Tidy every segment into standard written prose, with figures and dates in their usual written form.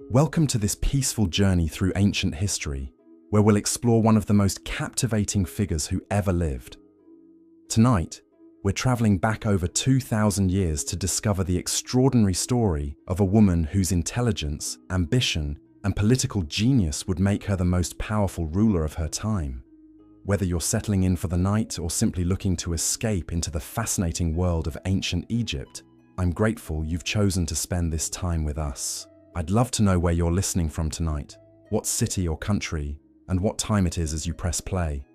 Welcome to this peaceful journey through ancient history, where we'll explore one of the most captivating figures who ever lived. Tonight, we're traveling back over 2,000 years to discover the extraordinary story of a woman whose intelligence, ambition, and political genius would make her the most powerful ruler of her time. Whether you're settling in for the night or simply looking to escape into the fascinating world of ancient Egypt, I'm grateful you've chosen to spend this time with us. I'd love to know where you're listening from tonight, what city or country, and what time it is as you press play.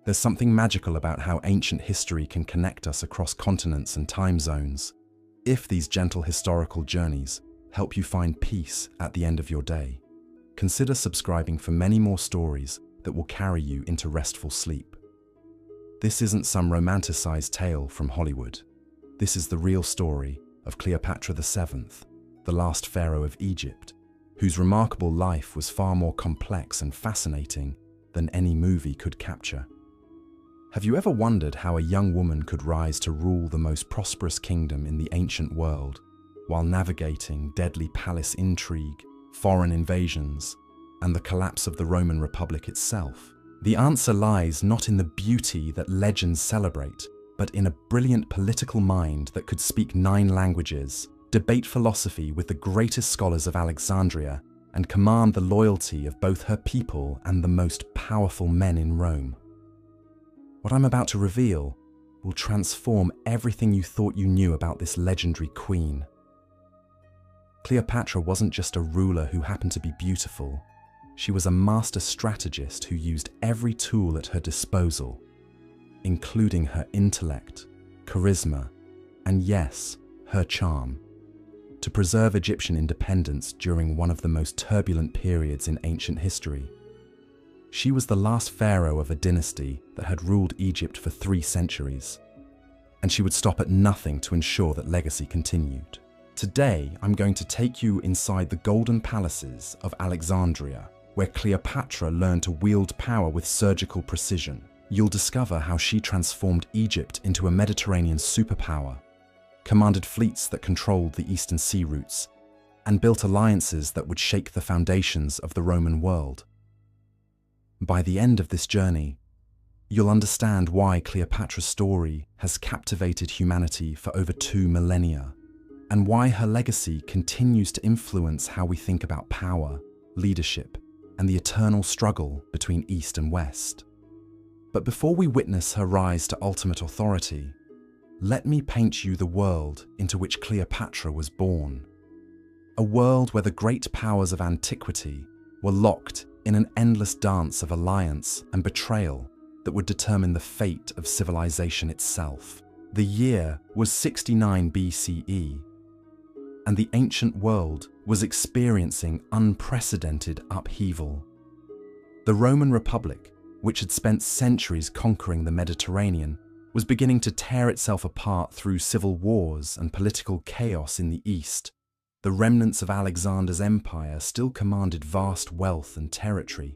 There's something magical about how ancient history can connect us across continents and time zones. If these gentle historical journeys help you find peace at the end of your day, consider subscribing for many more stories that will carry you into restful sleep. This isn't some romanticized tale from Hollywood. This is the real story of Cleopatra VII, the last pharaoh of Egypt, whose remarkable life was far more complex and fascinating than any movie could capture. Have you ever wondered how a young woman could rise to rule the most prosperous kingdom in the ancient world while navigating deadly palace intrigue, foreign invasions, and the collapse of the Roman Republic itself? The answer lies not in the beauty that legends celebrate, but in a brilliant political mind that could speak 9 languages, debate philosophy with the greatest scholars of Alexandria, and command the loyalty of both her people and the most powerful men in Rome. What I'm about to reveal will transform everything you thought you knew about this legendary queen. Cleopatra wasn't just a ruler who happened to be beautiful. She was a master strategist who used every tool at her disposal, including her intellect, charisma, and yes, her charm, to preserve Egyptian independence during one of the most turbulent periods in ancient history. She was the last pharaoh of a dynasty that had ruled Egypt for 3 centuries, and she would stop at nothing to ensure that legacy continued. Today, I'm going to take you inside the golden palaces of Alexandria, where Cleopatra learned to wield power with surgical precision. You'll discover how she transformed Egypt into a Mediterranean superpower, commanded fleets that controlled the eastern sea routes, and built alliances that would shake the foundations of the Roman world. By the end of this journey, you'll understand why Cleopatra's story has captivated humanity for over 2 millennia, and why her legacy continues to influence how we think about power, leadership, and the eternal struggle between East and West. But before we witness her rise to ultimate authority, let me paint you the world into which Cleopatra was born. A world where the great powers of antiquity were locked in an endless dance of alliance and betrayal that would determine the fate of civilization itself. The year was 69 BCE, and the ancient world was experiencing unprecedented upheaval. The Roman Republic, which had spent centuries conquering the Mediterranean, was beginning to tear itself apart through civil wars and political chaos in the east. The remnants of Alexander's empire still commanded vast wealth and territory,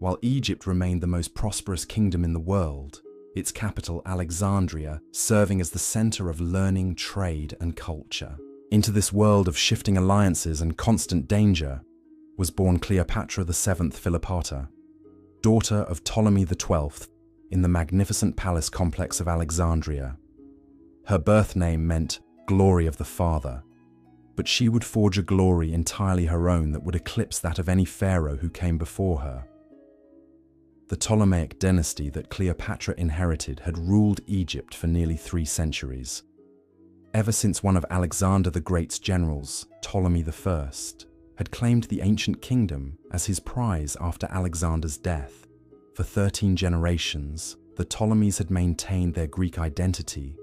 while Egypt remained the most prosperous kingdom in the world, its capital Alexandria serving as the center of learning, trade, and culture. Into this world of shifting alliances and constant danger was born Cleopatra VII Philipata, daughter of Ptolemy XII, in the magnificent palace complex of Alexandria. Her birth name meant glory of the father, but she would forge a glory entirely her own that would eclipse that of any pharaoh who came before her. The Ptolemaic dynasty that Cleopatra inherited had ruled Egypt for nearly 3 centuries, ever since one of Alexander the Great's generals, Ptolemy I, had claimed the ancient kingdom as his prize after Alexander's death. For 13 generations, the Ptolemies had maintained their Greek identity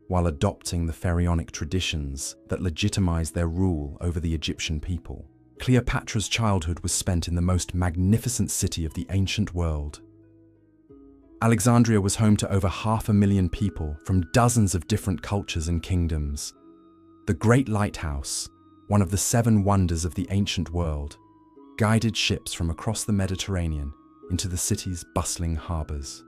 while adopting the pharaonic traditions that legitimized their rule over the Egyptian people. Cleopatra's childhood was spent in the most magnificent city of the ancient world. Alexandria was home to over 500,000 people from dozens of different cultures and kingdoms. The Great Lighthouse, one of the 7 wonders of the ancient world, guided ships from across the Mediterranean into the city's bustling harbors.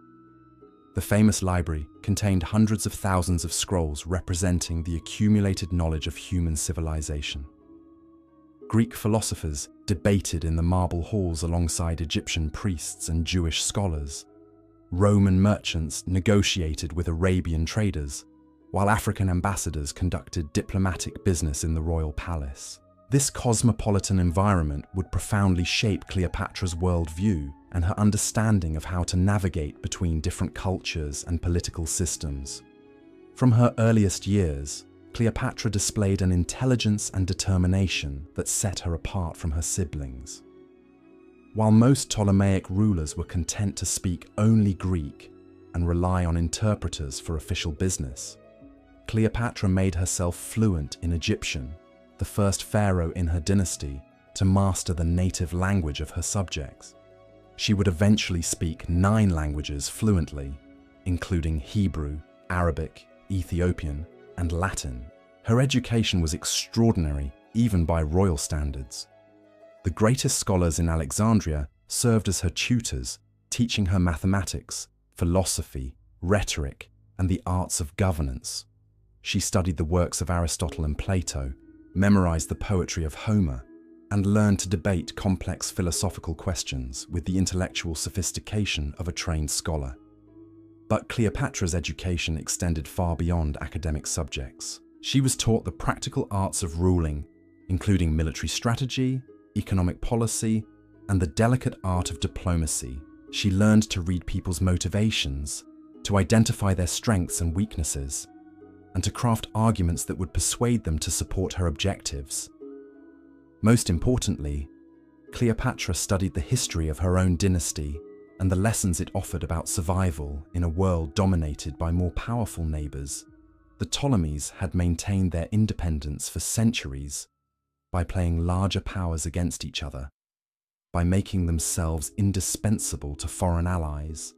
The famous library contained hundreds of thousands of scrolls representing the accumulated knowledge of human civilization. Greek philosophers debated in the marble halls alongside Egyptian priests and Jewish scholars. Roman merchants negotiated with Arabian traders, while African ambassadors conducted diplomatic business in the royal palace. This cosmopolitan environment would profoundly shape Cleopatra's worldview and her understanding of how to navigate between different cultures and political systems. From her earliest years, Cleopatra displayed an intelligence and determination that set her apart from her siblings. While most Ptolemaic rulers were content to speak only Greek and rely on interpreters for official business, Cleopatra made herself fluent in Egyptian, the first pharaoh in her dynasty to master the native language of her subjects. She would eventually speak 9 languages fluently, including Hebrew, Arabic, Ethiopian, and Latin. Her education was extraordinary, even by royal standards. The greatest scholars in Alexandria served as her tutors, teaching her mathematics, philosophy, rhetoric, and the arts of governance. She studied the works of Aristotle and Plato, memorized the poetry of Homer, and learned to debate complex philosophical questions with the intellectual sophistication of a trained scholar. But Cleopatra's education extended far beyond academic subjects. She was taught the practical arts of ruling, including military strategy, economic policy, and the delicate art of diplomacy. She learned to read people's motivations, to identify their strengths and weaknesses, and to craft arguments that would persuade them to support her objectives. Most importantly, Cleopatra studied the history of her own dynasty and the lessons it offered about survival in a world dominated by more powerful neighbors. The Ptolemies had maintained their independence for centuries by playing larger powers against each other, by making themselves indispensable to foreign allies,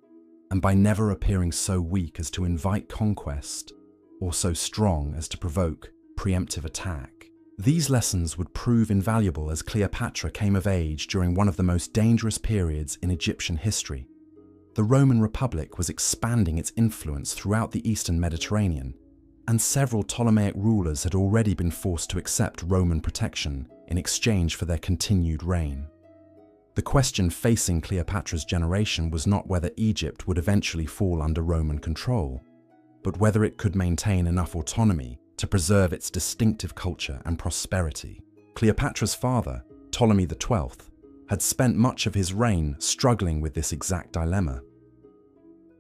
and by never appearing so weak as to invite conquest or so strong as to provoke preemptive attack. These lessons would prove invaluable as Cleopatra came of age during one of the most dangerous periods in Egyptian history. The Roman Republic was expanding its influence throughout the Eastern Mediterranean, and several Ptolemaic rulers had already been forced to accept Roman protection in exchange for their continued reign. The question facing Cleopatra's generation was not whether Egypt would eventually fall under Roman control, but whether it could maintain enough autonomy to preserve its distinctive culture and prosperity. Cleopatra's father, Ptolemy XII, had spent much of his reign struggling with this exact dilemma.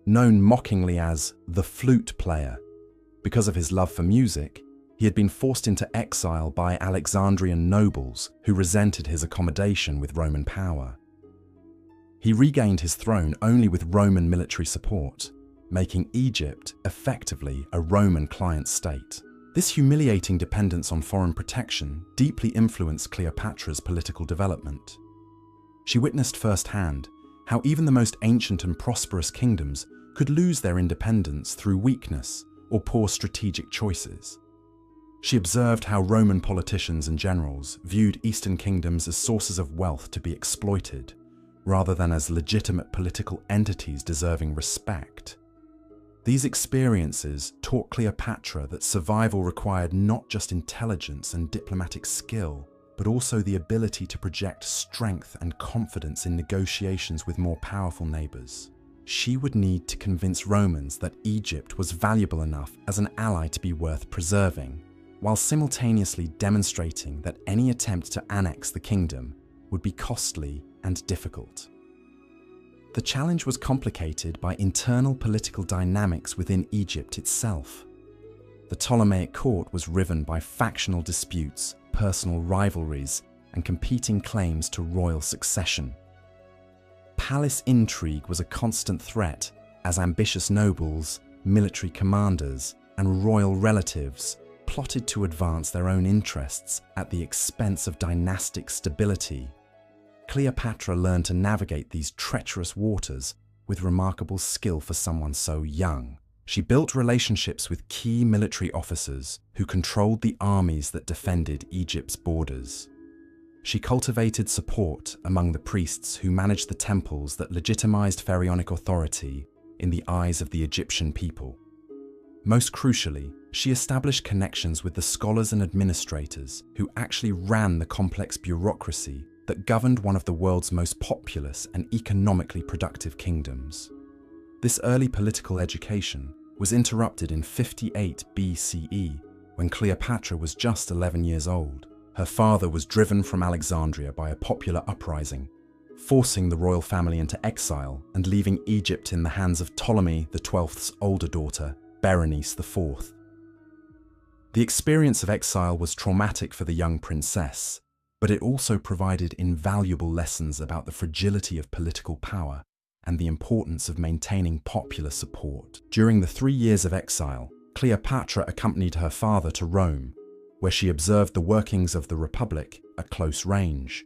Known mockingly as the flute player, because of his love for music, he had been forced into exile by Alexandrian nobles who resented his accommodation with Roman power. He regained his throne only with Roman military support, making Egypt effectively a Roman client state. This humiliating dependence on foreign protection deeply influenced Cleopatra's political development. She witnessed firsthand how even the most ancient and prosperous kingdoms could lose their independence through weakness or poor strategic choices. She observed how Roman politicians and generals viewed Eastern kingdoms as sources of wealth to be exploited, rather than as legitimate political entities deserving respect. These experiences taught Cleopatra that survival required not just intelligence and diplomatic skill, but also the ability to project strength and confidence in negotiations with more powerful neighbors. She would need to convince Romans that Egypt was valuable enough as an ally to be worth preserving, while simultaneously demonstrating that any attempt to annex the kingdom would be costly and difficult. The challenge was complicated by internal political dynamics within Egypt itself. The Ptolemaic court was riven by factional disputes, personal rivalries, and competing claims to royal succession. Palace intrigue was a constant threat as ambitious nobles, military commanders, and royal relatives plotted to advance their own interests at the expense of dynastic stability. Cleopatra learned to navigate these treacherous waters with remarkable skill for someone so young. She built relationships with key military officers who controlled the armies that defended Egypt's borders. She cultivated support among the priests who managed the temples that legitimized pharaonic authority in the eyes of the Egyptian people. Most crucially, she established connections with the scholars and administrators who actually ran the complex bureaucracy that governed one of the world's most populous and economically productive kingdoms. This early political education was interrupted in 58 BCE, when Cleopatra was just 11 years old. Her father was driven from Alexandria by a popular uprising, forcing the royal family into exile and leaving Egypt in the hands of Ptolemy XII's older daughter, Berenice IV. The experience of exile was traumatic for the young princess, but it also provided invaluable lessons about the fragility of political power and the importance of maintaining popular support. During the 3 years of exile, Cleopatra accompanied her father to Rome, where she observed the workings of the Republic at close range.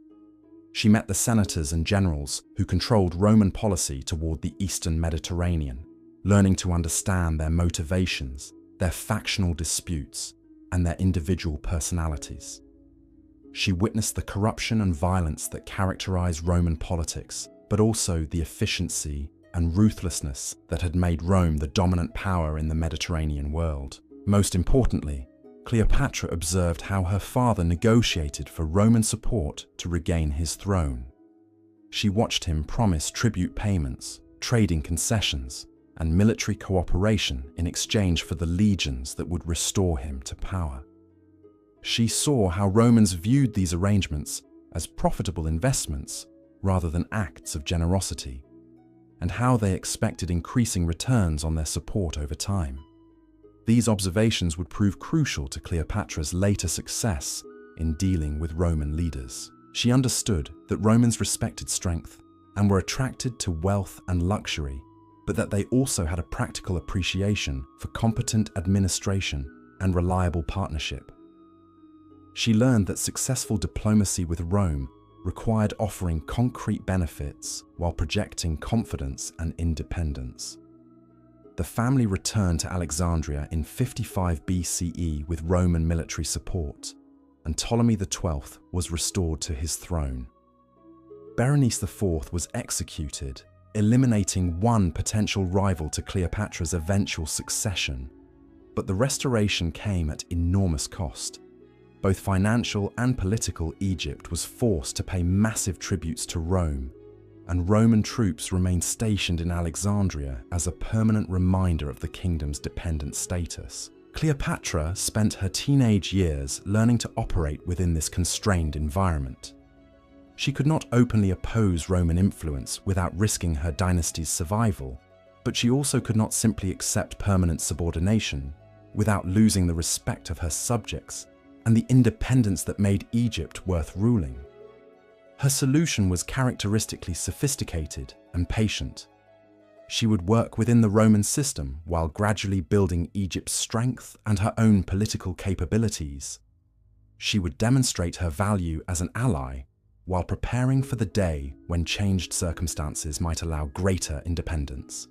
She met the senators and generals who controlled Roman policy toward the Eastern Mediterranean, learning to understand their motivations, their factional disputes, and their individual personalities. She witnessed the corruption and violence that characterized Roman politics, but also the efficiency and ruthlessness that had made Rome the dominant power in the Mediterranean world. Most importantly, Cleopatra observed how her father negotiated for Roman support to regain his throne. She watched him promise tribute payments, trading concessions, and military cooperation in exchange for the legions that would restore him to power. She saw how Romans viewed these arrangements as profitable investments rather than acts of generosity, and how they expected increasing returns on their support over time. These observations would prove crucial to Cleopatra's later success in dealing with Roman leaders. She understood that Romans respected strength and were attracted to wealth and luxury, but that they also had a practical appreciation for competent administration and reliable partnership. She learned that successful diplomacy with Rome required offering concrete benefits while projecting confidence and independence. The family returned to Alexandria in 55 BCE with Roman military support, and Ptolemy XII was restored to his throne. Berenice IV was executed, eliminating one potential rival to Cleopatra's eventual succession. But the restoration came at enormous cost. Both financial and political, Egypt was forced to pay massive tributes to Rome, and Roman troops remained stationed in Alexandria as a permanent reminder of the kingdom's dependent status. Cleopatra spent her teenage years learning to operate within this constrained environment. She could not openly oppose Roman influence without risking her dynasty's survival, but she also could not simply accept permanent subordination without losing the respect of her subjects and the independence that made Egypt worth ruling. Her solution was characteristically sophisticated and patient. She would work within the Roman system while gradually building Egypt's strength and her own political capabilities. She would demonstrate her value as an ally while preparing for the day when changed circumstances might allow greater independence.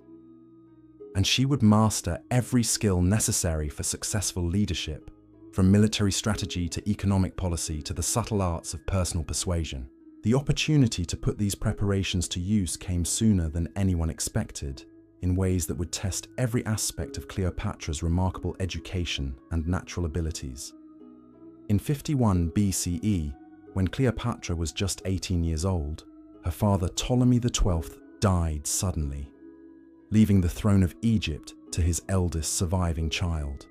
And she would master every skill necessary for successful leadership, from military strategy to economic policy to the subtle arts of personal persuasion. The opportunity to put these preparations to use came sooner than anyone expected, in ways that would test every aspect of Cleopatra's remarkable education and natural abilities. In 51 BCE, when Cleopatra was just 18 years old, her father Ptolemy XII died suddenly, leaving the throne of Egypt to his eldest surviving child.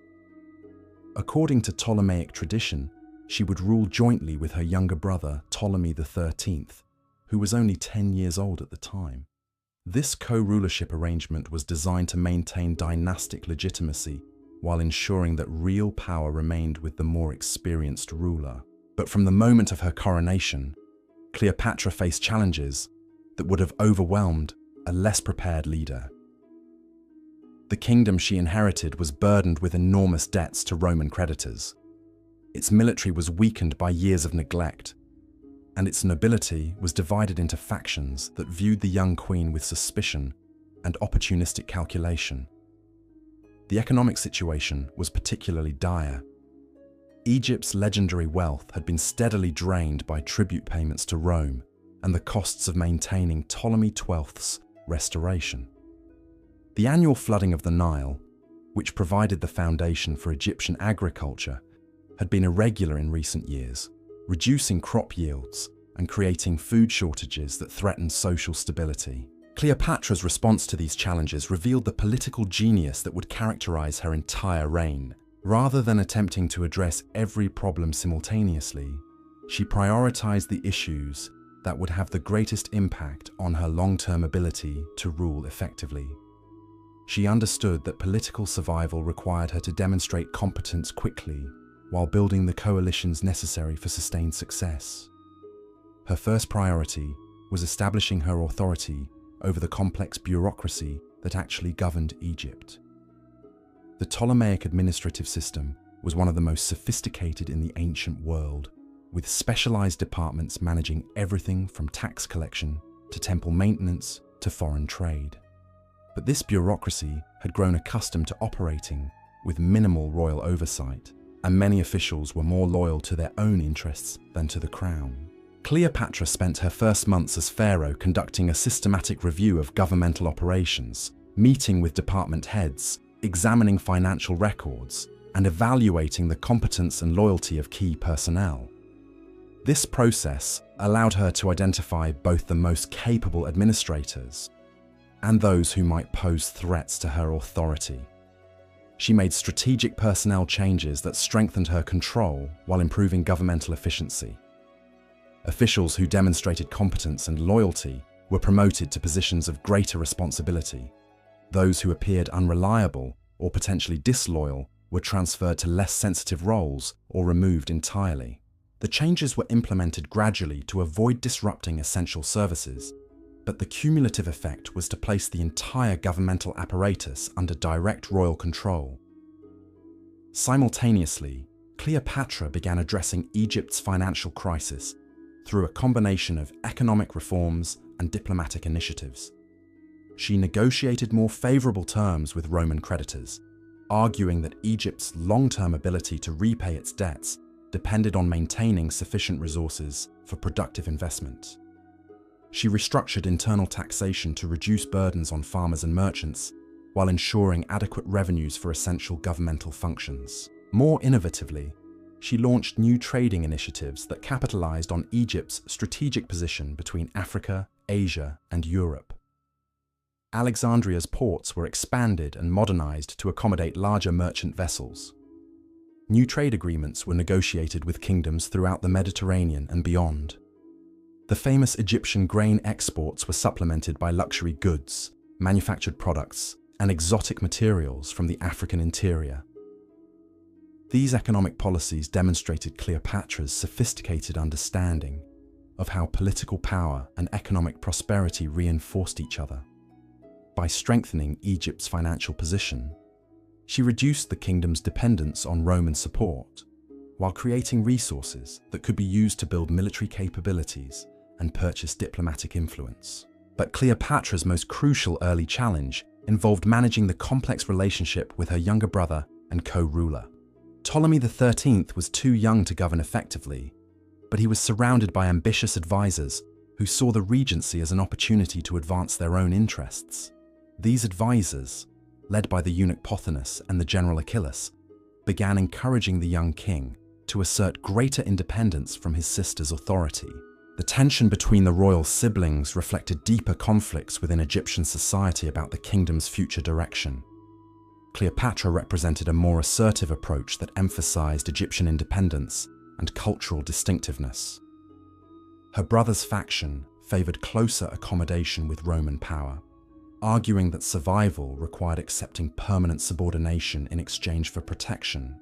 According to Ptolemaic tradition, she would rule jointly with her younger brother Ptolemy XIII, who was only 10 years old at the time. This co-rulership arrangement was designed to maintain dynastic legitimacy while ensuring that real power remained with the more experienced ruler. But from the moment of her coronation, Cleopatra faced challenges that would have overwhelmed a less prepared leader. The kingdom she inherited was burdened with enormous debts to Roman creditors. Its military was weakened by years of neglect, and its nobility was divided into factions that viewed the young queen with suspicion and opportunistic calculation. The economic situation was particularly dire. Egypt's legendary wealth had been steadily drained by tribute payments to Rome and the costs of maintaining Ptolemy XII's restoration. The annual flooding of the Nile, which provided the foundation for Egyptian agriculture, had been irregular in recent years, reducing crop yields and creating food shortages that threatened social stability. Cleopatra's response to these challenges revealed the political genius that would characterize her entire reign. Rather than attempting to address every problem simultaneously, she prioritized the issues that would have the greatest impact on her long-term ability to rule effectively. She understood that political survival required her to demonstrate competence quickly while building the coalitions necessary for sustained success. Her first priority was establishing her authority over the complex bureaucracy that actually governed Egypt. The Ptolemaic administrative system was one of the most sophisticated in the ancient world, with specialized departments managing everything from tax collection to temple maintenance to foreign trade. But this bureaucracy had grown accustomed to operating with minimal royal oversight, and many officials were more loyal to their own interests than to the crown. Cleopatra spent her first months as pharaoh conducting a systematic review of governmental operations, meeting with department heads, examining financial records, and evaluating the competence and loyalty of key personnel. This process allowed her to identify both the most capable administrators and those who might pose threats to her authority. She made strategic personnel changes that strengthened her control while improving governmental efficiency. Officials who demonstrated competence and loyalty were promoted to positions of greater responsibility. Those who appeared unreliable or potentially disloyal were transferred to less sensitive roles or removed entirely. The changes were implemented gradually to avoid disrupting essential services, but the cumulative effect was to place the entire governmental apparatus under direct royal control. Simultaneously, Cleopatra began addressing Egypt's financial crisis through a combination of economic reforms and diplomatic initiatives. She negotiated more favorable terms with Roman creditors, arguing that Egypt's long-term ability to repay its debts depended on maintaining sufficient resources for productive investment. She restructured internal taxation to reduce burdens on farmers and merchants, while ensuring adequate revenues for essential governmental functions. More innovatively, she launched new trading initiatives that capitalized on Egypt's strategic position between Africa, Asia, and Europe. Alexandria's ports were expanded and modernized to accommodate larger merchant vessels. New trade agreements were negotiated with kingdoms throughout the Mediterranean and beyond. The famous Egyptian grain exports were supplemented by luxury goods, manufactured products, and exotic materials from the African interior. These economic policies demonstrated Cleopatra's sophisticated understanding of how political power and economic prosperity reinforced each other. By strengthening Egypt's financial position, she reduced the kingdom's dependence on Roman support, while creating resources that could be used to build military capabilities and purchase diplomatic influence. But Cleopatra's most crucial early challenge involved managing the complex relationship with her younger brother and co-ruler. Ptolemy XIII was too young to govern effectively, but he was surrounded by ambitious advisors who saw the regency as an opportunity to advance their own interests. These advisors, led by the eunuch Pothinus and the general Achilles, began encouraging the young king to assert greater independence from his sister's authority. The tension between the royal siblings reflected deeper conflicts within Egyptian society about the kingdom's future direction. Cleopatra represented a more assertive approach that emphasized Egyptian independence and cultural distinctiveness. Her brother's faction favored closer accommodation with Roman power, arguing that survival required accepting permanent subordination in exchange for protection.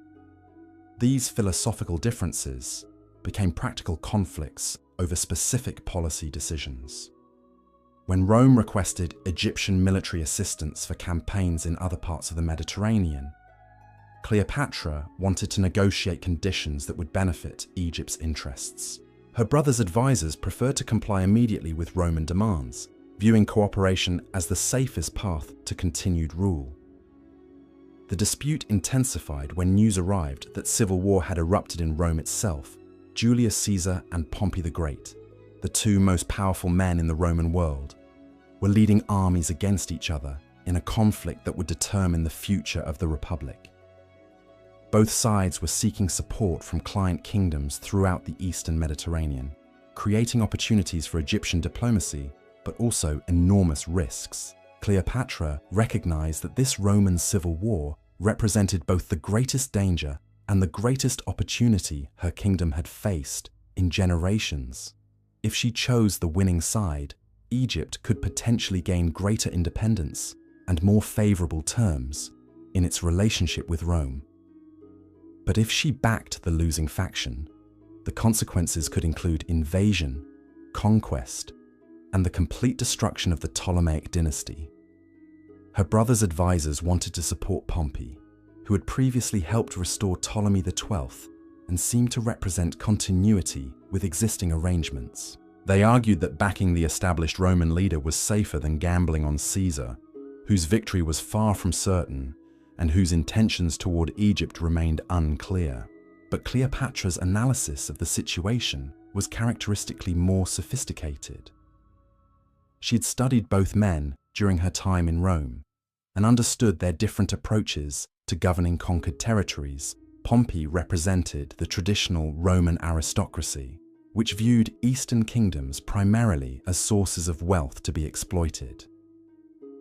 These philosophical differences became practical conflicts over specific policy decisions. When Rome requested Egyptian military assistance for campaigns in other parts of the Mediterranean, Cleopatra wanted to negotiate conditions that would benefit Egypt's interests. Her brother's advisors preferred to comply immediately with Roman demands, viewing cooperation as the safest path to continued rule. The dispute intensified when news arrived that civil war had erupted in Rome itself. Julius Caesar and Pompey the Great, the two most powerful men in the Roman world, were leading armies against each other, in a conflict that would determine the future of the Republic. Both sides were seeking support from client kingdoms throughout the Eastern Mediterranean, creating opportunities for Egyptian diplomacy, but also enormous risks. Cleopatra recognized that this Roman civil war represented both the greatest danger and the greatest opportunity her kingdom had faced in generations. If she chose the winning side, Egypt could potentially gain greater independence and more favorable terms in its relationship with Rome. But if she backed the losing faction, the consequences could include invasion, conquest, and the complete destruction of the Ptolemaic dynasty. Her brother's advisors wanted to support Pompey, who had previously helped restore Ptolemy XII and seemed to represent continuity with existing arrangements. They argued that backing the established Roman leader was safer than gambling on Caesar, whose victory was far from certain and whose intentions toward Egypt remained unclear. But Cleopatra's analysis of the situation was characteristically more sophisticated. She had studied both men during her time in Rome and understood their different approaches to governing conquered territories. Pompey represented the traditional Roman aristocracy, which viewed Eastern kingdoms primarily as sources of wealth to be exploited.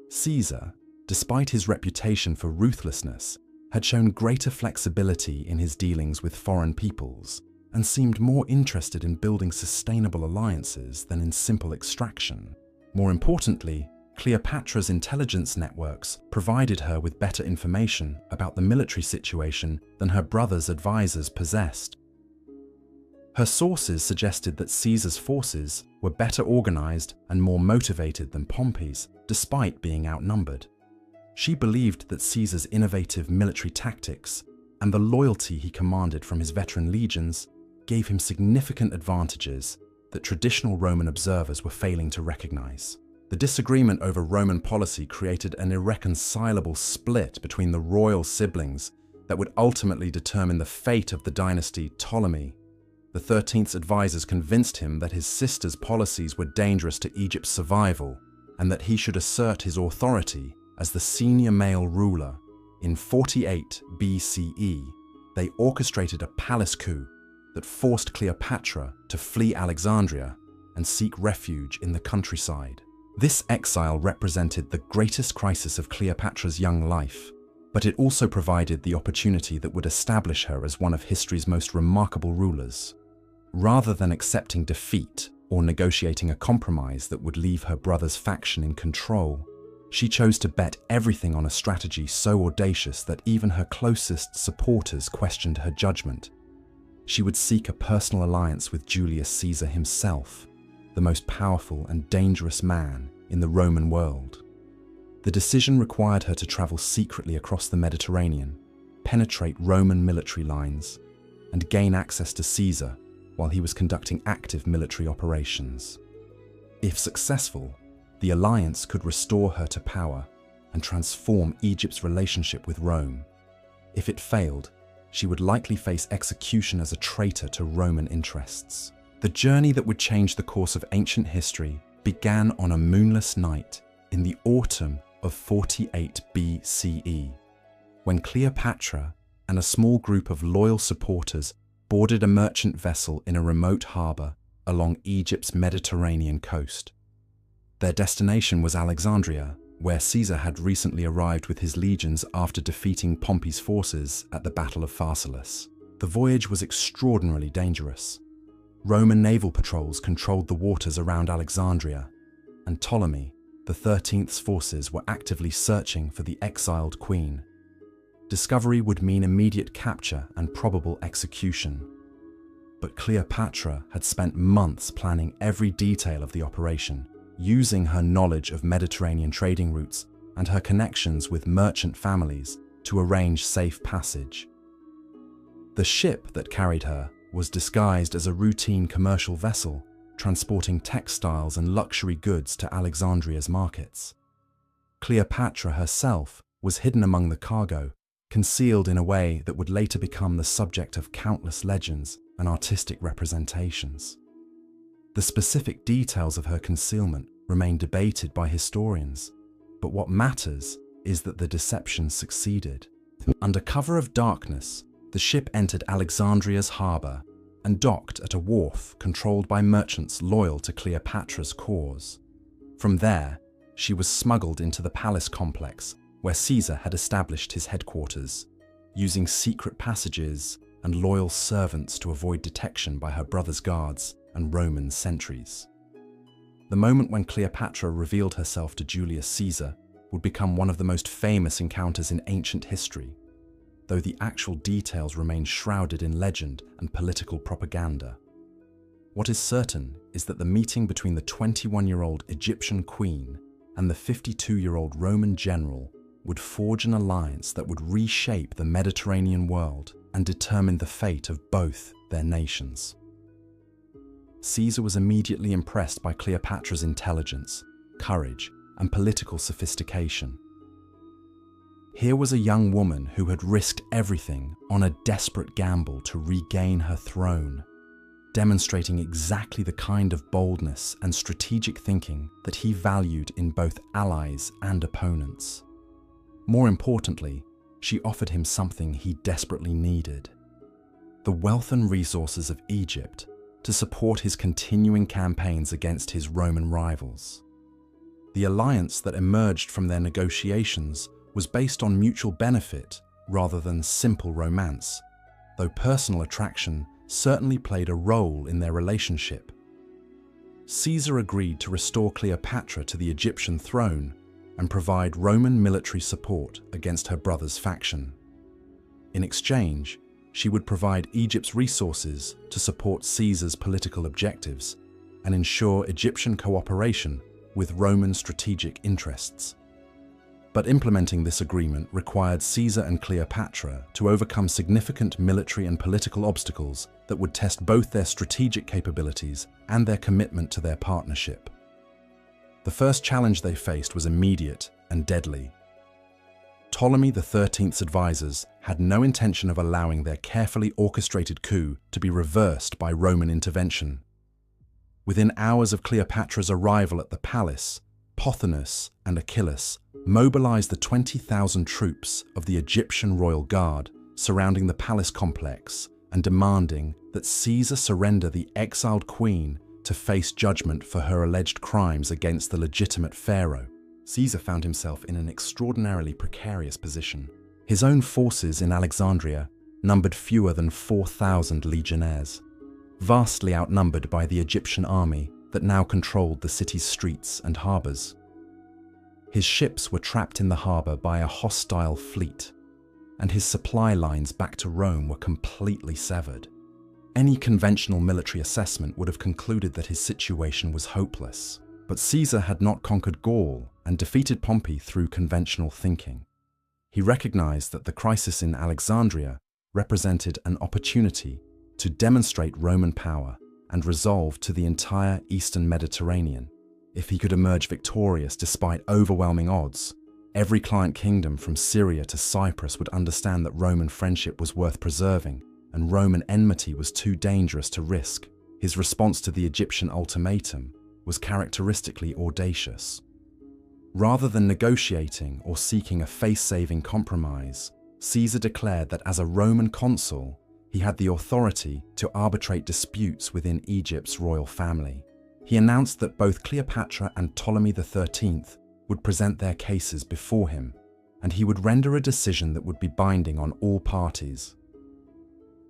Caesar, despite his reputation for ruthlessness, had shown greater flexibility in his dealings with foreign peoples and seemed more interested in building sustainable alliances than in simple extraction. More importantly, Cleopatra's intelligence networks provided her with better information about the military situation than her brother's advisors possessed. Her sources suggested that Caesar's forces were better organized and more motivated than Pompey's, despite being outnumbered. She believed that Caesar's innovative military tactics and the loyalty he commanded from his veteran legions gave him significant advantages that traditional Roman observers were failing to recognize. The disagreement over Roman policy created an irreconcilable split between the royal siblings that would ultimately determine the fate of the dynasty Ptolemy. The 13th's advisors convinced him that his sister's policies were dangerous to Egypt's survival and that he should assert his authority as the senior male ruler. In 48 BCE, they orchestrated a palace coup that forced Cleopatra to flee Alexandria and seek refuge in the countryside. This exile represented the greatest crisis of Cleopatra's young life, but it also provided the opportunity that would establish her as one of history's most remarkable rulers. Rather than accepting defeat or negotiating a compromise that would leave her brother's faction in control, she chose to bet everything on a strategy so audacious that even her closest supporters questioned her judgment. She would seek a personal alliance with Julius Caesar himself, the most powerful and dangerous man in the Roman world. The decision required her to travel secretly across the Mediterranean, penetrate Roman military lines, and gain access to Caesar while he was conducting active military operations. If successful, the alliance could restore her to power and transform Egypt's relationship with Rome. If it failed, she would likely face execution as a traitor to Roman interests. The journey that would change the course of ancient history began on a moonless night in the autumn of 48 BCE, when Cleopatra and a small group of loyal supporters boarded a merchant vessel in a remote harbour along Egypt's Mediterranean coast. Their destination was Alexandria, where Caesar had recently arrived with his legions after defeating Pompey's forces at the Battle of Pharsalus. The voyage was extraordinarily dangerous. Roman naval patrols controlled the waters around Alexandria, and Ptolemy, the 13th's forces were actively searching for the exiled queen. Discovery would mean immediate capture and probable execution. But Cleopatra had spent months planning every detail of the operation, using her knowledge of Mediterranean trading routes and her connections with merchant families to arrange safe passage. The ship that carried her was disguised as a routine commercial vessel, transporting textiles and luxury goods to Alexandria's markets. Cleopatra herself was hidden among the cargo, concealed in a way that would later become the subject of countless legends and artistic representations. The specific details of her concealment remain debated by historians, But what matters is that the deception succeeded. Under cover of darkness, the ship entered Alexandria's harbour and docked at a wharf controlled by merchants loyal to Cleopatra's cause. From there, she was smuggled into the palace complex where Caesar had established his headquarters, using secret passages and loyal servants to avoid detection by her brother's guards and Roman sentries. The moment when Cleopatra revealed herself to Julius Caesar would become one of the most famous encounters in ancient history, though the actual details remain shrouded in legend and political propaganda. What is certain is that the meeting between the 21-year-old Egyptian queen and the 52-year-old Roman general would forge an alliance that would reshape the Mediterranean world and determine the fate of both their nations. Caesar was immediately impressed by Cleopatra's intelligence, courage, and political sophistication. Here was a young woman who had risked everything on a desperate gamble to regain her throne, demonstrating exactly the kind of boldness and strategic thinking that he valued in both allies and opponents. More importantly, she offered him something he desperately needed: the wealth and resources of Egypt to support his continuing campaigns against his Roman rivals. The alliance that emerged from their negotiations was based on mutual benefit rather than simple romance, though personal attraction certainly played a role in their relationship. Caesar agreed to restore Cleopatra to the Egyptian throne and provide Roman military support against her brother's faction. In exchange, she would provide Egypt's resources to support Caesar's political objectives and ensure Egyptian cooperation with Roman strategic interests. But implementing this agreement required Caesar and Cleopatra to overcome significant military and political obstacles that would test both their strategic capabilities and their commitment to their partnership. The first challenge they faced was immediate and deadly. Ptolemy XIII's advisors had no intention of allowing their carefully orchestrated coup to be reversed by Roman intervention. Within hours of Cleopatra's arrival at the palace, Pothinus and Achillas mobilized the 20,000 troops of the Egyptian royal guard surrounding the palace complex and demanding that Caesar surrender the exiled queen to face judgment for her alleged crimes against the legitimate pharaoh. Caesar found himself in an extraordinarily precarious position. His own forces in Alexandria numbered fewer than 4,000 legionnaires, vastly outnumbered by the Egyptian army that now controlled the city's streets and harbors. His ships were trapped in the harbor by a hostile fleet, and his supply lines back to Rome were completely severed. Any conventional military assessment would have concluded that his situation was hopeless. But Caesar had not conquered Gaul and defeated Pompey through conventional thinking. He recognized that the crisis in Alexandria represented an opportunity to demonstrate Roman power and resolve to the entire Eastern Mediterranean. If he could emerge victorious despite overwhelming odds, every client kingdom from Syria to Cyprus would understand that Roman friendship was worth preserving and Roman enmity was too dangerous to risk. His response to the Egyptian ultimatum was characteristically audacious. Rather than negotiating or seeking a face-saving compromise, Caesar declared that as a Roman consul, he had the authority to arbitrate disputes within Egypt's royal family. He announced that both Cleopatra and Ptolemy XIII would present their cases before him, and he would render a decision that would be binding on all parties.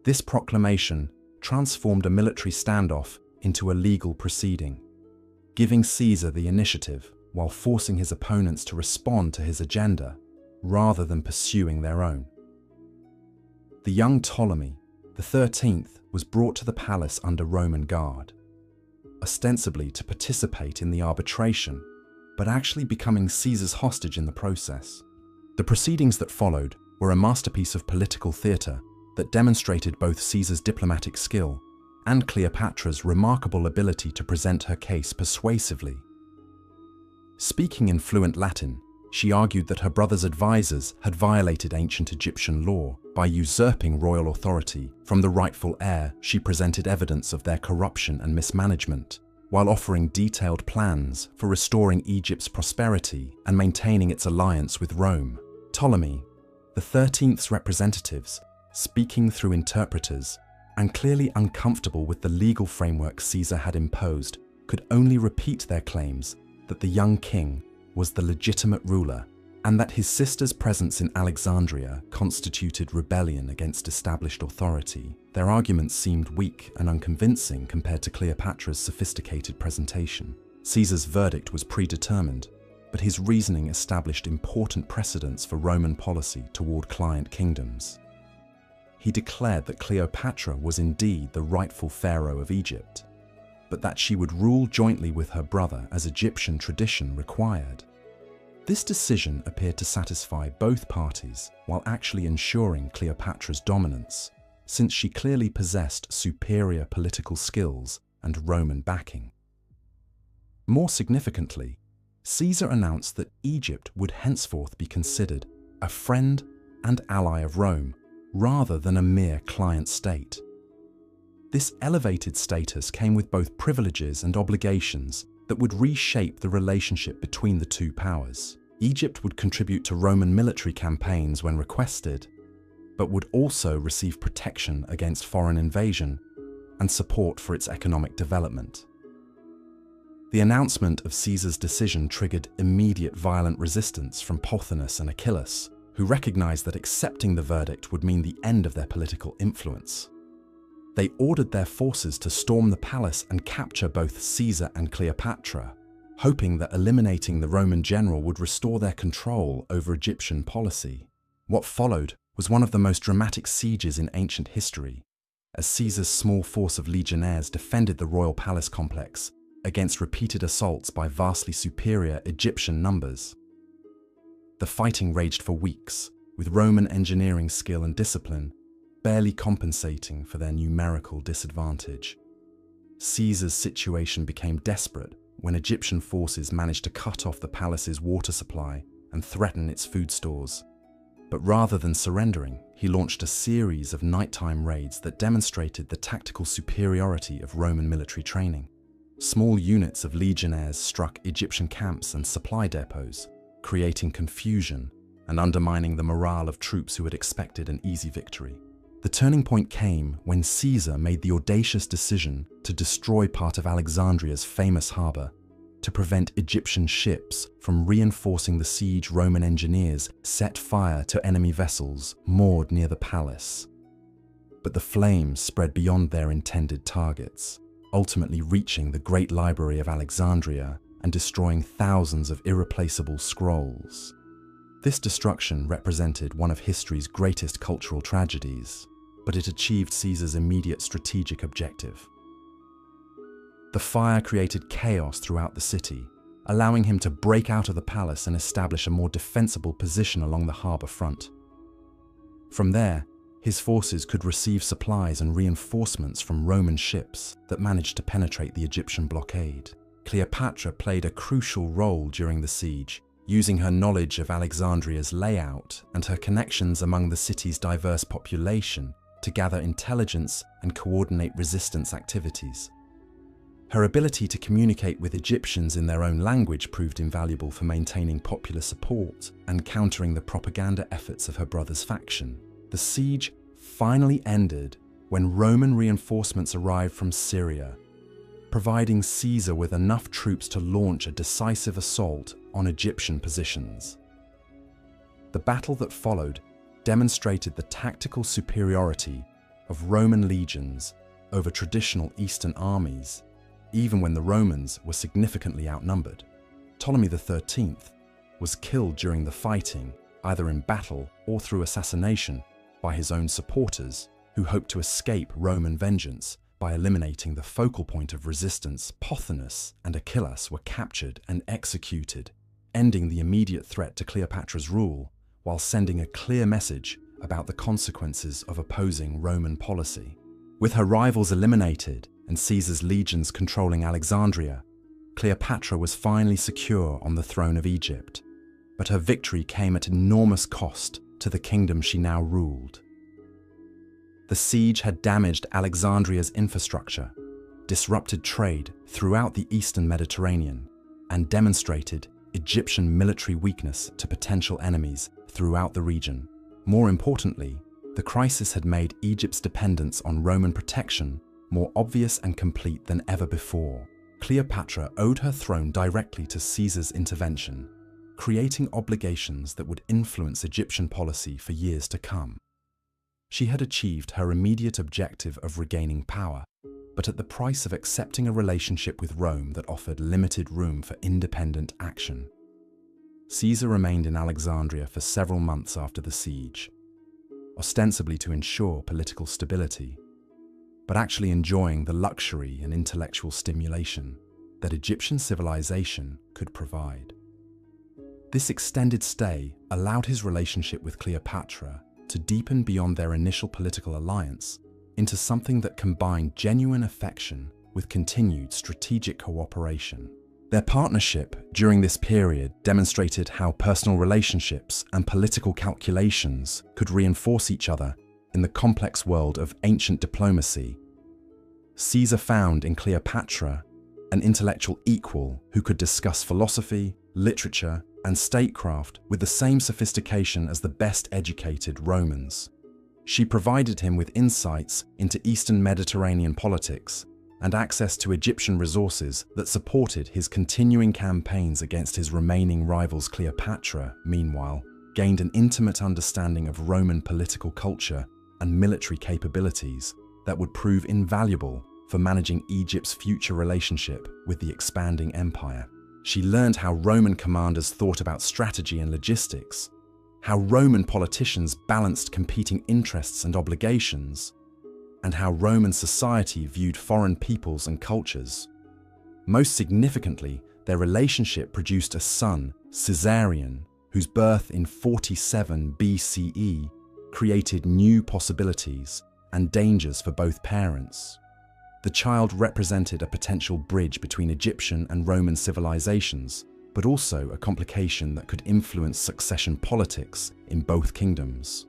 This proclamation transformed a military standoff into a legal proceeding, giving Caesar the initiative while forcing his opponents to respond to his agenda rather than pursuing their own. The young Ptolemy XIII was brought to the palace under Roman guard, ostensibly to participate in the arbitration, but actually becoming Caesar's hostage in the process. The proceedings that followed were a masterpiece of political theatre that demonstrated both Caesar's diplomatic skill and Cleopatra's remarkable ability to present her case persuasively. Speaking in fluent Latin, she argued that her brother's advisors had violated ancient Egyptian law by usurping royal authority from the rightful heir. She presented evidence of their corruption and mismanagement, while offering detailed plans for restoring Egypt's prosperity and maintaining its alliance with Rome. Ptolemy, the 13th's representatives, speaking through interpreters, and clearly uncomfortable with the legal framework Caesar had imposed, could only repeat their claims that the young king was the legitimate ruler and that his sister's presence in Alexandria constituted rebellion against established authority. Their arguments seemed weak and unconvincing compared to Cleopatra's sophisticated presentation. Caesar's verdict was predetermined, but his reasoning established important precedents for Roman policy toward client kingdoms. He declared that Cleopatra was indeed the rightful pharaoh of Egypt, but that she would rule jointly with her brother as Egyptian tradition required. This decision appeared to satisfy both parties while actually ensuring Cleopatra's dominance, since she clearly possessed superior political skills and Roman backing. More significantly, Caesar announced that Egypt would henceforth be considered a friend and ally of Rome, rather than a mere client state. This elevated status came with both privileges and obligations that would reshape the relationship between the two powers. Egypt would contribute to Roman military campaigns when requested, but would also receive protection against foreign invasion and support for its economic development. The announcement of Caesar's decision triggered immediate violent resistance from Pothinus and Achillas, who recognized that accepting the verdict would mean the end of their political influence. They ordered their forces to storm the palace and capture both Caesar and Cleopatra, hoping that eliminating the Roman general would restore their control over Egyptian policy. What followed was one of the most dramatic sieges in ancient history, as Caesar's small force of legionnaires defended the royal palace complex against repeated assaults by vastly superior Egyptian numbers. The fighting raged for weeks, with Roman engineering skill and discipline barely compensating for their numerical disadvantage. Caesar's situation became desperate when Egyptian forces managed to cut off the palace's water supply and threaten its food stores. But rather than surrendering, he launched a series of nighttime raids that demonstrated the tactical superiority of Roman military training. Small units of legionnaires struck Egyptian camps and supply depots, creating confusion and undermining the morale of troops who had expected an easy victory. The turning point came when Caesar made the audacious decision to destroy part of Alexandria's famous harbour to prevent Egyptian ships from reinforcing the siege. Roman engineers set fire to enemy vessels moored near the palace. But the flames spread beyond their intended targets, ultimately reaching the Great Library of Alexandria and destroying thousands of irreplaceable scrolls. This destruction represented one of history's greatest cultural tragedies, but it achieved Caesar's immediate strategic objective. The fire created chaos throughout the city, allowing him to break out of the palace and establish a more defensible position along the harbour front. From there, his forces could receive supplies and reinforcements from Roman ships that managed to penetrate the Egyptian blockade. Cleopatra played a crucial role during the siege, using her knowledge of Alexandria's layout and her connections among the city's diverse population to gather intelligence and coordinate resistance activities. Her ability to communicate with Egyptians in their own language proved invaluable for maintaining popular support and countering the propaganda efforts of her brother's faction. The siege finally ended when Roman reinforcements arrived from Syria, providing Caesar with enough troops to launch a decisive assault on Egyptian positions. The battle that followed demonstrated the tactical superiority of Roman legions over traditional Eastern armies, even when the Romans were significantly outnumbered. Ptolemy XIII was killed during the fighting, either in battle or through assassination, by his own supporters, who hoped to escape Roman vengeance by eliminating the focal point of resistance. Pothinus and Achillas were captured and executed, ending the immediate threat to Cleopatra's rule, while sending a clear message about the consequences of opposing Roman policy. With her rivals eliminated and Caesar's legions controlling Alexandria, Cleopatra was finally secure on the throne of Egypt, but her victory came at enormous cost to the kingdom she now ruled. The siege had damaged Alexandria's infrastructure, disrupted trade throughout the eastern Mediterranean, and demonstrated Egyptian military weakness to potential enemies throughout the region. More importantly, the crisis had made Egypt's dependence on Roman protection more obvious and complete than ever before. Cleopatra owed her throne directly to Caesar's intervention, creating obligations that would influence Egyptian policy for years to come. She had achieved her immediate objective of regaining power, but at the price of accepting a relationship with Rome that offered limited room for independent action. Caesar remained in Alexandria for several months after the siege, ostensibly to ensure political stability, but actually enjoying the luxury and intellectual stimulation that Egyptian civilization could provide. This extended stay allowed his relationship with Cleopatra to deepen beyond their initial political alliance into something that combined genuine affection with continued strategic cooperation. Their partnership during this period demonstrated how personal relationships and political calculations could reinforce each other in the complex world of ancient diplomacy. Caesar found in Cleopatra an intellectual equal who could discuss philosophy, literature, and statecraft with the same sophistication as the best-educated Romans. She provided him with insights into Eastern Mediterranean politics and access to Egyptian resources that supported his continuing campaigns against his remaining rivals. Cleopatra, meanwhile, gained an intimate understanding of Roman political culture and military capabilities that would prove invaluable for managing Egypt's future relationship with the expanding empire. She learned how Roman commanders thought about strategy and logistics, how Roman politicians balanced competing interests and obligations, and how Roman society viewed foreign peoples and cultures. Most significantly, their relationship produced a son, Caesarion, whose birth in 47 BCE created new possibilities and dangers for both parents. The child represented a potential bridge between Egyptian and Roman civilizations, but also a complication that could influence succession politics in both kingdoms.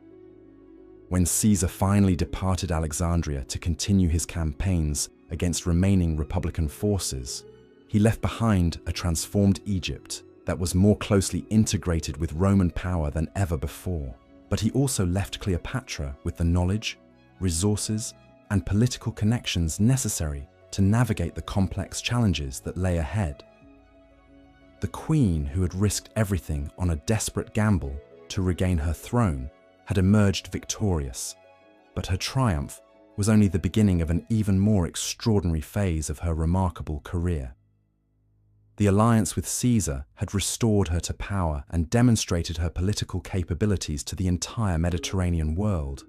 When Caesar finally departed Alexandria to continue his campaigns against remaining Republican forces, he left behind a transformed Egypt that was more closely integrated with Roman power than ever before. But he also left Cleopatra with the knowledge, resources, and political connections necessary to navigate the complex challenges that lay ahead. The queen, who had risked everything on a desperate gamble to regain her throne, had emerged victorious, but her triumph was only the beginning of an even more extraordinary phase of her remarkable career. The alliance with Caesar had restored her to power and demonstrated her political capabilities to the entire Mediterranean world.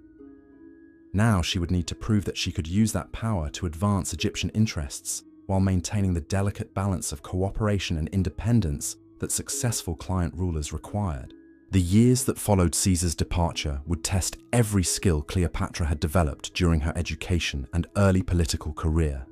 Now she would need to prove that she could use that power to advance Egyptian interests while maintaining the delicate balance of cooperation and independence that successful client rulers required. The years that followed Caesar's departure would test every skill Cleopatra had developed during her education and early political career.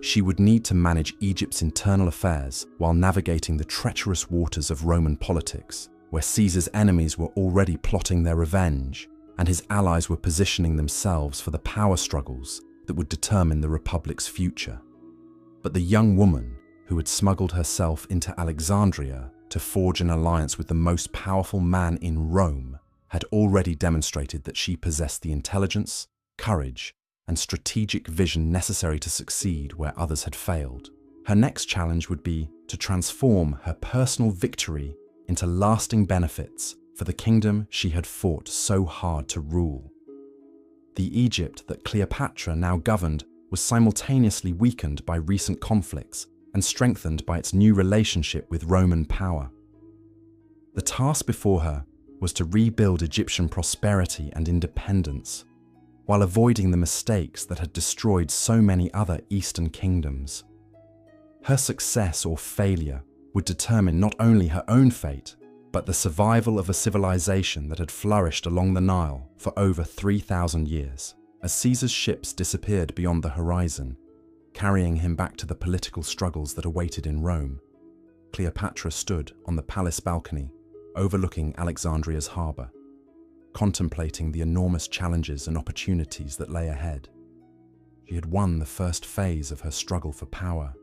She would need to manage Egypt's internal affairs while navigating the treacherous waters of Roman politics, where Caesar's enemies were already plotting their revenge, and his allies were positioning themselves for the power struggles that would determine the Republic's future. But the young woman, who had smuggled herself into Alexandria to forge an alliance with the most powerful man in Rome, had already demonstrated that she possessed the intelligence, courage, and strategic vision necessary to succeed where others had failed. Her next challenge would be to transform her personal victory into lasting benefits for the kingdom she had fought so hard to rule. The Egypt that Cleopatra now governed was simultaneously weakened by recent conflicts and strengthened by its new relationship with Roman power. The task before her was to rebuild Egyptian prosperity and independence, while avoiding the mistakes that had destroyed so many other Eastern kingdoms. Her success or failure would determine not only her own fate, but the survival of a civilization that had flourished along the Nile for over 3,000 years. As Caesar's ships disappeared beyond the horizon, carrying him back to the political struggles that awaited in Rome, Cleopatra stood on the palace balcony overlooking Alexandria's harbour, contemplating the enormous challenges and opportunities that lay ahead. She had won the first phase of her struggle for power,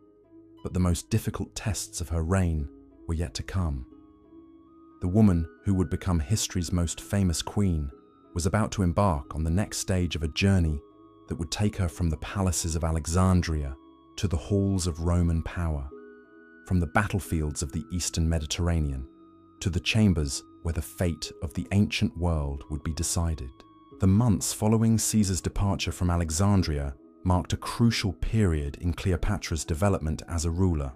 but the most difficult tests of her reign were yet to come. The woman who would become history's most famous queen was about to embark on the next stage of a journey that would take her from the palaces of Alexandria to the halls of Roman power, from the battlefields of the Eastern Mediterranean to the chambers where the fate of the ancient world would be decided. The months following Caesar's departure from Alexandria marked a crucial period in Cleopatra's development as a ruler.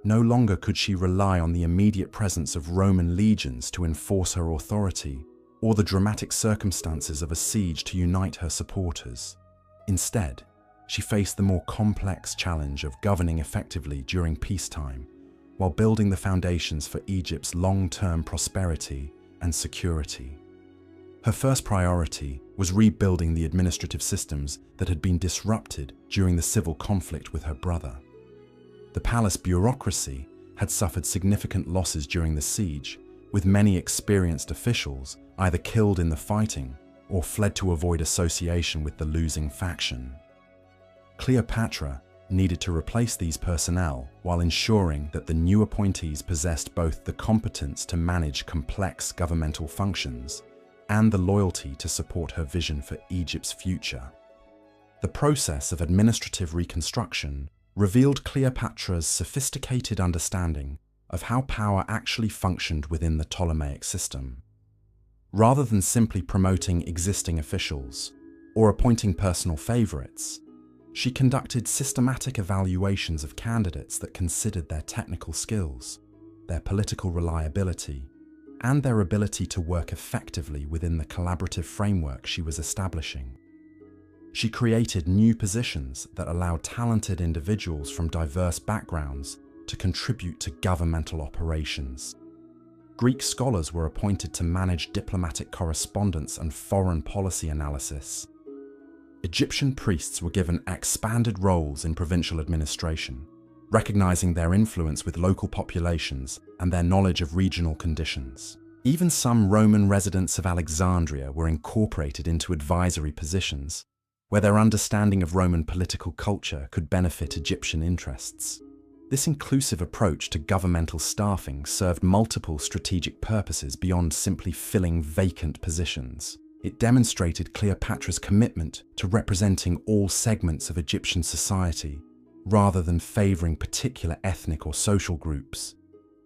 No longer could she rely on the immediate presence of Roman legions to enforce her authority, or the dramatic circumstances of a siege to unite her supporters. Instead, she faced the more complex challenge of governing effectively during peacetime, while building the foundations for Egypt's long-term prosperity and security. Her first priority was rebuilding the administrative systems that had been disrupted during the civil conflict with her brother. The palace bureaucracy had suffered significant losses during the siege, with many experienced officials either killed in the fighting or fled to avoid association with the losing faction. Cleopatra needed to replace these personnel while ensuring that the new appointees possessed both the competence to manage complex governmental functions and the loyalty to support her vision for Egypt's future. The process of administrative reconstruction revealed Cleopatra's sophisticated understanding of how power actually functioned within the Ptolemaic system. Rather than simply promoting existing officials or appointing personal favorites, she conducted systematic evaluations of candidates that considered their technical skills, their political reliability, and their ability to work effectively within the collaborative framework she was establishing. She created new positions that allowed talented individuals from diverse backgrounds to contribute to governmental operations. Greek scholars were appointed to manage diplomatic correspondence and foreign policy analysis. Egyptian priests were given expanded roles in provincial administration, recognizing their influence with local populations and their knowledge of regional conditions. Even some Roman residents of Alexandria were incorporated into advisory positions, where their understanding of Roman political culture could benefit Egyptian interests. This inclusive approach to governmental staffing served multiple strategic purposes beyond simply filling vacant positions. It demonstrated Cleopatra's commitment to representing all segments of Egyptian society, rather than favoring particular ethnic or social groups.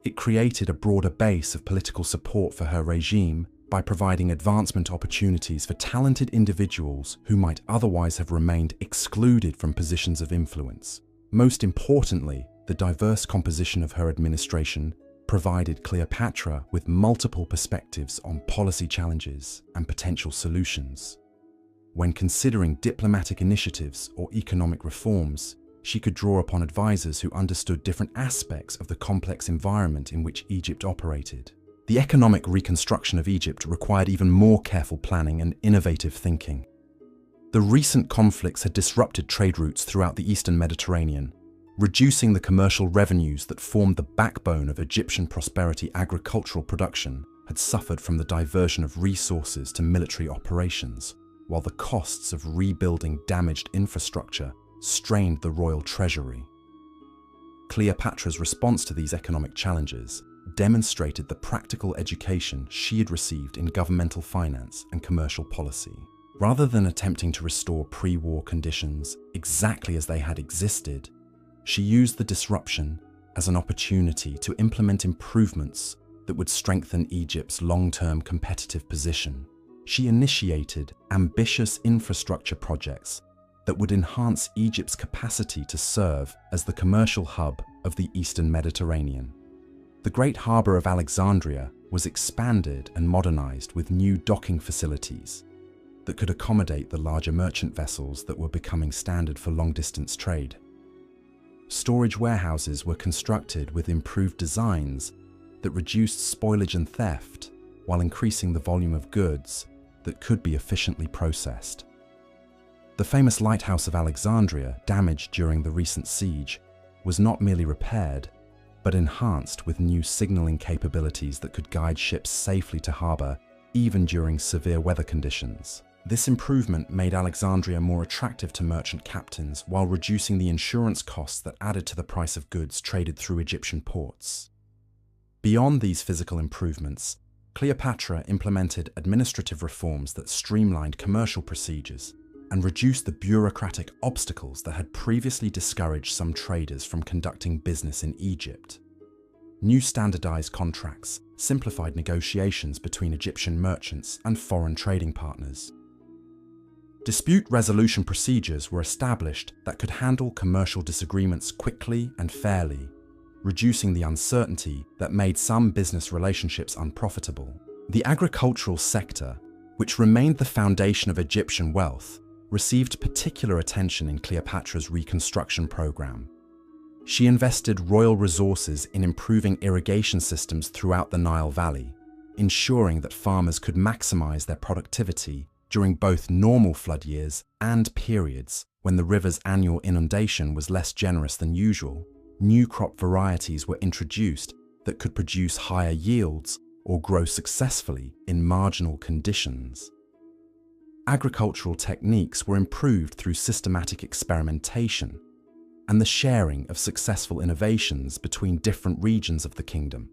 It created a broader base of political support for her regime by providing advancement opportunities for talented individuals who might otherwise have remained excluded from positions of influence. Most importantly, the diverse composition of her administration provided Cleopatra with multiple perspectives on policy challenges and potential solutions. When considering diplomatic initiatives or economic reforms, she could draw upon advisors who understood different aspects of the complex environment in which Egypt operated. The economic reconstruction of Egypt required even more careful planning and innovative thinking. The recent conflicts had disrupted trade routes throughout the Eastern Mediterranean, reducing the commercial revenues that formed the backbone of Egyptian prosperity. Agricultural production had suffered from the diversion of resources to military operations, while the costs of rebuilding damaged infrastructure strained the royal treasury. Cleopatra's response to these economic challenges demonstrated the practical education she had received in governmental finance and commercial policy. Rather than attempting to restore pre-war conditions exactly as they had existed, she used the disruption as an opportunity to implement improvements that would strengthen Egypt's long-term competitive position. She initiated ambitious infrastructure projects that would enhance Egypt's capacity to serve as the commercial hub of the Eastern Mediterranean. The Great Harbour of Alexandria was expanded and modernized with new docking facilities that could accommodate the larger merchant vessels that were becoming standard for long-distance trade. Storage warehouses were constructed with improved designs that reduced spoilage and theft while increasing the volume of goods that could be efficiently processed. The famous lighthouse of Alexandria, damaged during the recent siege, was not merely repaired, but enhanced with new signaling capabilities that could guide ships safely to harbour even during severe weather conditions. This improvement made Alexandria more attractive to merchant captains while reducing the insurance costs that added to the price of goods traded through Egyptian ports. Beyond these physical improvements, Cleopatra implemented administrative reforms that streamlined commercial procedures and reduced the bureaucratic obstacles that had previously discouraged some traders from conducting business in Egypt. New standardized contracts simplified negotiations between Egyptian merchants and foreign trading partners. Dispute resolution procedures were established that could handle commercial disagreements quickly and fairly, reducing the uncertainty that made some business relationships unprofitable. The agricultural sector, which remained the foundation of Egyptian wealth, received particular attention in Cleopatra's reconstruction program. She invested royal resources in improving irrigation systems throughout the Nile Valley, ensuring that farmers could maximize their productivity during both normal flood years and periods when the river's annual inundation was less generous than usual. New crop varieties were introduced that could produce higher yields or grow successfully in marginal conditions. Agricultural techniques were improved through systematic experimentation and the sharing of successful innovations between different regions of the kingdom.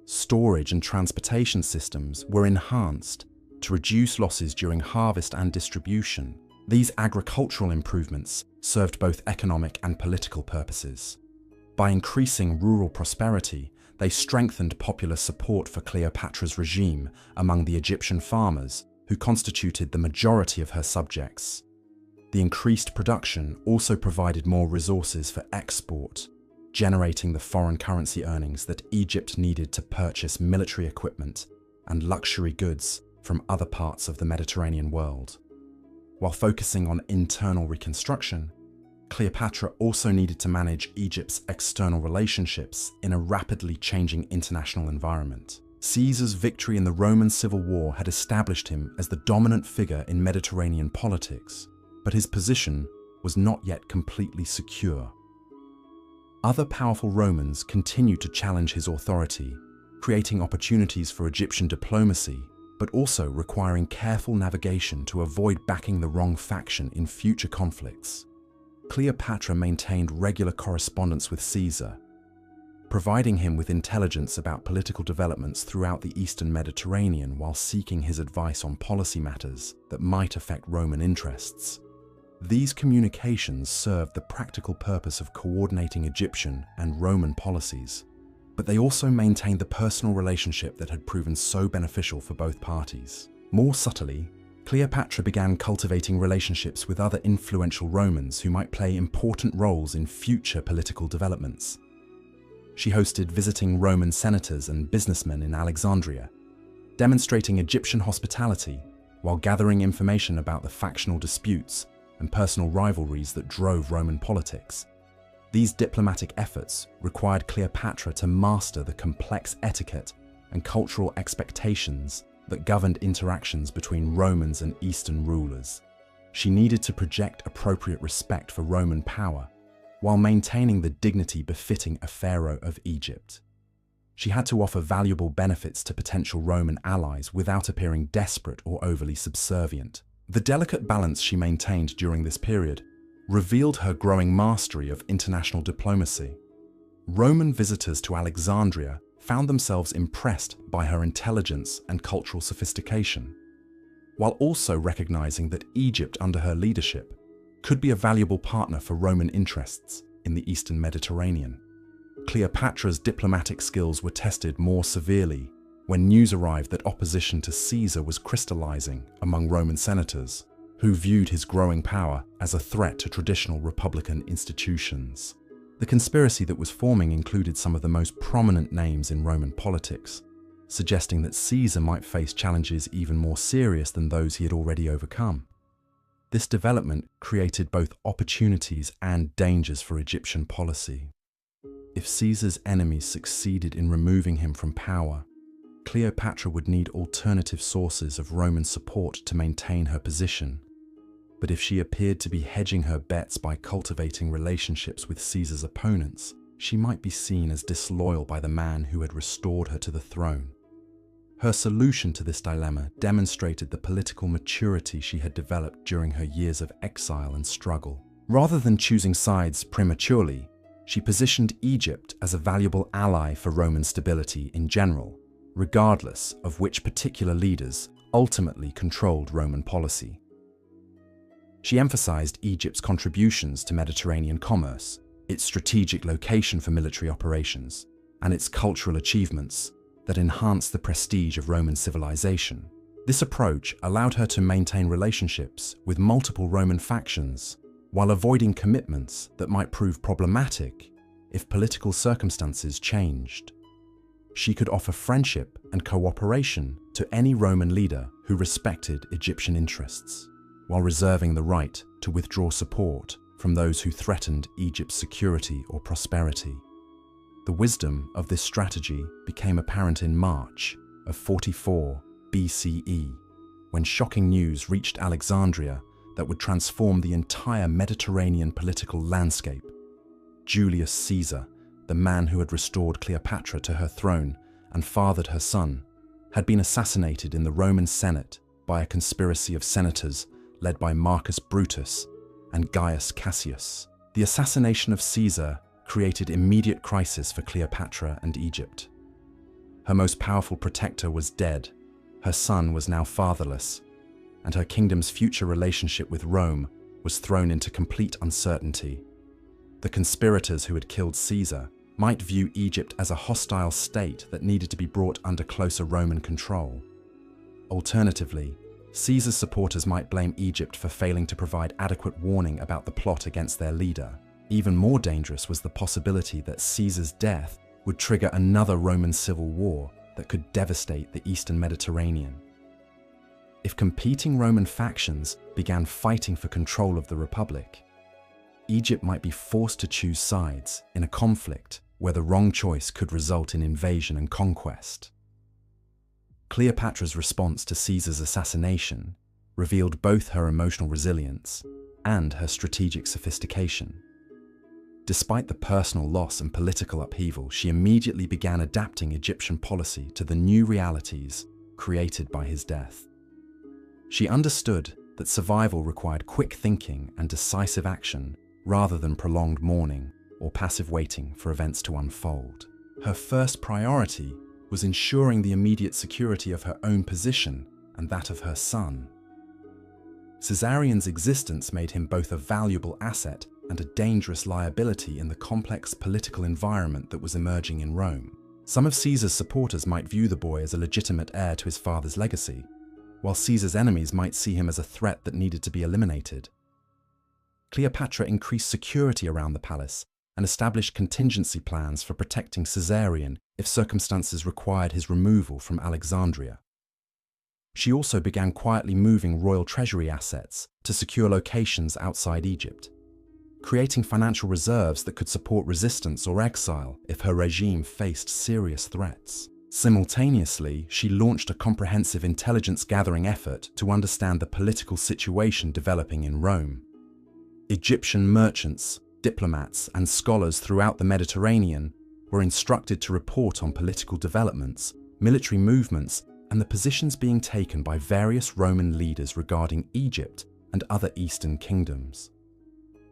Storage and transportation systems were enhanced to reduce losses during harvest and distribution. These agricultural improvements served both economic and political purposes. By increasing rural prosperity, they strengthened popular support for Cleopatra's regime among the Egyptian farmers, who constituted the majority of her subjects. The increased production also provided more resources for export, generating the foreign currency earnings that Egypt needed to purchase military equipment and luxury goods from other parts of the Mediterranean world. While focusing on internal reconstruction, Cleopatra also needed to manage Egypt's external relationships in a rapidly changing international environment. Caesar's victory in the Roman Civil War had established him as the dominant figure in Mediterranean politics, but his position was not yet completely secure. Other powerful Romans continued to challenge his authority, creating opportunities for Egyptian diplomacy, but also requiring careful navigation to avoid backing the wrong faction in future conflicts. Cleopatra maintained regular correspondence with Caesar, providing him with intelligence about political developments throughout the Eastern Mediterranean while seeking his advice on policy matters that might affect Roman interests. These communications served the practical purpose of coordinating Egyptian and Roman policies, but they also maintained the personal relationship that had proven so beneficial for both parties. More subtly, Cleopatra began cultivating relationships with other influential Romans who might play important roles in future political developments. She hosted visiting Roman senators and businessmen in Alexandria, demonstrating Egyptian hospitality while gathering information about the factional disputes and personal rivalries that drove Roman politics. These diplomatic efforts required Cleopatra to master the complex etiquette and cultural expectations that governed interactions between Romans and Eastern rulers. She needed to project appropriate respect for Roman power while maintaining the dignity befitting a pharaoh of Egypt. She had to offer valuable benefits to potential Roman allies without appearing desperate or overly subservient. The delicate balance she maintained during this period revealed her growing mastery of international diplomacy. Roman visitors to Alexandria found themselves impressed by her intelligence and cultural sophistication, while also recognizing that Egypt under her leadership could be a valuable partner for Roman interests in the Eastern Mediterranean. Cleopatra's diplomatic skills were tested more severely when news arrived that opposition to Caesar was crystallizing among Roman senators, who viewed his growing power as a threat to traditional republican institutions. The conspiracy that was forming included some of the most prominent names in Roman politics, suggesting that Caesar might face challenges even more serious than those he had already overcome. This development created both opportunities and dangers for Egyptian policy. If Caesar's enemies succeeded in removing him from power, Cleopatra would need alternative sources of Roman support to maintain her position. But if she appeared to be hedging her bets by cultivating relationships with Caesar's opponents, she might be seen as disloyal by the man who had restored her to the throne. Her solution to this dilemma demonstrated the political maturity she had developed during her years of exile and struggle. Rather than choosing sides prematurely, she positioned Egypt as a valuable ally for Roman stability in general, regardless of which particular leaders ultimately controlled Roman policy. She emphasized Egypt's contributions to Mediterranean commerce, its strategic location for military operations, and its cultural achievements that enhanced the prestige of Roman civilization. This approach allowed her to maintain relationships with multiple Roman factions while avoiding commitments that might prove problematic if political circumstances changed. She could offer friendship and cooperation to any Roman leader who respected Egyptian interests, while reserving the right to withdraw support from those who threatened Egypt's security or prosperity. The wisdom of this strategy became apparent in March of 44 BCE, when shocking news reached Alexandria that would transform the entire Mediterranean political landscape. Julius Caesar, the man who had restored Cleopatra to her throne and fathered her son, had been assassinated in the Roman Senate by a conspiracy of senators led by Marcus Brutus and Gaius Cassius. The assassination of Caesar created immediate crisis for Cleopatra and Egypt. Her most powerful protector was dead, her son was now fatherless, and her kingdom's future relationship with Rome was thrown into complete uncertainty. The conspirators who had killed Caesar might view Egypt as a hostile state that needed to be brought under closer Roman control. Alternatively, Caesar's supporters might blame Egypt for failing to provide adequate warning about the plot against their leader. Even more dangerous was the possibility that Caesar's death would trigger another Roman civil war that could devastate the Eastern Mediterranean. If competing Roman factions began fighting for control of the Republic, Egypt might be forced to choose sides in a conflict where the wrong choice could result in invasion and conquest. Cleopatra's response to Caesar's assassination revealed both her emotional resilience and her strategic sophistication. Despite the personal loss and political upheaval, she immediately began adapting Egyptian policy to the new realities created by his death. She understood that survival required quick thinking and decisive action rather than prolonged mourning or passive waiting for events to unfold. Her first priority was ensuring the immediate security of her own position and that of her son. Caesarion's existence made him both a valuable asset and a dangerous liability in the complex political environment that was emerging in Rome. Some of Caesar's supporters might view the boy as a legitimate heir to his father's legacy, while Caesar's enemies might see him as a threat that needed to be eliminated. Cleopatra increased security around the palace and established contingency plans for protecting Caesarion if circumstances required his removal from Alexandria. She also began quietly moving royal treasury assets to secure locations outside Egypt, creating financial reserves that could support resistance or exile if her regime faced serious threats. Simultaneously, she launched a comprehensive intelligence-gathering effort to understand the political situation developing in Rome. Egyptian merchants, diplomats, and scholars throughout the Mediterranean were instructed to report on political developments, military movements, and the positions being taken by various Roman leaders regarding Egypt and other Eastern kingdoms.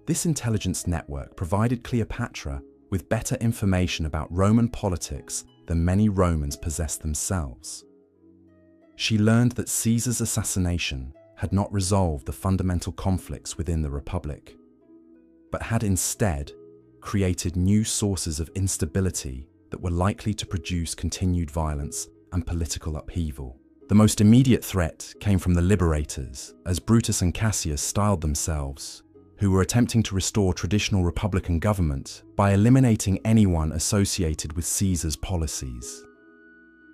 This intelligence network provided Cleopatra with better information about Roman politics than many Romans possessed themselves. She learned that Caesar's assassination had not resolved the fundamental conflicts within the Republic, but had instead created new sources of instability that were likely to produce continued violence and political upheaval. The most immediate threat came from the liberators, as Brutus and Cassius styled themselves, who were attempting to restore traditional republican government by eliminating anyone associated with Caesar's policies.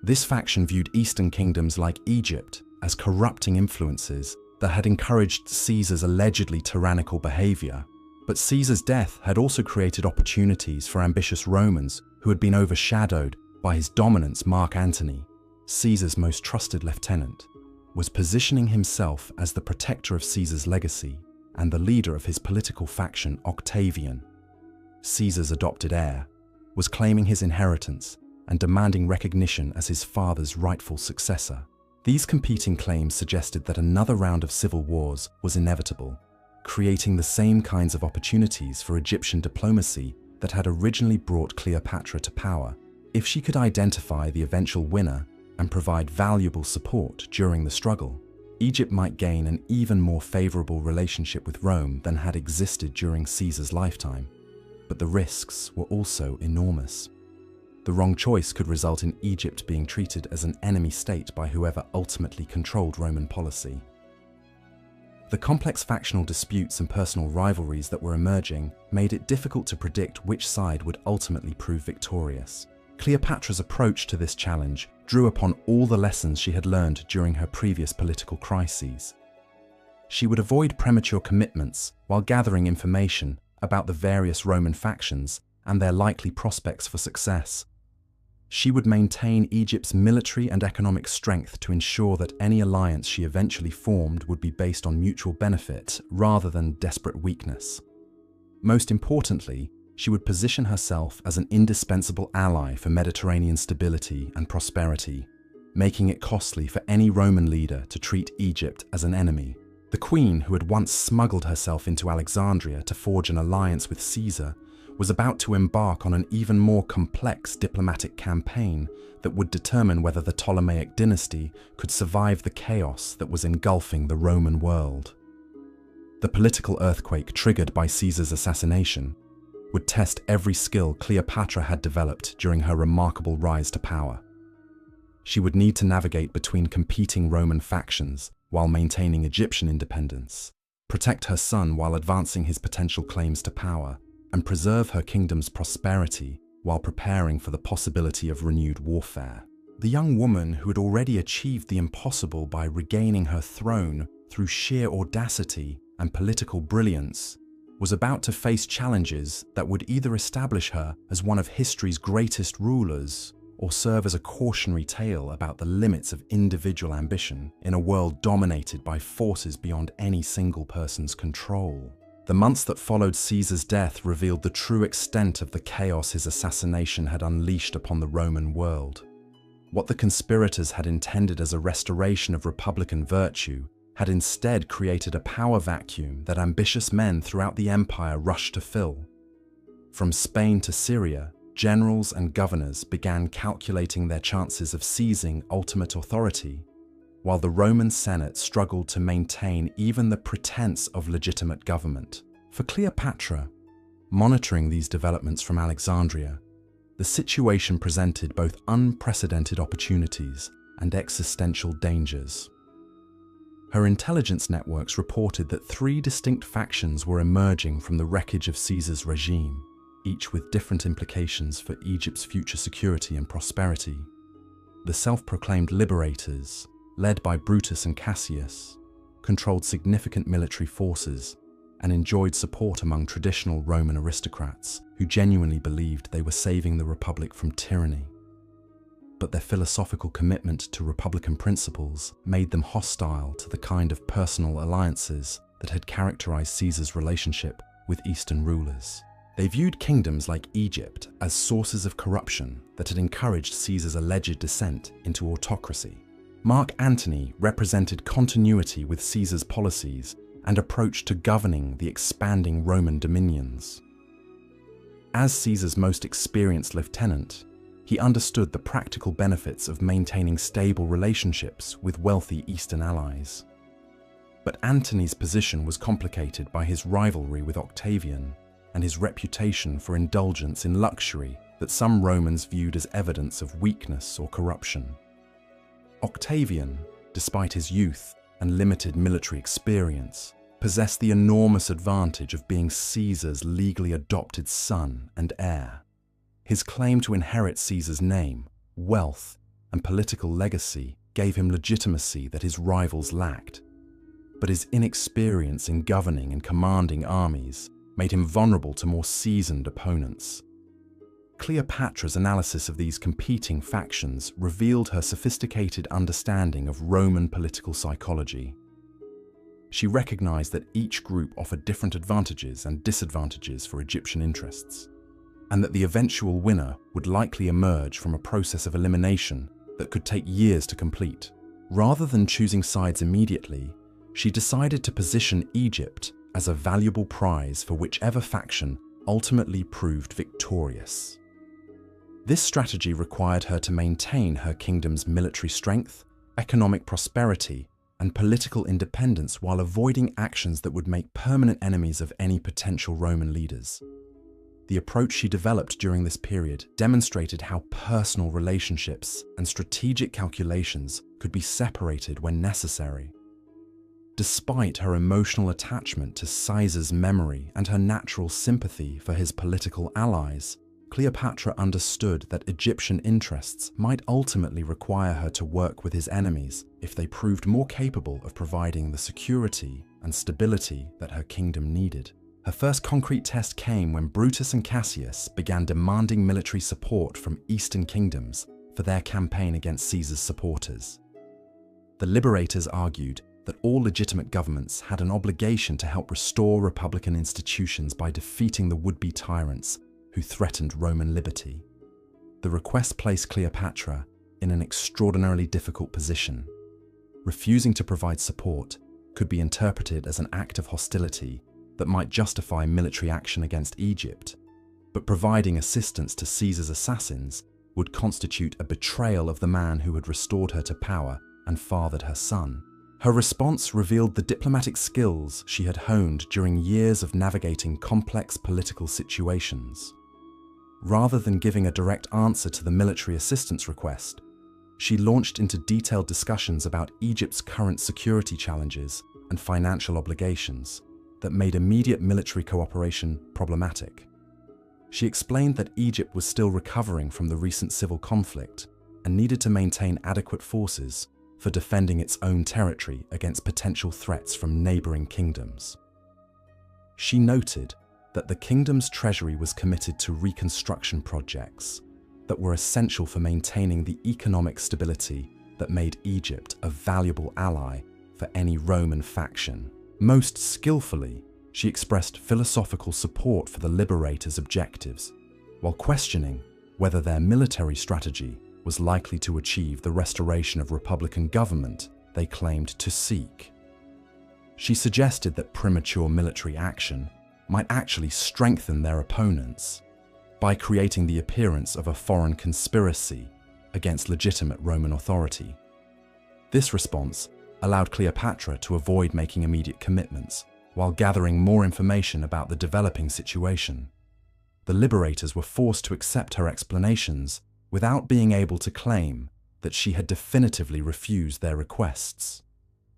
This faction viewed Eastern kingdoms like Egypt as corrupting influences that had encouraged Caesar's allegedly tyrannical behavior. But Caesar's death had also created opportunities for ambitious Romans who had been overshadowed by his dominance. Mark Antony, Caesar's most trusted lieutenant, was positioning himself as the protector of Caesar's legacy and the leader of his political faction. Octavian, Caesar's adopted heir, was claiming his inheritance and demanding recognition as his father's rightful successor. These competing claims suggested that another round of civil wars was inevitable, creating the same kinds of opportunities for Egyptian diplomacy that had originally brought Cleopatra to power. If she could identify the eventual winner and provide valuable support during the struggle, Egypt might gain an even more favorable relationship with Rome than had existed during Caesar's lifetime. But the risks were also enormous. The wrong choice could result in Egypt being treated as an enemy state by whoever ultimately controlled Roman policy. The complex factional disputes and personal rivalries that were emerging made it difficult to predict which side would ultimately prove victorious. Cleopatra's approach to this challenge drew upon all the lessons she had learned during her previous political crises. She would avoid premature commitments while gathering information about the various Roman factions and their likely prospects for success. She would maintain Egypt's military and economic strength to ensure that any alliance she eventually formed would be based on mutual benefit rather than desperate weakness. Most importantly, she would position herself as an indispensable ally for Mediterranean stability and prosperity, making it costly for any Roman leader to treat Egypt as an enemy. The queen, who had once smuggled herself into Alexandria to forge an alliance with Caesar, was about to embark on an even more complex diplomatic campaign that would determine whether the Ptolemaic dynasty could survive the chaos that was engulfing the Roman world. The political earthquake triggered by Caesar's assassination would test every skill Cleopatra had developed during her remarkable rise to power. She would need to navigate between competing Roman factions while maintaining Egyptian independence, protect her son while advancing his potential claims to power, and preserve her kingdom's prosperity while preparing for the possibility of renewed warfare. The young woman, who had already achieved the impossible by regaining her throne through sheer audacity and political brilliance, was about to face challenges that would either establish her as one of history's greatest rulers or serve as a cautionary tale about the limits of individual ambition in a world dominated by forces beyond any single person's control. The months that followed Caesar's death revealed the true extent of the chaos his assassination had unleashed upon the Roman world. What the conspirators had intended as a restoration of republican virtue had instead created a power vacuum that ambitious men throughout the empire rushed to fill. From Spain to Syria, generals and governors began calculating their chances of seizing ultimate authority, while the Roman Senate struggled to maintain even the pretense of legitimate government. For Cleopatra, monitoring these developments from Alexandria, the situation presented both unprecedented opportunities and existential dangers. Her intelligence networks reported that 3 distinct factions were emerging from the wreckage of Caesar's regime, each with different implications for Egypt's future security and prosperity. The self-proclaimed liberators, led by Brutus and Cassius, controlled significant military forces and enjoyed support among traditional Roman aristocrats who genuinely believed they were saving the Republic from tyranny. But their philosophical commitment to republican principles made them hostile to the kind of personal alliances that had characterized Caesar's relationship with Eastern rulers. They viewed kingdoms like Egypt as sources of corruption that had encouraged Caesar's alleged descent into autocracy. Mark Antony represented continuity with Caesar's policies and approach to governing the expanding Roman dominions. As Caesar's most experienced lieutenant, he understood the practical benefits of maintaining stable relationships with wealthy Eastern allies. But Antony's position was complicated by his rivalry with Octavian and his reputation for indulgence in luxury that some Romans viewed as evidence of weakness or corruption. Octavian, despite his youth and limited military experience, possessed the enormous advantage of being Caesar's legally adopted son and heir. His claim to inherit Caesar's name, wealth, and political legacy gave him legitimacy that his rivals lacked. But his inexperience in governing and commanding armies made him vulnerable to more seasoned opponents. Cleopatra's analysis of these competing factions revealed her sophisticated understanding of Roman political psychology. She recognized that each group offered different advantages and disadvantages for Egyptian interests. and that the eventual winner would likely emerge from a process of elimination that could take years to complete. Rather than choosing sides immediately, she decided to position Egypt as a valuable prize for whichever faction ultimately proved victorious. This strategy required her to maintain her kingdom's military strength, economic prosperity, and political independence while avoiding actions that would make permanent enemies of any potential Roman leaders. The approach she developed during this period demonstrated how personal relationships and strategic calculations could be separated when necessary. Despite her emotional attachment to Caesar's memory and her natural sympathy for his political allies, Cleopatra understood that Egyptian interests might ultimately require her to work with his enemies if they proved more capable of providing the security and stability that her kingdom needed. Her first concrete test came when Brutus and Cassius began demanding military support from Eastern kingdoms for their campaign against Caesar's supporters. The liberators argued that all legitimate governments had an obligation to help restore republican institutions by defeating the would-be tyrants who threatened Roman liberty. The request placed Cleopatra in an extraordinarily difficult position. Refusing to provide support could be interpreted as an act of hostility that might justify military action against Egypt, but providing assistance to Caesar's assassins would constitute a betrayal of the man who had restored her to power and fathered her son. Her response revealed the diplomatic skills she had honed during years of navigating complex political situations. Rather than giving a direct answer to the military assistance request, she launched into detailed discussions about Egypt's current security challenges and financial obligations that made immediate military cooperation problematic. She explained that Egypt was still recovering from the recent civil conflict and needed to maintain adequate forces for defending its own territory against potential threats from neighboring kingdoms. She noted that the kingdom's treasury was committed to reconstruction projects that were essential for maintaining the economic stability that made Egypt a valuable ally for any Roman faction. Most skillfully, she expressed philosophical support for the liberators' objectives, while questioning whether their military strategy was likely to achieve the restoration of republican government they claimed to seek. She suggested that premature military action might actually strengthen their opponents by creating the appearance of a foreign conspiracy against legitimate Roman authority. This response allowed Cleopatra to avoid making immediate commitments while gathering more information about the developing situation. The liberators were forced to accept her explanations without being able to claim that she had definitively refused their requests.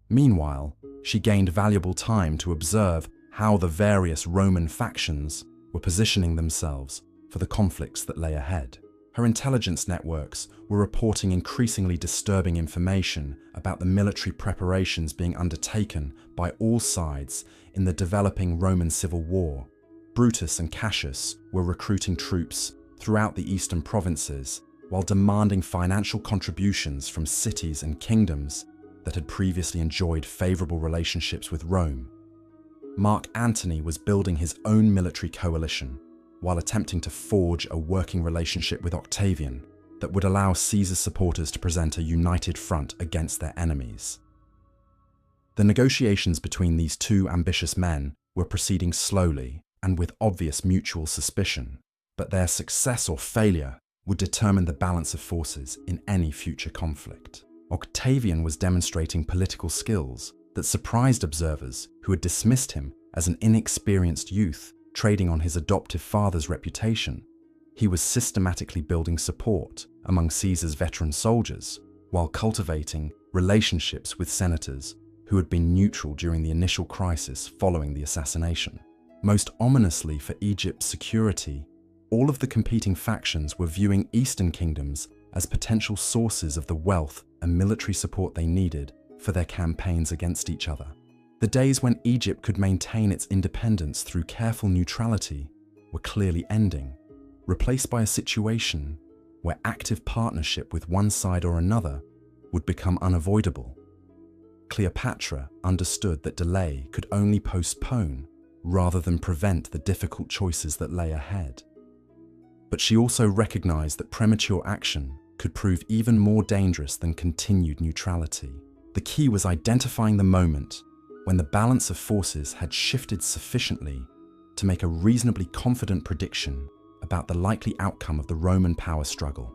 Meanwhile, she gained valuable time to observe how the various Roman factions were positioning themselves for the conflicts that lay ahead. Her intelligence networks were reporting increasingly disturbing information about the military preparations being undertaken by all sides in the developing Roman civil war. Brutus and Cassius were recruiting troops throughout the eastern provinces while demanding financial contributions from cities and kingdoms that had previously enjoyed favorable relationships with Rome. Mark Antony was building his own military coalition while attempting to forge a working relationship with Octavian that would allow Caesar's supporters to present a united front against their enemies. The negotiations between these two ambitious men were proceeding slowly and with obvious mutual suspicion, but their success or failure would determine the balance of forces in any future conflict. Octavian was demonstrating political skills that surprised observers who had dismissed him as an inexperienced youth trading on his adoptive father's reputation. He was systematically building support among Caesar's veteran soldiers while cultivating relationships with senators who had been neutral during the initial crisis following the assassination. Most ominously for Egypt's security, all of the competing factions were viewing Eastern kingdoms as potential sources of the wealth and military support they needed for their campaigns against each other. The days when Egypt could maintain its independence through careful neutrality were clearly ending, replaced by a situation where active partnership with one side or another would become unavoidable. Cleopatra understood that delay could only postpone rather than prevent the difficult choices that lay ahead. But she also recognized that premature action could prove even more dangerous than continued neutrality. The key was identifying the moment when the balance of forces had shifted sufficiently to make a reasonably confident prediction about the likely outcome of the Roman power struggle.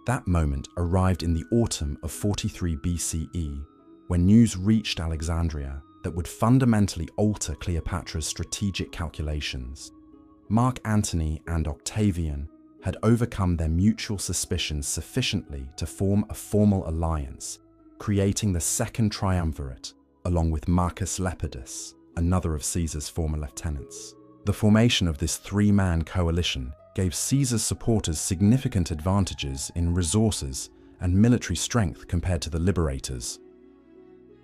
That moment arrived in the autumn of 43 BCE, when news reached Alexandria that would fundamentally alter Cleopatra's strategic calculations. Mark Antony and Octavian had overcome their mutual suspicions sufficiently to form a formal alliance, creating the Second Triumvirate, along with Marcus Lepidus, another of Caesar's former lieutenants. The formation of this three-man coalition gave Caesar's supporters significant advantages in resources and military strength compared to the liberators.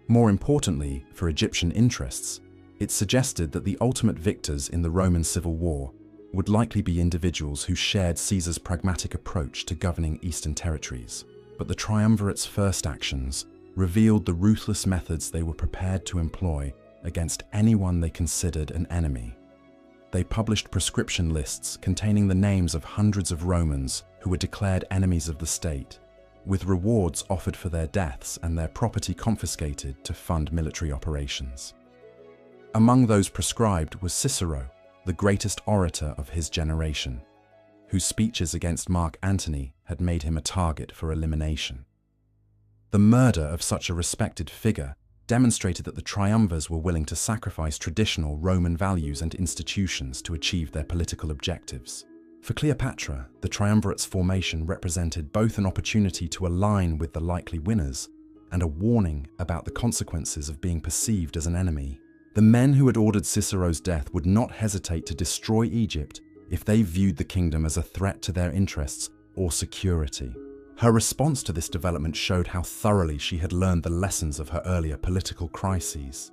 More importantly, for Egyptian interests, it suggested that the ultimate victors in the Roman civil war would likely be individuals who shared Caesar's pragmatic approach to governing eastern territories. But the triumvirate's first actions revealed the ruthless methods they were prepared to employ against anyone they considered an enemy. They published proscription lists containing the names of hundreds of Romans who were declared enemies of the state, with rewards offered for their deaths and their property confiscated to fund military operations. Among those proscribed was Cicero, the greatest orator of his generation, whose speeches against Mark Antony had made him a target for elimination. The murder of such a respected figure demonstrated that the triumvirs were willing to sacrifice traditional Roman values and institutions to achieve their political objectives. For Cleopatra, the triumvirate's formation represented both an opportunity to align with the likely winners and a warning about the consequences of being perceived as an enemy. The men who had ordered Cicero's death would not hesitate to destroy Egypt if they viewed the kingdom as a threat to their interests or security. Her response to this development showed how thoroughly she had learned the lessons of her earlier political crises.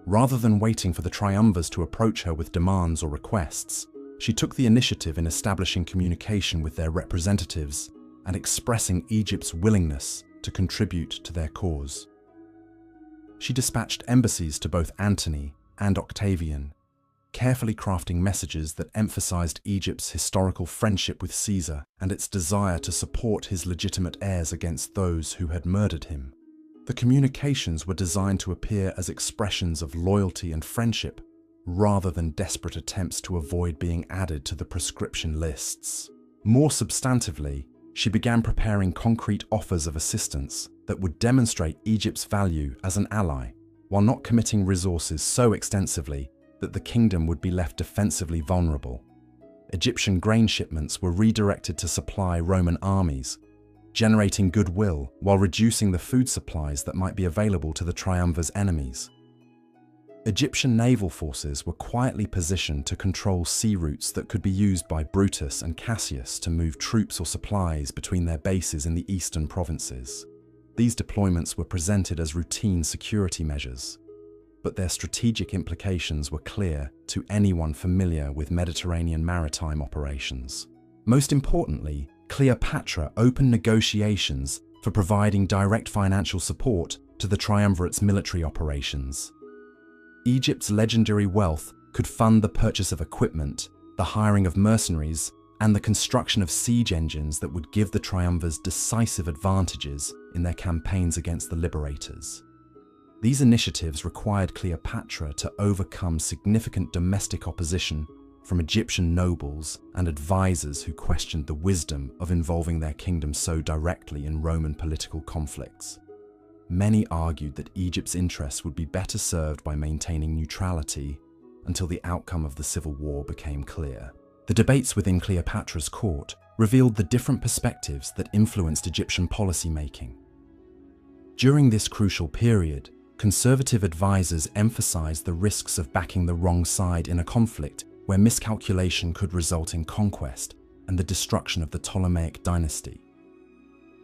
Rather than waiting for the triumvirs to approach her with demands or requests, she took the initiative in establishing communication with their representatives and expressing Egypt's willingness to contribute to their cause. She dispatched embassies to both Antony and Octavian, carefully crafting messages that emphasized Egypt's historical friendship with Caesar and its desire to support his legitimate heirs against those who had murdered him. The communications were designed to appear as expressions of loyalty and friendship, rather than desperate attempts to avoid being added to the proscription lists. More substantively, she began preparing concrete offers of assistance that would demonstrate Egypt's value as an ally, while not committing resources so extensively that the kingdom would be left defensively vulnerable. Egyptian grain shipments were redirected to supply Roman armies, generating goodwill while reducing the food supplies that might be available to the triumvir's enemies. Egyptian naval forces were quietly positioned to control sea routes that could be used by Brutus and Cassius to move troops or supplies between their bases in the eastern provinces. These deployments were presented as routine security measures, but their strategic implications were clear to anyone familiar with Mediterranean maritime operations. Most importantly, Cleopatra opened negotiations for providing direct financial support to the triumvirate's military operations. Egypt's legendary wealth could fund the purchase of equipment, the hiring of mercenaries, and the construction of siege engines that would give the triumvirs decisive advantages in their campaigns against the liberators. These initiatives required Cleopatra to overcome significant domestic opposition from Egyptian nobles and advisors who questioned the wisdom of involving their kingdom so directly in Roman political conflicts. Many argued that Egypt's interests would be better served by maintaining neutrality until the outcome of the civil war became clear. The debates within Cleopatra's court revealed the different perspectives that influenced Egyptian policymaking. During this crucial period, conservative advisors emphasized the risks of backing the wrong side in a conflict where miscalculation could result in conquest and the destruction of the Ptolemaic dynasty.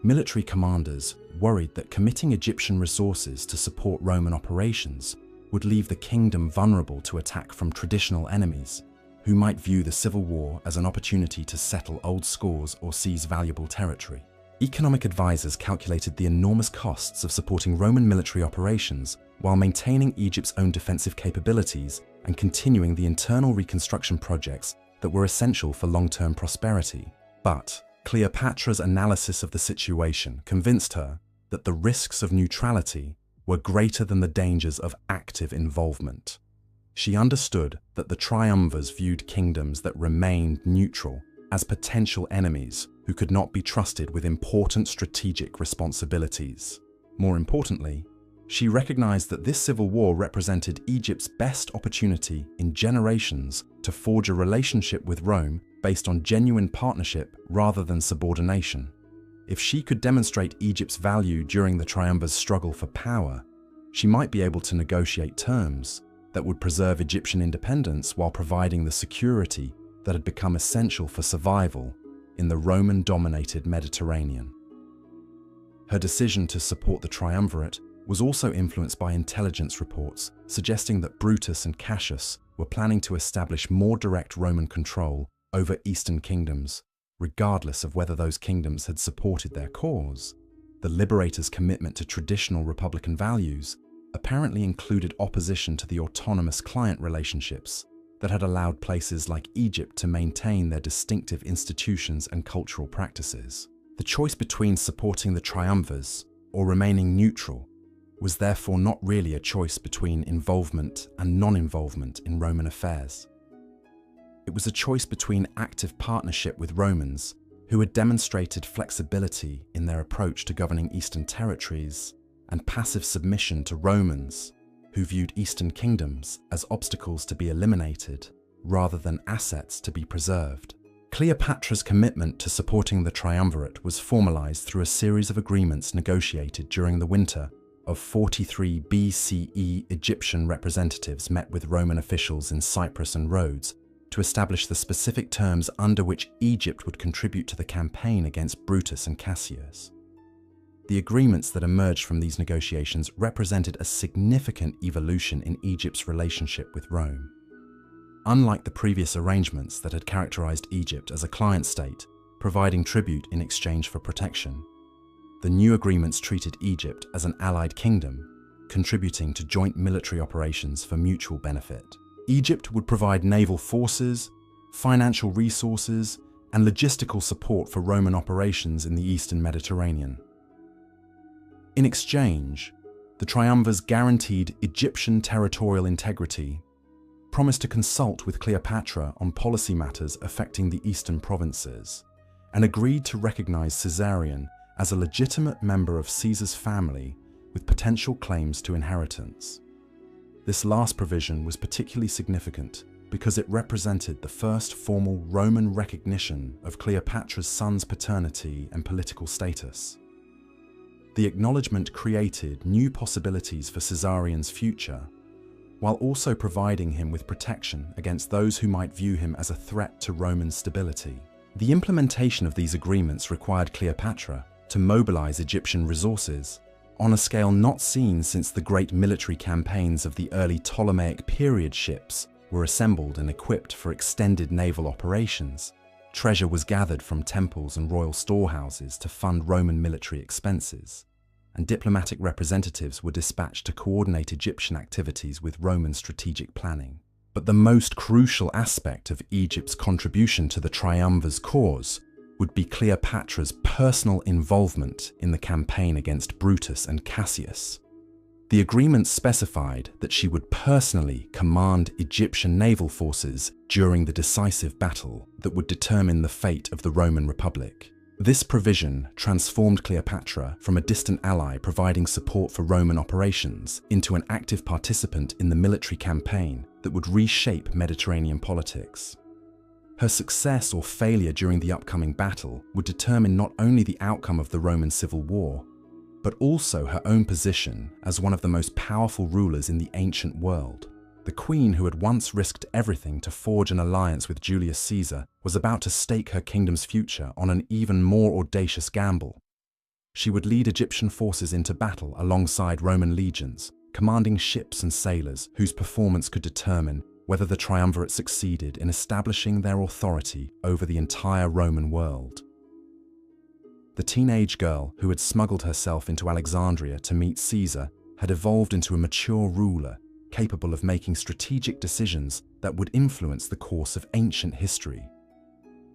Military commanders worried that committing Egyptian resources to support Roman operations would leave the kingdom vulnerable to attack from traditional enemies, who might view the civil war as an opportunity to settle old scores or seize valuable territory. Economic advisors calculated the enormous costs of supporting Roman military operations while maintaining Egypt's own defensive capabilities and continuing the internal reconstruction projects that were essential for long-term prosperity. But Cleopatra's analysis of the situation convinced her that the risks of neutrality were greater than the dangers of active involvement. She understood that the triumvirs viewed kingdoms that remained neutral as potential enemies who could not be trusted with important strategic responsibilities. More importantly, she recognized that this civil war represented Egypt's best opportunity in generations to forge a relationship with Rome based on genuine partnership rather than subordination. If she could demonstrate Egypt's value during the triumvir's struggle for power, she might be able to negotiate terms that would preserve Egyptian independence while providing the security that had become essential for survival in the Roman-dominated Mediterranean. Her decision to support the triumvirate was also influenced by intelligence reports suggesting that Brutus and Cassius were planning to establish more direct Roman control over Eastern kingdoms, regardless of whether those kingdoms had supported their cause. The liberators' commitment to traditional republican values apparently included opposition to the autonomous client relationships that had allowed places like Egypt to maintain their distinctive institutions and cultural practices. The choice between supporting the triumvirs or remaining neutral was therefore not really a choice between involvement and non-involvement in Roman affairs. It was a choice between active partnership with Romans, who had demonstrated flexibility in their approach to governing Eastern territories, and passive submission to Romans, who viewed Eastern kingdoms as obstacles to be eliminated rather than assets to be preserved. Cleopatra's commitment to supporting the triumvirate was formalized through a series of agreements negotiated during the winter of 43 BCE. Egyptian representatives met with Roman officials in Cyprus and Rhodes to establish the specific terms under which Egypt would contribute to the campaign against Brutus and Cassius. The agreements that emerged from these negotiations represented a significant evolution in Egypt's relationship with Rome. Unlike the previous arrangements that had characterized Egypt as a client state, providing tribute in exchange for protection, the new agreements treated Egypt as an allied kingdom, contributing to joint military operations for mutual benefit. Egypt would provide naval forces, financial resources, and logistical support for Roman operations in the Eastern Mediterranean. In exchange, the triumvirs guaranteed Egyptian territorial integrity, promised to consult with Cleopatra on policy matters affecting the eastern provinces, and agreed to recognize Caesarion as a legitimate member of Caesar's family with potential claims to inheritance. This last provision was particularly significant because it represented the first formal Roman recognition of Cleopatra's son's paternity and political status. The acknowledgement created new possibilities for Caesarion's future, while also providing him with protection against those who might view him as a threat to Roman stability. The implementation of these agreements required Cleopatra to mobilize Egyptian resources on a scale not seen since the great military campaigns of the early Ptolemaic period. Ships were assembled and equipped for extended naval operations. Treasure was gathered from temples and royal storehouses to fund Roman military expenses, and diplomatic representatives were dispatched to coordinate Egyptian activities with Roman strategic planning. But the most crucial aspect of Egypt's contribution to the triumvir's cause would be Cleopatra's personal involvement in the campaign against Brutus and Cassius. The agreement specified that she would personally command Egyptian naval forces during the decisive battle that would determine the fate of the Roman Republic. This provision transformed Cleopatra from a distant ally providing support for Roman operations into an active participant in the military campaign that would reshape Mediterranean politics. Her success or failure during the upcoming battle would determine not only the outcome of the Roman civil war, but also her own position as one of the most powerful rulers in the ancient world. The queen who had once risked everything to forge an alliance with Julius Caesar was about to stake her kingdom's future on an even more audacious gamble. She would lead Egyptian forces into battle alongside Roman legions, commanding ships and sailors whose performance could determine whether the triumvirate succeeded in establishing their authority over the entire Roman world. The teenage girl who had smuggled herself into Alexandria to meet Caesar had evolved into a mature ruler capable of making strategic decisions that would influence the course of ancient history.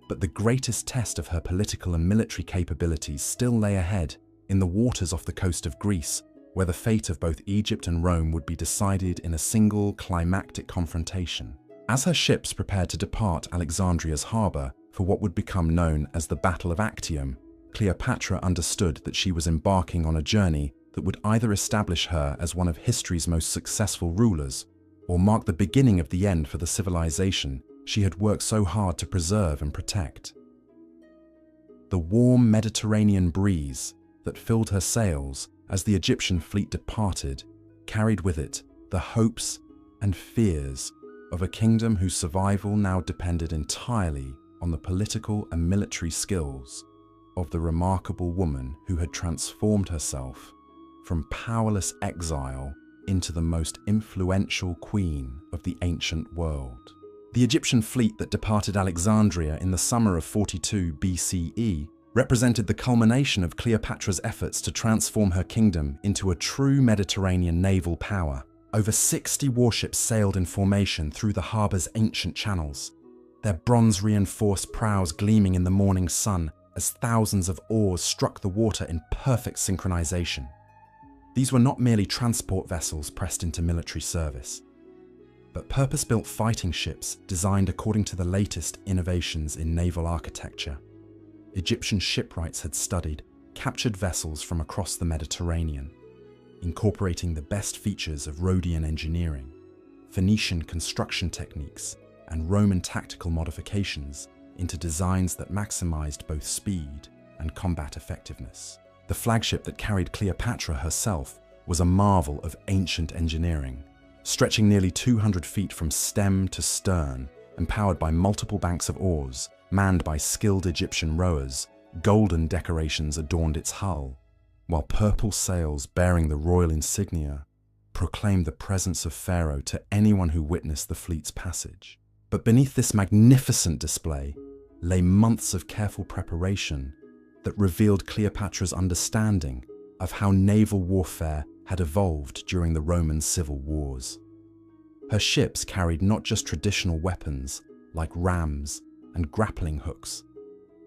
But the greatest test of her political and military capabilities still lay ahead in the waters off the coast of Greece, where the fate of both Egypt and Rome would be decided in a single climactic confrontation. As her ships prepared to depart Alexandria's harbour for what would become known as the Battle of Actium, Cleopatra understood that she was embarking on a journey that would either establish her as one of history's most successful rulers or mark the beginning of the end for the civilization she had worked so hard to preserve and protect. The warm Mediterranean breeze that filled her sails as the Egyptian fleet departed carried with it the hopes and fears of a kingdom whose survival now depended entirely on the political and military skills of the remarkable woman who had transformed herself from powerless exile into the most influential queen of the ancient world. The Egyptian fleet that departed Alexandria in the summer of 42 BCE represented the culmination of Cleopatra's efforts to transform her kingdom into a true Mediterranean naval power. Over 60 warships sailed in formation through the harbour's ancient channels, their bronze-reinforced prows gleaming in the morning sun as thousands of oars struck the water in perfect synchronization. These were not merely transport vessels pressed into military service, but purpose-built fighting ships designed according to the latest innovations in naval architecture. Egyptian shipwrights had studied captured vessels from across the Mediterranean, incorporating the best features of Rhodian engineering, Phoenician construction techniques, and Roman tactical modifications into designs that maximized both speed and combat effectiveness. The flagship that carried Cleopatra herself was a marvel of ancient engineering, stretching nearly 200 feet from stem to stern and powered by multiple banks of oars, manned by skilled Egyptian rowers. Golden decorations adorned its hull, while purple sails bearing the royal insignia proclaimed the presence of Pharaoh to anyone who witnessed the fleet's passage. But beneath this magnificent display lay months of careful preparation that revealed Cleopatra's understanding of how naval warfare had evolved during the Roman civil wars. Her ships carried not just traditional weapons like rams and grappling hooks,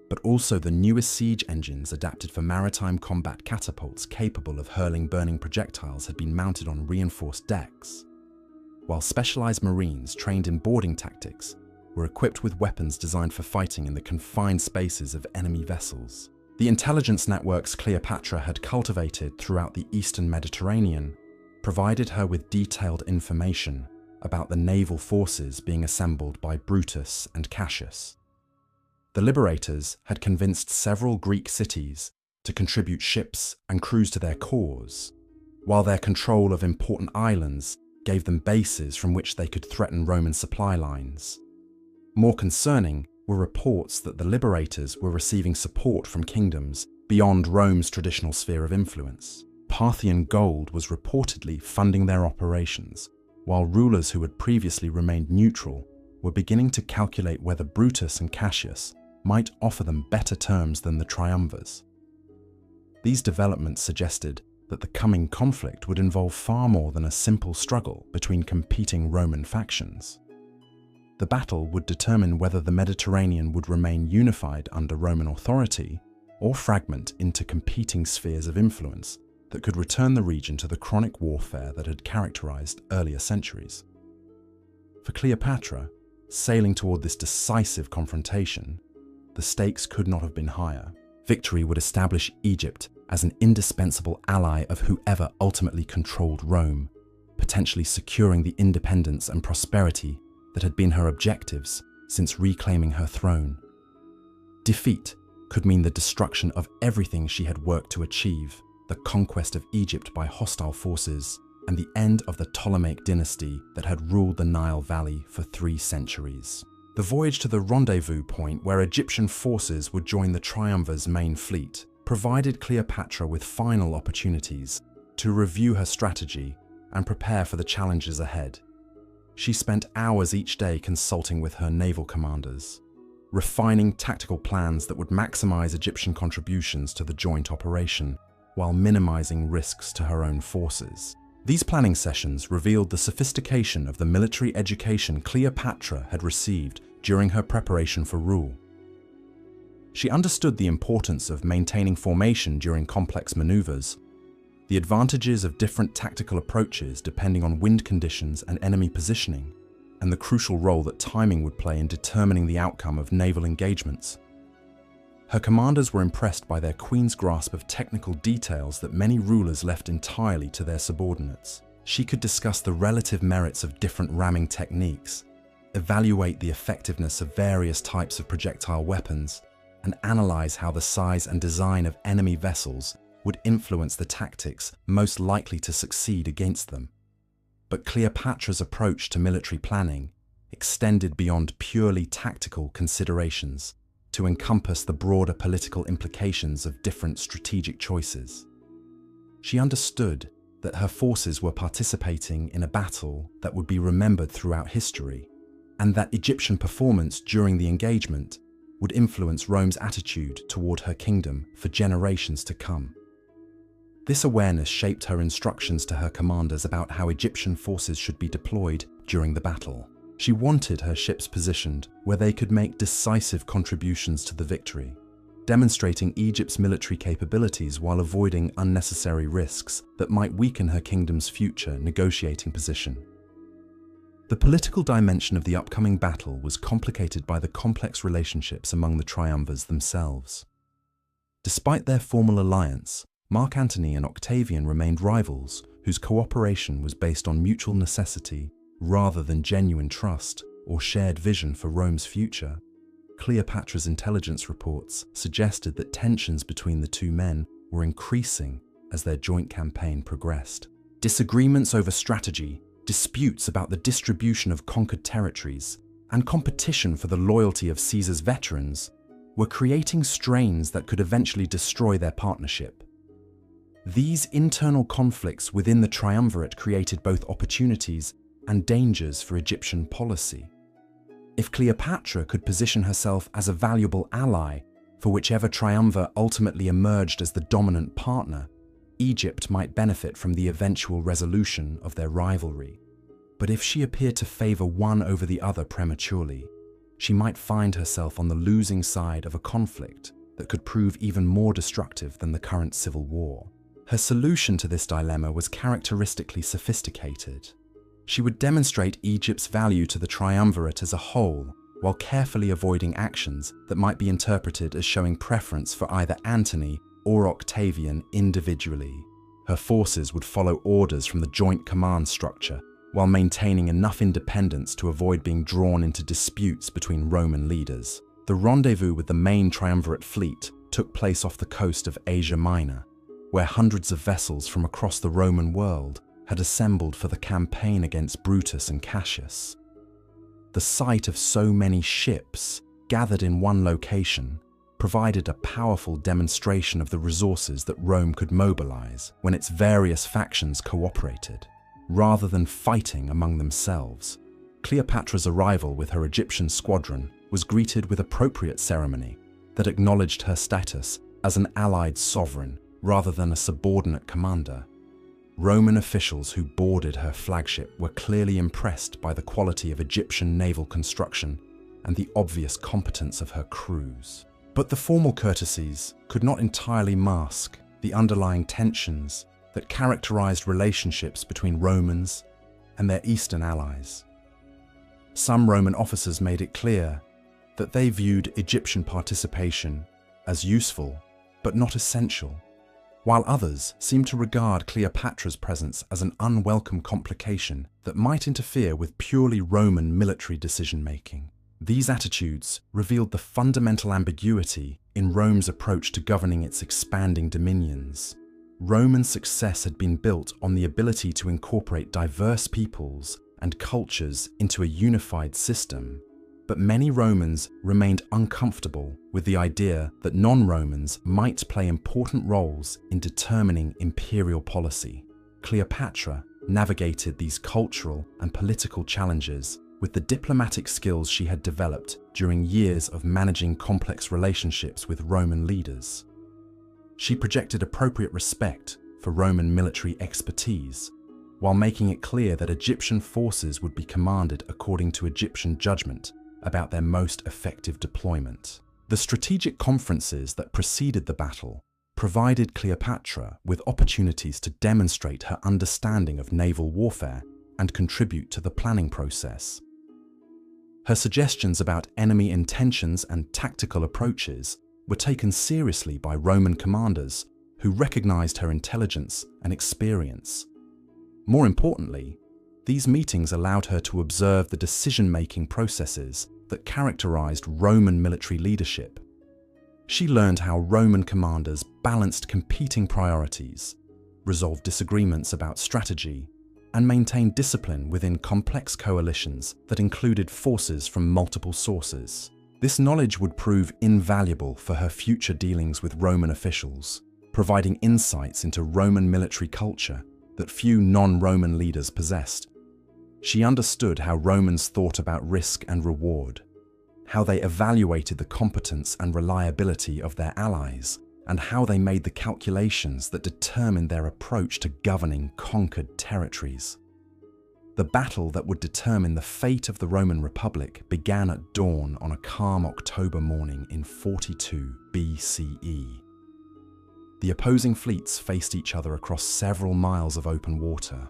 but also the newest siege engines adapted for maritime combat. Catapults capable of hurling burning projectiles had been mounted on reinforced decks, while specialized marines trained in boarding tactics were equipped with weapons designed for fighting in the confined spaces of enemy vessels. The intelligence networks Cleopatra had cultivated throughout the eastern Mediterranean provided her with detailed information about the naval forces being assembled by Brutus and Cassius. The liberators had convinced several Greek cities to contribute ships and crews to their cause, while their control of important islands gave them bases from which they could threaten Roman supply lines. More concerning were reports that the liberators were receiving support from kingdoms beyond Rome's traditional sphere of influence. Parthian gold was reportedly funding their operations, while rulers who had previously remained neutral were beginning to calculate whether Brutus and Cassius might offer them better terms than the triumvirs. These developments suggested that the coming conflict would involve far more than a simple struggle between competing Roman factions. The battle would determine whether the Mediterranean would remain unified under Roman authority or fragment into competing spheres of influence that could return the region to the chronic warfare that had characterized earlier centuries. For Cleopatra, sailing toward this decisive confrontation, the stakes could not have been higher. Victory would establish Egypt as an indispensable ally of whoever ultimately controlled Rome, potentially securing the independence and prosperity that had been her objectives since reclaiming her throne. Defeat could mean the destruction of everything she had worked to achieve, the conquest of Egypt by hostile forces, and the end of the Ptolemaic dynasty that had ruled the Nile Valley for 3 centuries. The voyage to the rendezvous point where Egyptian forces would join the triumvir's main fleet provided Cleopatra with final opportunities to review her strategy and prepare for the challenges ahead. She spent hours each day consulting with her naval commanders, refining tactical plans that would maximize Egyptian contributions to the joint operation while minimizing risks to her own forces. These planning sessions revealed the sophistication of the military education Cleopatra had received during her preparation for rule. She understood the importance of maintaining formation during complex maneuvers, the advantages of different tactical approaches depending on wind conditions and enemy positioning, and the crucial role that timing would play in determining the outcome of naval engagements. Her commanders were impressed by their queen's grasp of technical details that many rulers left entirely to their subordinates. She could discuss the relative merits of different ramming techniques, evaluate the effectiveness of various types of projectile weapons, and analyze how the size and design of enemy vessels would influence the tactics most likely to succeed against them. But Cleopatra's approach to military planning extended beyond purely tactical considerations to encompass the broader political implications of different strategic choices. She understood that her forces were participating in a battle that would be remembered throughout history, and that Egyptian performance during the engagement would influence Rome's attitude toward her kingdom for generations to come. This awareness shaped her instructions to her commanders about how Egyptian forces should be deployed during the battle. She wanted her ships positioned where they could make decisive contributions to the victory, demonstrating Egypt's military capabilities while avoiding unnecessary risks that might weaken her kingdom's future negotiating position. The political dimension of the upcoming battle was complicated by the complex relationships among the triumvirs themselves. Despite their formal alliance, Mark Antony and Octavian remained rivals whose cooperation was based on mutual necessity rather than genuine trust or shared vision for Rome's future. Cleopatra's intelligence reports suggested that tensions between the two men were increasing as their joint campaign progressed. Disagreements over strategy, disputes about the distribution of conquered territories, and competition for the loyalty of Caesar's veterans were creating strains that could eventually destroy their partnership. These internal conflicts within the triumvirate created both opportunities and dangers for Egyptian policy. If Cleopatra could position herself as a valuable ally for whichever triumvir ultimately emerged as the dominant partner, Egypt might benefit from the eventual resolution of their rivalry. But if she appeared to favor one over the other prematurely, she might find herself on the losing side of a conflict that could prove even more destructive than the current civil war. Her solution to this dilemma was characteristically sophisticated. She would demonstrate Egypt's value to the triumvirate as a whole, while carefully avoiding actions that might be interpreted as showing preference for either Antony or Octavian individually. Her forces would follow orders from the joint command structure, while maintaining enough independence to avoid being drawn into disputes between Roman leaders. The rendezvous with the main triumvirate fleet took place off the coast of Asia Minor, where hundreds of vessels from across the Roman world had assembled for the campaign against Brutus and Cassius. The sight of so many ships gathered in one location provided a powerful demonstration of the resources that Rome could mobilize when its various factions cooperated. Rather than fighting among themselves, Cleopatra's arrival with her Egyptian squadron was greeted with appropriate ceremony that acknowledged her status as an allied sovereign rather than a subordinate commander. Roman officials who boarded her flagship were clearly impressed by the quality of Egyptian naval construction and the obvious competence of her crews. But the formal courtesies could not entirely mask the underlying tensions that characterized relationships between Romans and their Eastern allies. Some Roman officers made it clear that they viewed Egyptian participation as useful but not essential, while others seemed to regard Cleopatra's presence as an unwelcome complication that might interfere with purely Roman military decision-making. These attitudes revealed the fundamental ambiguity in Rome's approach to governing its expanding dominions. Roman success had been built on the ability to incorporate diverse peoples and cultures into a unified system, but many Romans remained uncomfortable with the idea that non-Romans might play important roles in determining imperial policy. Cleopatra navigated these cultural and political challenges with the diplomatic skills she had developed during years of managing complex relationships with Roman leaders. She projected appropriate respect for Roman military expertise, while making it clear that Egyptian forces would be commanded according to Egyptian judgment about their most effective deployment. The strategic conferences that preceded the battle provided Cleopatra with opportunities to demonstrate her understanding of naval warfare and contribute to the planning process. Her suggestions about enemy intentions and tactical approaches were taken seriously by Roman commanders who recognized her intelligence and experience. More importantly, these meetings allowed her to observe the decision-making processes that characterized Roman military leadership. She learned how Roman commanders balanced competing priorities, resolved disagreements about strategy, and maintained discipline within complex coalitions that included forces from multiple sources. This knowledge would prove invaluable for her future dealings with Roman officials, providing insights into Roman military culture that few non-Roman leaders possessed. She understood how Romans thought about risk and reward, how they evaluated the competence and reliability of their allies, and how they made the calculations that determined their approach to governing conquered territories. The battle that would determine the fate of the Roman Republic began at dawn on a calm October morning in 42 BCE. The opposing fleets faced each other across several miles of open water,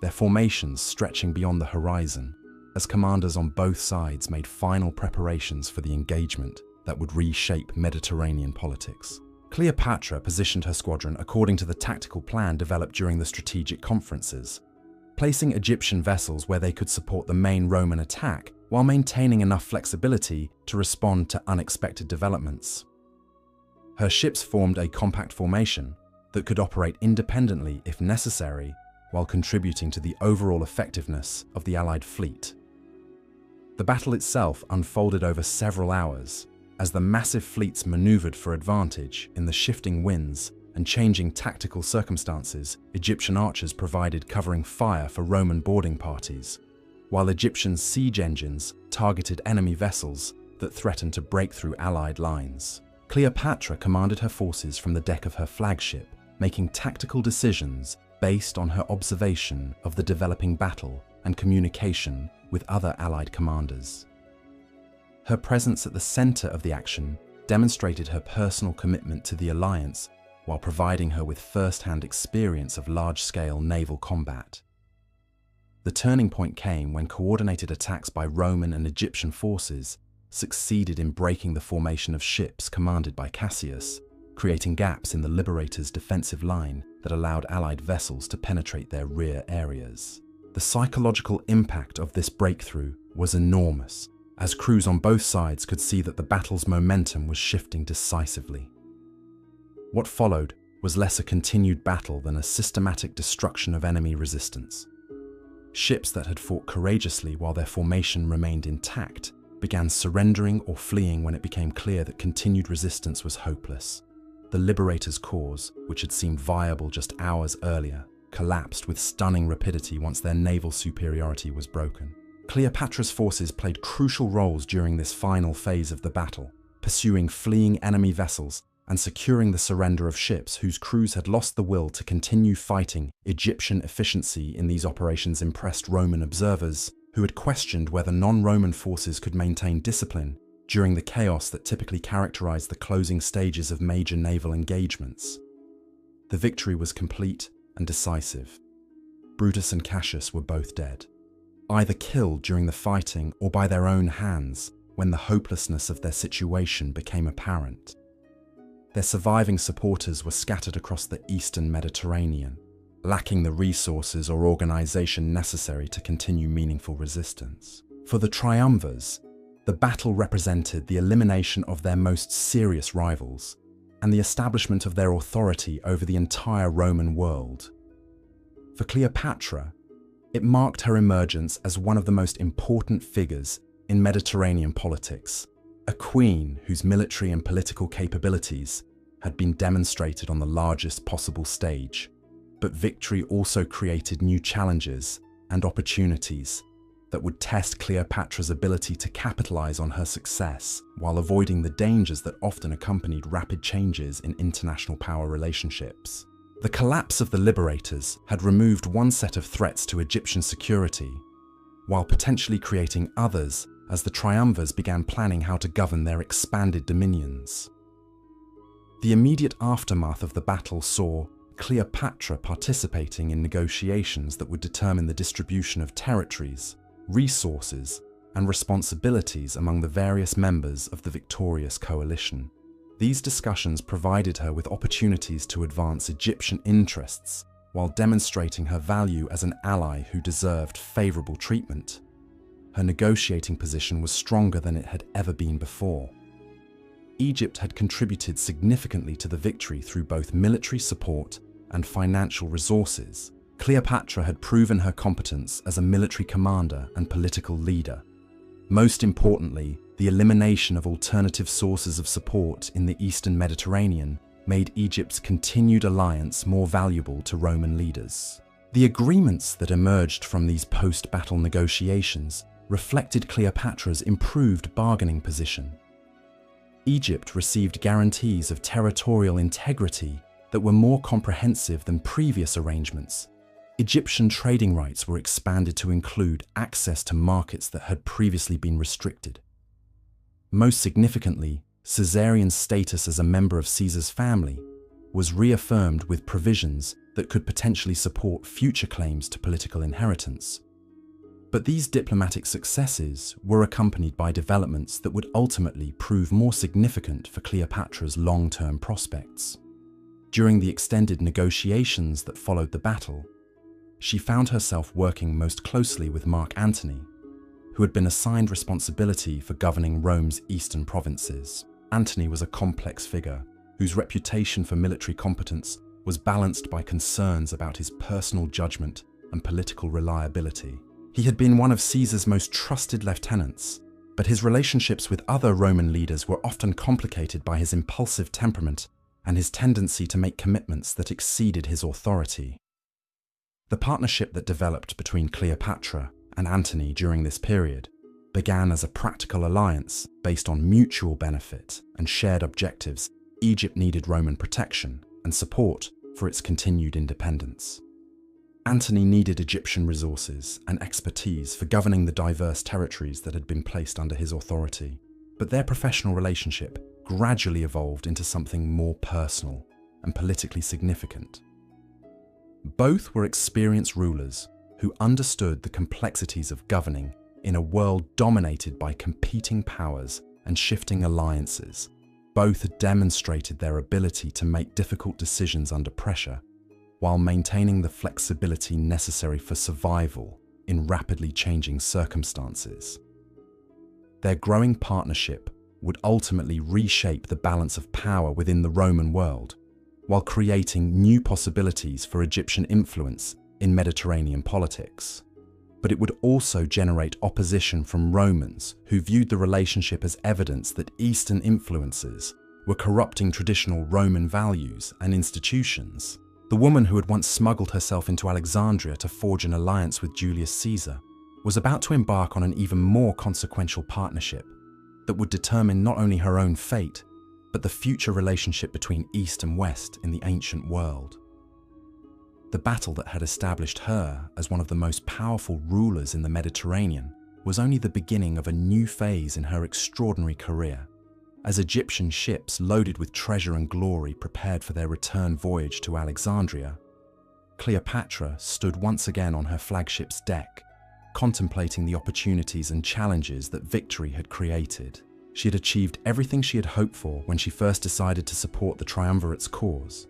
their formations stretching beyond the horizon as commanders on both sides made final preparations for the engagement that would reshape Mediterranean politics. Cleopatra positioned her squadron according to the tactical plan developed during the strategic conferences, placing Egyptian vessels where they could support the main Roman attack while maintaining enough flexibility to respond to unexpected developments. Her ships formed a compact formation that could operate independently if necessary, while contributing to the overall effectiveness of the Allied fleet. The battle itself unfolded over several hours, as the massive fleets maneuvered for advantage in the shifting winds and changing tactical circumstances. Egyptian archers provided covering fire for Roman boarding parties, while Egyptian siege engines targeted enemy vessels that threatened to break through Allied lines. Cleopatra commanded her forces from the deck of her flagship, making tactical decisions based on her observation of the developing battle and communication with other Allied commanders. Her presence at the center of the action demonstrated her personal commitment to the alliance while providing her with first-hand experience of large-scale naval combat. The turning point came when coordinated attacks by Roman and Egyptian forces succeeded in breaking the formation of ships commanded by Cassius, creating gaps in the Liberators' defensive line that allowed Allied vessels to penetrate their rear areas. The psychological impact of this breakthrough was enormous, as crews on both sides could see that the battle's momentum was shifting decisively. What followed was less a continued battle than a systematic destruction of enemy resistance. Ships that had fought courageously while their formation remained intact began surrendering or fleeing when it became clear that continued resistance was hopeless. The Liberators' cause, which had seemed viable just hours earlier, collapsed with stunning rapidity once their naval superiority was broken. Cleopatra's forces played crucial roles during this final phase of the battle, pursuing fleeing enemy vessels and securing the surrender of ships whose crews had lost the will to continue fighting. Egyptian efficiency in these operations impressed Roman observers, who had questioned whether non-Roman forces could maintain discipline during the chaos that typically characterized the closing stages of major naval engagements. The victory was complete and decisive. Brutus and Cassius were both dead, either killed during the fighting or by their own hands when the hopelessness of their situation became apparent. Their surviving supporters were scattered across the eastern Mediterranean, lacking the resources or organization necessary to continue meaningful resistance. For the triumvirs, the battle represented the elimination of their most serious rivals and the establishment of their authority over the entire Roman world. For Cleopatra, it marked her emergence as one of the most important figures in Mediterranean politics, a queen whose military and political capabilities had been demonstrated on the largest possible stage. But victory also created new challenges and opportunities that would test Cleopatra's ability to capitalize on her success while avoiding the dangers that often accompanied rapid changes in international power relationships. The collapse of the liberators had removed one set of threats to Egyptian security, while potentially creating others as the triumvirs began planning how to govern their expanded dominions. The immediate aftermath of the battle saw Cleopatra participating in negotiations that would determine the distribution of territories, resources, and responsibilities among the various members of the victorious coalition. These discussions provided her with opportunities to advance Egyptian interests while demonstrating her value as an ally who deserved favorable treatment. Her negotiating position was stronger than it had ever been before. Egypt had contributed significantly to the victory through both military support and financial resources. Cleopatra had proven her competence as a military commander and political leader. Most importantly, the elimination of alternative sources of support in the Eastern Mediterranean made Egypt's continued alliance more valuable to Roman leaders. The agreements that emerged from these post-battle negotiations reflected Cleopatra's improved bargaining position. Egypt received guarantees of territorial integrity that were more comprehensive than previous arrangements. Egyptian trading rights were expanded to include access to markets that had previously been restricted. Most significantly, Caesarion's status as a member of Caesar's family was reaffirmed with provisions that could potentially support future claims to political inheritance. But these diplomatic successes were accompanied by developments that would ultimately prove more significant for Cleopatra's long-term prospects. During the extended negotiations that followed the battle, she found herself working most closely with Mark Antony, who had been assigned responsibility for governing Rome's eastern provinces. Antony was a complex figure whose reputation for military competence was balanced by concerns about his personal judgment and political reliability. He had been one of Caesar's most trusted lieutenants, but his relationships with other Roman leaders were often complicated by his impulsive temperament and his tendency to make commitments that exceeded his authority. The partnership that developed between Cleopatra and Antony during this period began as a practical alliance based on mutual benefit and shared objectives. Egypt needed Roman protection and support for its continued independence. Antony needed Egyptian resources and expertise for governing the diverse territories that had been placed under his authority, but their professional relationship gradually evolved into something more personal and politically significant. Both were experienced rulers who understood the complexities of governing in a world dominated by competing powers and shifting alliances. Both had demonstrated their ability to make difficult decisions under pressure while maintaining the flexibility necessary for survival in rapidly changing circumstances. Their growing partnership would ultimately reshape the balance of power within the Roman world, while creating new possibilities for Egyptian influence in Mediterranean politics. But it would also generate opposition from Romans who viewed the relationship as evidence that Eastern influences were corrupting traditional Roman values and institutions. The woman who had once smuggled herself into Alexandria to forge an alliance with Julius Caesar was about to embark on an even more consequential partnership that would determine not only her own fate, but the future relationship between East and West in the ancient world. The battle that had established her as one of the most powerful rulers in the Mediterranean was only the beginning of a new phase in her extraordinary career. As Egyptian ships loaded with treasure and glory prepared for their return voyage to Alexandria, Cleopatra stood once again on her flagship's deck, contemplating the opportunities and challenges that victory had created. She had achieved everything she had hoped for when she first decided to support the triumvirate's cause,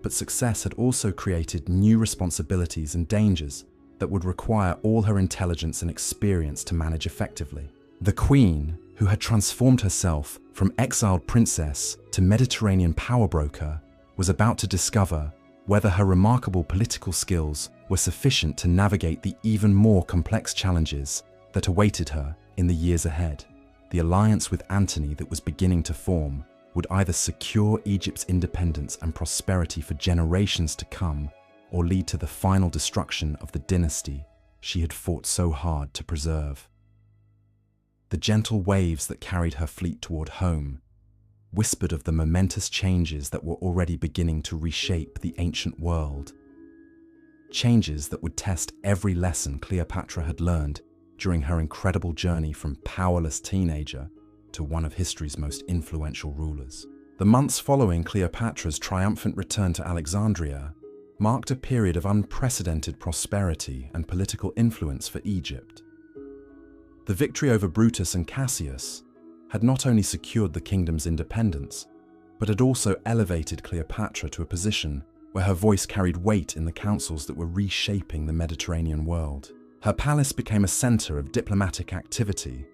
but success had also created new responsibilities and dangers that would require all her intelligence and experience to manage effectively. The queen, who had transformed herself from exiled princess to Mediterranean power broker, was about to discover whether her remarkable political skills were sufficient to navigate the even more complex challenges that awaited her in the years ahead. The alliance with Antony that was beginning to form would either secure Egypt's independence and prosperity for generations to come, or lead to the final destruction of the dynasty she had fought so hard to preserve. The gentle waves that carried her fleet toward home whispered of the momentous changes that were already beginning to reshape the ancient world. Changes that would test every lesson Cleopatra had learned during her incredible journey from powerless teenager to one of history's most influential rulers. The months following Cleopatra's triumphant return to Alexandria marked a period of unprecedented prosperity and political influence for Egypt. The victory over Brutus and Cassius had not only secured the kingdom's independence, but had also elevated Cleopatra to a position where her voice carried weight in the councils that were reshaping the Mediterranean world. Her palace became a center of diplomatic activity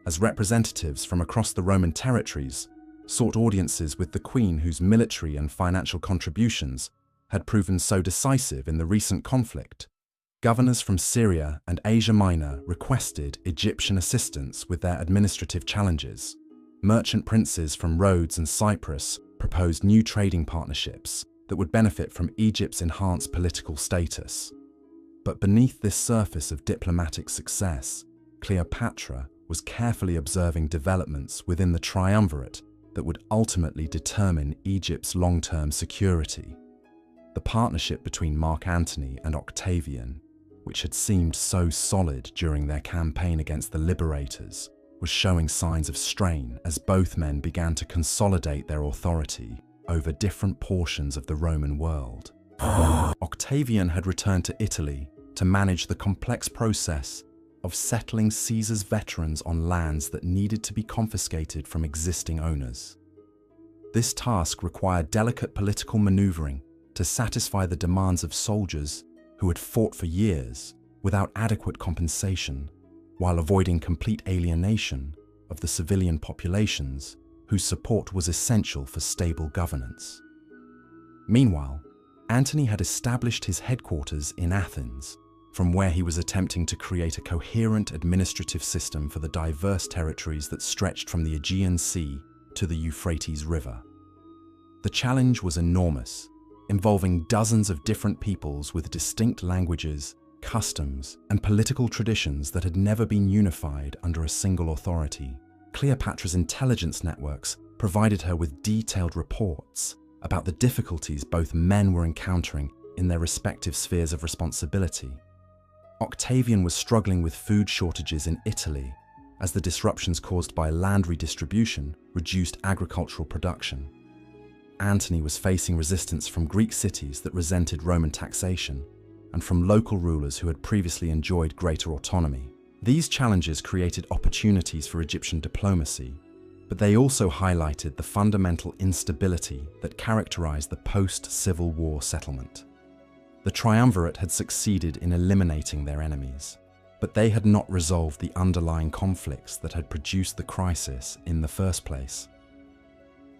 as representatives from across the Roman territories sought audiences with the queen whose military and financial contributions had proven so decisive in the recent conflict. Governors from Syria and Asia Minor requested Egyptian assistance with their administrative challenges. Merchant princes from Rhodes and Cyprus proposed new trading partnerships that would benefit from Egypt's enhanced political status. But beneath this surface of diplomatic success, Cleopatra was carefully observing developments within the triumvirate that would ultimately determine Egypt's long-term security. The partnership between Mark Antony and Octavian, which had seemed so solid during their campaign against the liberators, was showing signs of strain as both men began to consolidate their authority over different portions of the Roman world. Octavian had returned to Italy to manage the complex process of settling Caesar's veterans on lands that needed to be confiscated from existing owners. This task required delicate political maneuvering to satisfy the demands of soldiers who had fought for years without adequate compensation, while avoiding complete alienation of the civilian populations whose support was essential for stable governance. Meanwhile, Antony had established his headquarters in Athens, from where he was attempting to create a coherent administrative system for the diverse territories that stretched from the Aegean Sea to the Euphrates River. The challenge was enormous, involving dozens of different peoples with distinct languages, customs, and political traditions that had never been unified under a single authority. Cleopatra's intelligence networks provided her with detailed reports about the difficulties both men were encountering in their respective spheres of responsibility. Octavian was struggling with food shortages in Italy as the disruptions caused by land redistribution reduced agricultural production. Antony was facing resistance from Greek cities that resented Roman taxation and from local rulers who had previously enjoyed greater autonomy. These challenges created opportunities for Egyptian diplomacy, but they also highlighted the fundamental instability that characterized the post-Civil War settlement. The triumvirate had succeeded in eliminating their enemies, but they had not resolved the underlying conflicts that had produced the crisis in the first place.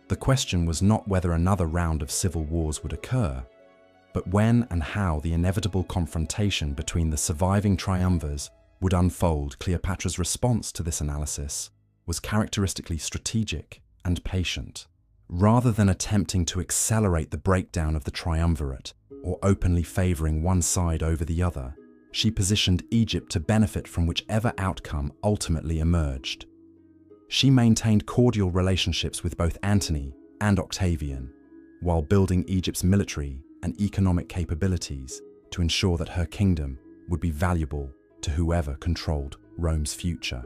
The question was not whether another round of civil wars would occur, but when and how the inevitable confrontation between the surviving triumvirs would unfold. Cleopatra's response to this analysis was characteristically strategic and patient. Rather than attempting to accelerate the breakdown of the triumvirate or openly favoring one side over the other, she positioned Egypt to benefit from whichever outcome ultimately emerged. She maintained cordial relationships with both Antony and Octavian, while building Egypt's military and economic capabilities to ensure that her kingdom would be valuable to whoever controlled Rome's future.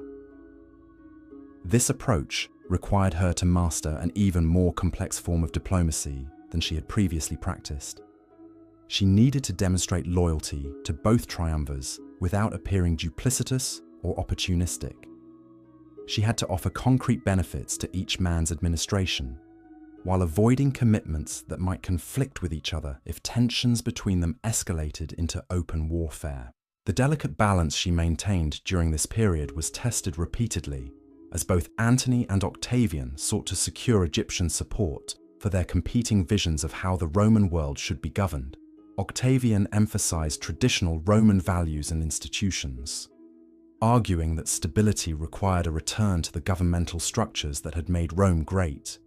This approach required her to master an even more complex form of diplomacy than she had previously practiced. She needed to demonstrate loyalty to both triumvirs without appearing duplicitous or opportunistic. She had to offer concrete benefits to each man's administration, while avoiding commitments that might conflict with each other if tensions between them escalated into open warfare. The delicate balance she maintained during this period was tested repeatedly, as both Antony and Octavian sought to secure Egyptian support for their competing visions of how the Roman world should be governed. Octavian emphasized traditional Roman values and institutions, arguing that stability required a return to the governmental structures that had made Rome great.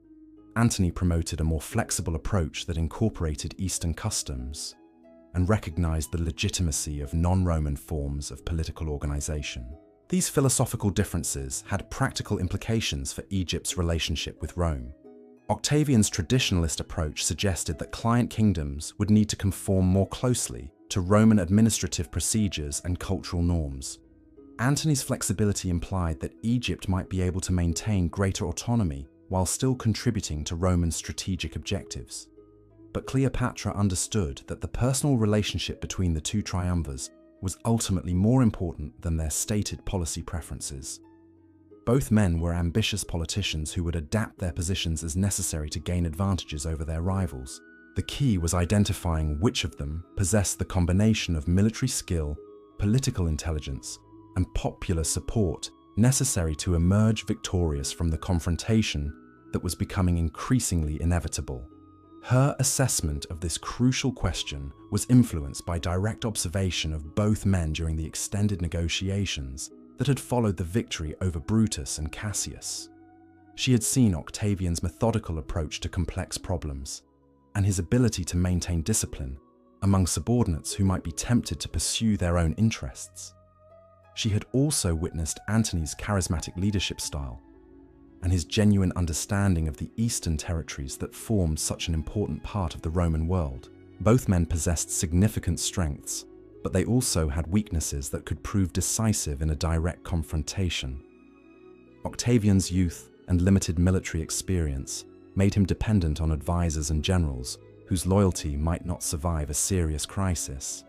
Antony promoted a more flexible approach that incorporated Eastern customs and recognized the legitimacy of non-Roman forms of political organization. These philosophical differences had practical implications for Egypt's relationship with Rome. Octavian's traditionalist approach suggested that client kingdoms would need to conform more closely to Roman administrative procedures and cultural norms. Antony's flexibility implied that Egypt might be able to maintain greater autonomy while still contributing to Roman strategic objectives. But Cleopatra understood that the personal relationship between the two triumvirs was ultimately more important than their stated policy preferences. Both men were ambitious politicians who would adapt their positions as necessary to gain advantages over their rivals. The key was identifying which of them possessed the combination of military skill, political intelligence, and popular support necessary to emerge victorious from the confrontation that was becoming increasingly inevitable. Her assessment of this crucial question was influenced by direct observation of both men during the extended negotiations that had followed the victory over Brutus and Cassius. She had seen Octavian's methodical approach to complex problems, and his ability to maintain discipline among subordinates who might be tempted to pursue their own interests. She had also witnessed Antony's charismatic leadership style and his genuine understanding of the eastern territories that formed such an important part of the Roman world. Both men possessed significant strengths, but they also had weaknesses that could prove decisive in a direct confrontation. Octavian's youth and limited military experience made him dependent on advisors and generals whose loyalty might not survive a serious crisis.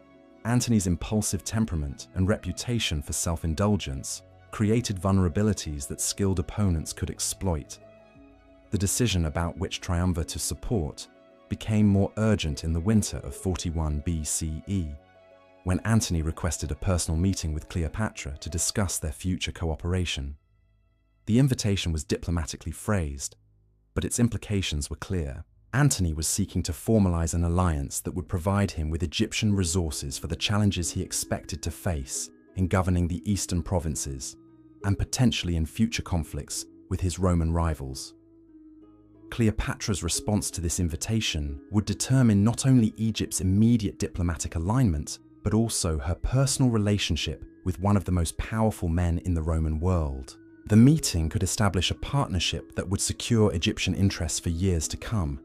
Antony's impulsive temperament and reputation for self-indulgence created vulnerabilities that skilled opponents could exploit. The decision about which triumvir to support became more urgent in the winter of 41 BCE, when Antony requested a personal meeting with Cleopatra to discuss their future cooperation. The invitation was diplomatically phrased, but its implications were clear. Antony was seeking to formalize an alliance that would provide him with Egyptian resources for the challenges he expected to face in governing the eastern provinces, and potentially in future conflicts with his Roman rivals. Cleopatra's response to this invitation would determine not only Egypt's immediate diplomatic alignment, but also her personal relationship with one of the most powerful men in the Roman world. The meeting could establish a partnership that would secure Egyptian interests for years to come,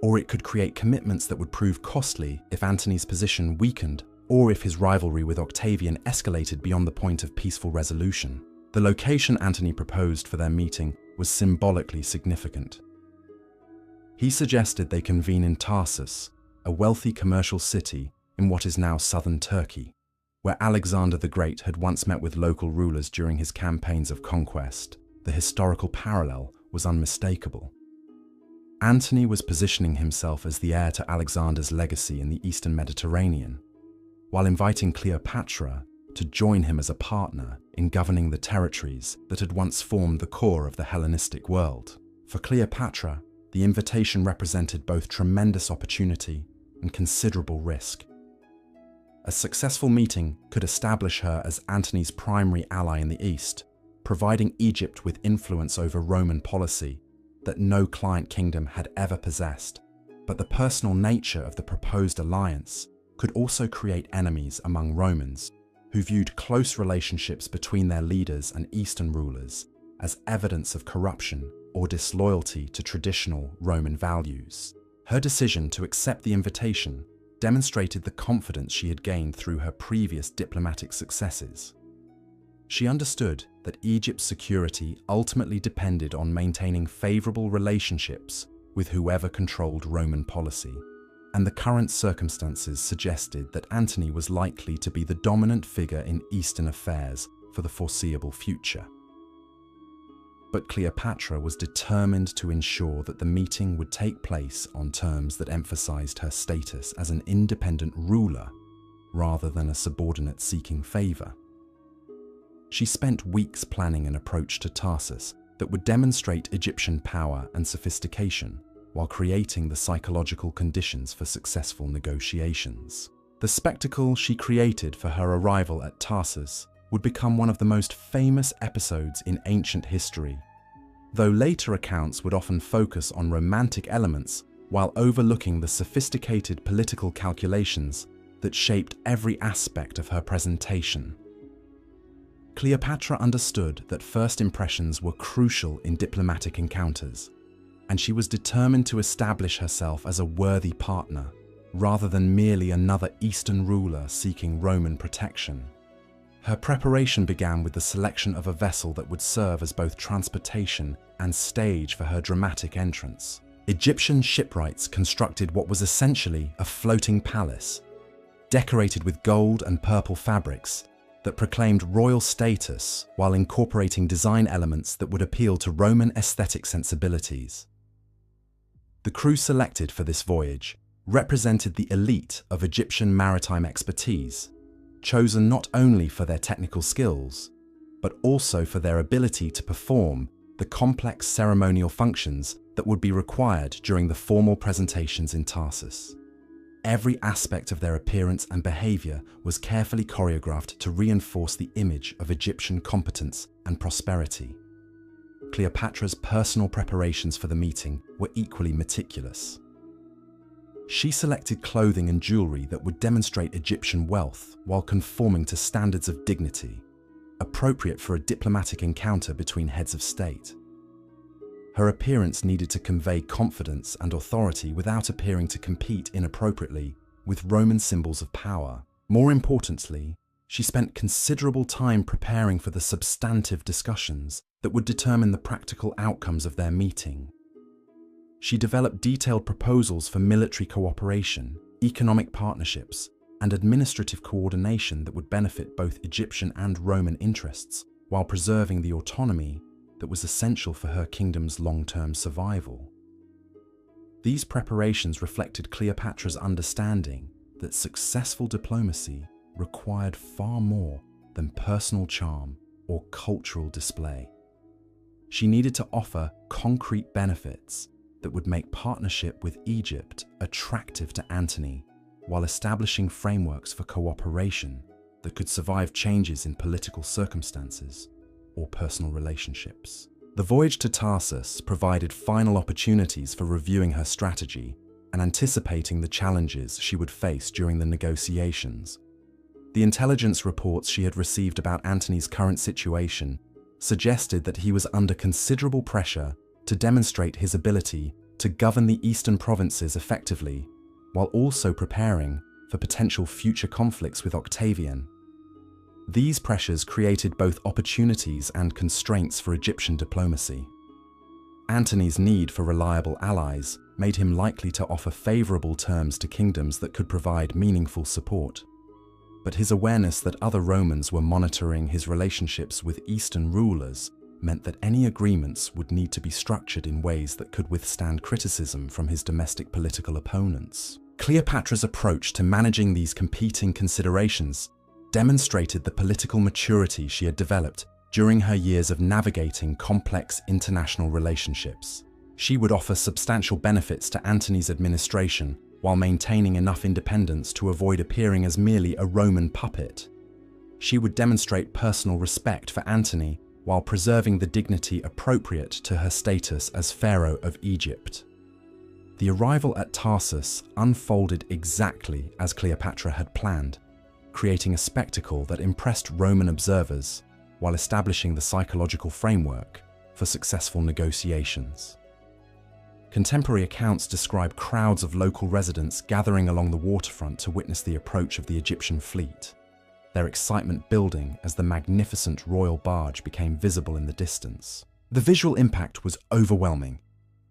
or it could create commitments that would prove costly if Antony's position weakened or if his rivalry with Octavian escalated beyond the point of peaceful resolution. The location Antony proposed for their meeting was symbolically significant. He suggested they convene in Tarsus, a wealthy commercial city in what is now southern Turkey, where Alexander the Great had once met with local rulers during his campaigns of conquest. The historical parallel was unmistakable. Antony was positioning himself as the heir to Alexander's legacy in the Eastern Mediterranean, while inviting Cleopatra to join him as a partner in governing the territories that had once formed the core of the Hellenistic world. For Cleopatra, the invitation represented both tremendous opportunity and considerable risk. A successful meeting could establish her as Antony's primary ally in the East, providing Egypt with influence over Roman policy that no client kingdom had ever possessed. But the personal nature of the proposed alliance could also create enemies among Romans, who viewed close relationships between their leaders and Eastern rulers as evidence of corruption or disloyalty to traditional Roman values. Her decision to accept the invitation demonstrated the confidence she had gained through her previous diplomatic successes. She understood that Egypt's security ultimately depended on maintaining favorable relationships with whoever controlled Roman policy, and the current circumstances suggested that Antony was likely to be the dominant figure in Eastern affairs for the foreseeable future. But Cleopatra was determined to ensure that the meeting would take place on terms that emphasized her status as an independent ruler rather than a subordinate seeking favor. She spent weeks planning an approach to Tarsus that would demonstrate Egyptian power and sophistication while creating the psychological conditions for successful negotiations. The spectacle she created for her arrival at Tarsus would become one of the most famous episodes in ancient history, though later accounts would often focus on romantic elements while overlooking the sophisticated political calculations that shaped every aspect of her presentation. Cleopatra understood that first impressions were crucial in diplomatic encounters, and she was determined to establish herself as a worthy partner, rather than merely another Eastern ruler seeking Roman protection. Her preparation began with the selection of a vessel that would serve as both transportation and stage for her dramatic entrance. Egyptian shipwrights constructed what was essentially a floating palace, decorated with gold and purple fabrics that proclaimed royal status while incorporating design elements that would appeal to Roman aesthetic sensibilities. The crew selected for this voyage represented the elite of Egyptian maritime expertise, chosen not only for their technical skills, but also for their ability to perform the complex ceremonial functions that would be required during the formal presentations in Tarsus. Every aspect of their appearance and behavior was carefully choreographed to reinforce the image of Egyptian competence and prosperity. Cleopatra's personal preparations for the meeting were equally meticulous. She selected clothing and jewelry that would demonstrate Egyptian wealth while conforming to standards of dignity, appropriate for a diplomatic encounter between heads of state. Her appearance needed to convey confidence and authority without appearing to compete inappropriately with Roman symbols of power. More importantly, she spent considerable time preparing for the substantive discussions that would determine the practical outcomes of their meeting. She developed detailed proposals for military cooperation, economic partnerships, and administrative coordination that would benefit both Egyptian and Roman interests, while preserving the autonomy that was essential for her kingdom's long-term survival. These preparations reflected Cleopatra's understanding that successful diplomacy required far more than personal charm or cultural display. She needed to offer concrete benefits that would make partnership with Egypt attractive to Antony, while establishing frameworks for cooperation that could survive changes in political circumstances or personal relationships. The voyage to Tarsus provided final opportunities for reviewing her strategy and anticipating the challenges she would face during the negotiations. The intelligence reports she had received about Antony's current situation suggested that he was under considerable pressure to demonstrate his ability to govern the eastern provinces effectively, while also preparing for potential future conflicts with Octavian. These pressures created both opportunities and constraints for Egyptian diplomacy. Antony's need for reliable allies made him likely to offer favorable terms to kingdoms that could provide meaningful support. But his awareness that other Romans were monitoring his relationships with Eastern rulers meant that any agreements would need to be structured in ways that could withstand criticism from his domestic political opponents. Cleopatra's approach to managing these competing considerations demonstrated the political maturity she had developed during her years of navigating complex international relationships. She would offer substantial benefits to Antony's administration while maintaining enough independence to avoid appearing as merely a Roman puppet. She would demonstrate personal respect for Antony while preserving the dignity appropriate to her status as Pharaoh of Egypt. The arrival at Tarsus unfolded exactly as Cleopatra had planned, creating a spectacle that impressed Roman observers while establishing the psychological framework for successful negotiations. Contemporary accounts describe crowds of local residents gathering along the waterfront to witness the approach of the Egyptian fleet, their excitement building as the magnificent royal barge became visible in the distance. The visual impact was overwhelming.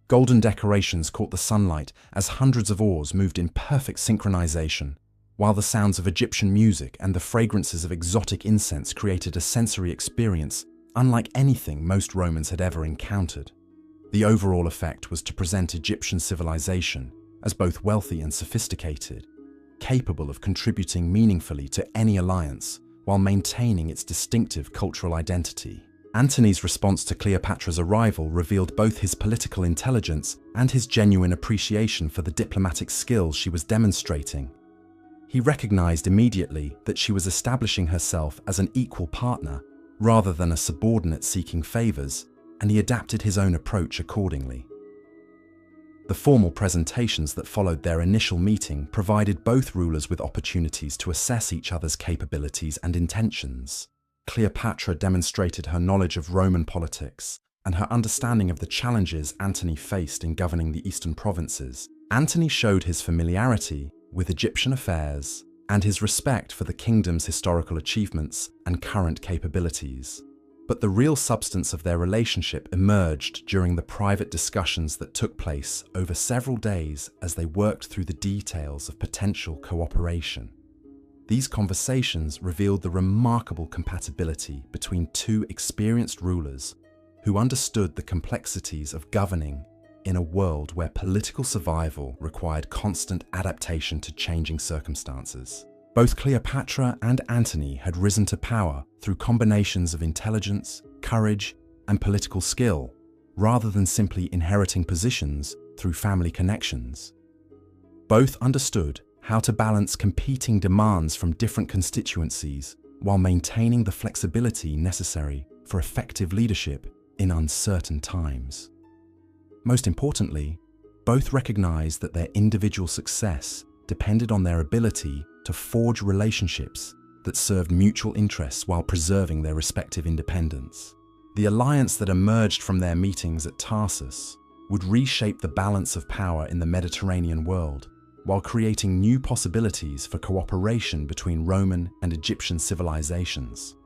Golden decorations caught the sunlight as hundreds of oars moved in perfect synchronization, while the sounds of Egyptian music and the fragrances of exotic incense created a sensory experience unlike anything most Romans had ever encountered. The overall effect was to present Egyptian civilization as both wealthy and sophisticated, capable of contributing meaningfully to any alliance while maintaining its distinctive cultural identity. Antony's response to Cleopatra's arrival revealed both his political intelligence and his genuine appreciation for the diplomatic skills she was demonstrating. He recognized immediately that she was establishing herself as an equal partner rather than a subordinate seeking favors, and he adapted his own approach accordingly. The formal presentations that followed their initial meeting provided both rulers with opportunities to assess each other's capabilities and intentions. Cleopatra demonstrated her knowledge of Roman politics, and her understanding of the challenges Antony faced in governing the eastern provinces, Antony showed his familiarity with Egyptian affairs and his respect for the kingdom's historical achievements and current capabilities. But the real substance of their relationship emerged during the private discussions that took place over several days as they worked through the details of potential cooperation. These conversations revealed the remarkable compatibility between two experienced rulers who understood the complexities of governing in a world where political survival required constant adaptation to changing circumstances. Both Cleopatra and Antony had risen to power through combinations of intelligence, courage, and political skill, rather than simply inheriting positions through family connections. Both understood how to balance competing demands from different constituencies while maintaining the flexibility necessary for effective leadership in uncertain times. Most importantly, both recognized that their individual success depended on their ability to forge relationships that served mutual interests while preserving their respective independence. The alliance that emerged from their meetings at Tarsus would reshape the balance of power in the Mediterranean world, while creating new possibilities for cooperation between Roman and Egyptian civilizations.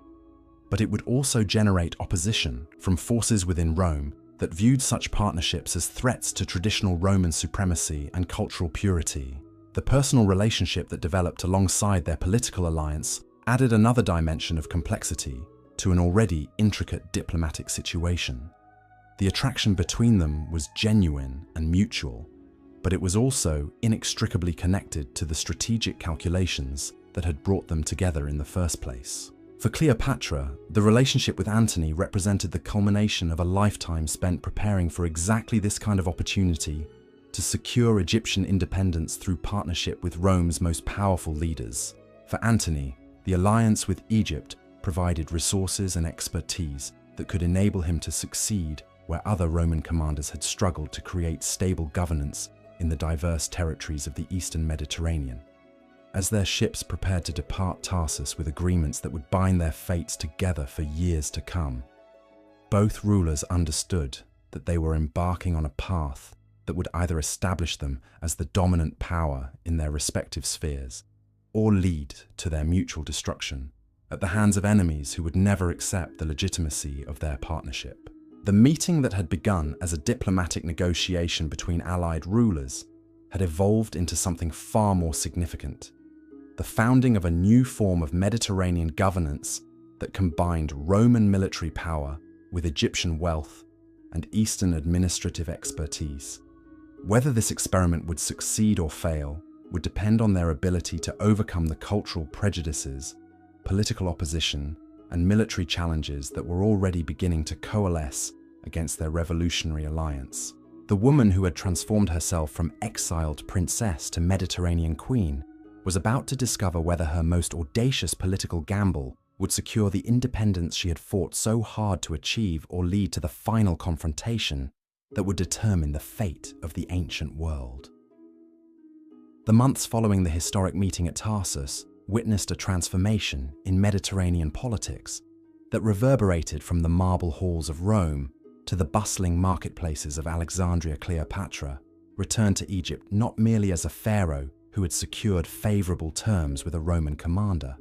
But it would also generate opposition from forces within Rome that viewed such partnerships as threats to traditional Roman supremacy and cultural purity. The personal relationship that developed alongside their political alliance added another dimension of complexity to an already intricate diplomatic situation. The attraction between them was genuine and mutual, but it was also inextricably connected to the strategic calculations that had brought them together in the first place. For Cleopatra, the relationship with Antony represented the culmination of a lifetime spent preparing for exactly this kind of opportunity to secure Egyptian independence through partnership with Rome's most powerful leaders. For Antony, the alliance with Egypt provided resources and expertise that could enable him to succeed where other Roman commanders had struggled to create stable governance in the diverse territories of the Eastern Mediterranean. As their ships prepared to depart Tarsus with agreements that would bind their fates together for years to come, both rulers understood that they were embarking on a path that would either establish them as the dominant power in their respective spheres or lead to their mutual destruction at the hands of enemies who would never accept the legitimacy of their partnership. The meeting that had begun as a diplomatic negotiation between allied rulers had evolved into something far more significant: the founding of a new form of Mediterranean governance that combined Roman military power with Egyptian wealth and Eastern administrative expertise. Whether this experiment would succeed or fail would depend on their ability to overcome the cultural prejudices, political opposition, and military challenges that were already beginning to coalesce against their revolutionary alliance. The woman who had transformed herself from exiled princess to Mediterranean queen was about to discover whether her most audacious political gamble would secure the independence she had fought so hard to achieve or lead to the final confrontation that would determine the fate of the ancient world. The months following the historic meeting at Tarsus witnessed a transformation in Mediterranean politics that reverberated from the marble halls of Rome to the bustling marketplaces of Alexandria. Cleopatra returned to Egypt not merely as a pharaoh who had secured favorable terms with a Roman commander,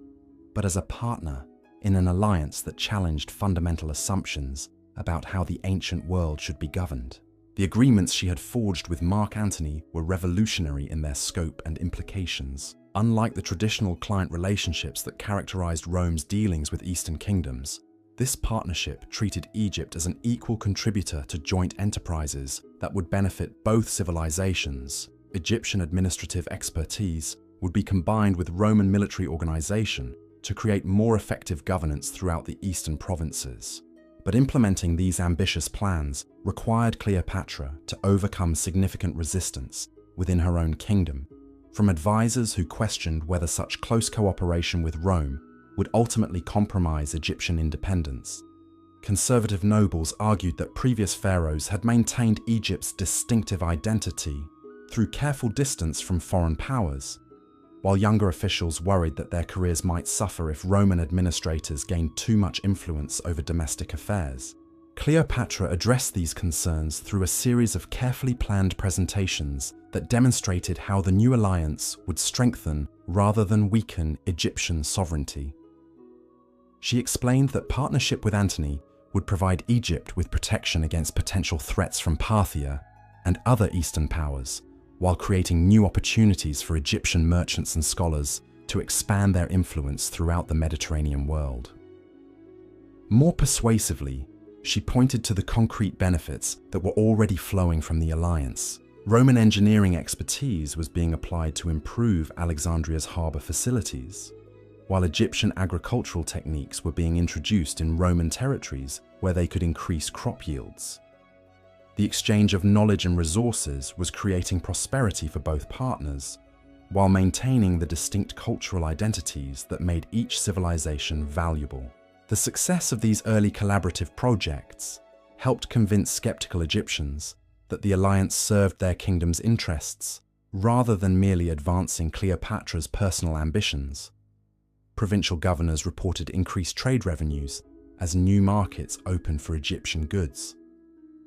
but as a partner in an alliance that challenged fundamental assumptions about how the ancient world should be governed. The agreements she had forged with Mark Antony were revolutionary in their scope and implications. Unlike the traditional client relationships that characterized Rome's dealings with Eastern kingdoms, this partnership treated Egypt as an equal contributor to joint enterprises that would benefit both civilizations. Egyptian administrative expertise would be combined with Roman military organization to create more effective governance throughout the eastern provinces. But implementing these ambitious plans required Cleopatra to overcome significant resistance within her own kingdom, from advisors who questioned whether such close cooperation with Rome would ultimately compromise Egyptian independence. Conservative nobles argued that previous pharaohs had maintained Egypt's distinctive identity through careful distance from foreign powers, while younger officials worried that their careers might suffer if Roman administrators gained too much influence over domestic affairs. Cleopatra addressed these concerns through a series of carefully planned presentations that demonstrated how the new alliance would strengthen rather than weaken Egyptian sovereignty. She explained that partnership with Antony would provide Egypt with protection against potential threats from Parthia and other Eastern powers, while creating new opportunities for Egyptian merchants and scholars to expand their influence throughout the Mediterranean world. More persuasively, she pointed to the concrete benefits that were already flowing from the alliance. Roman engineering expertise was being applied to improve Alexandria's harbour facilities, while Egyptian agricultural techniques were being introduced in Roman territories where they could increase crop yields. The exchange of knowledge and resources was creating prosperity for both partners, while maintaining the distinct cultural identities that made each civilization valuable. The success of these early collaborative projects helped convince skeptical Egyptians that the alliance served their kingdom's interests rather than merely advancing Cleopatra's personal ambitions. Provincial governors reported increased trade revenues as new markets opened for Egyptian goods.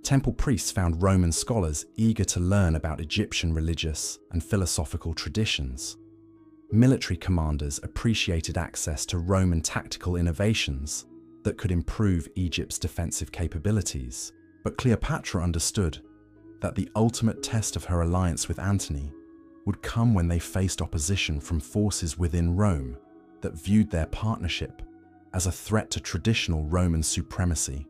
Temple priests found Roman scholars eager to learn about Egyptian religious and philosophical traditions. Military commanders appreciated access to Roman tactical innovations that could improve Egypt's defensive capabilities. But Cleopatra understood that the ultimate test of her alliance with Antony would come when they faced opposition from forces within Rome that viewed their partnership as a threat to traditional Roman supremacy.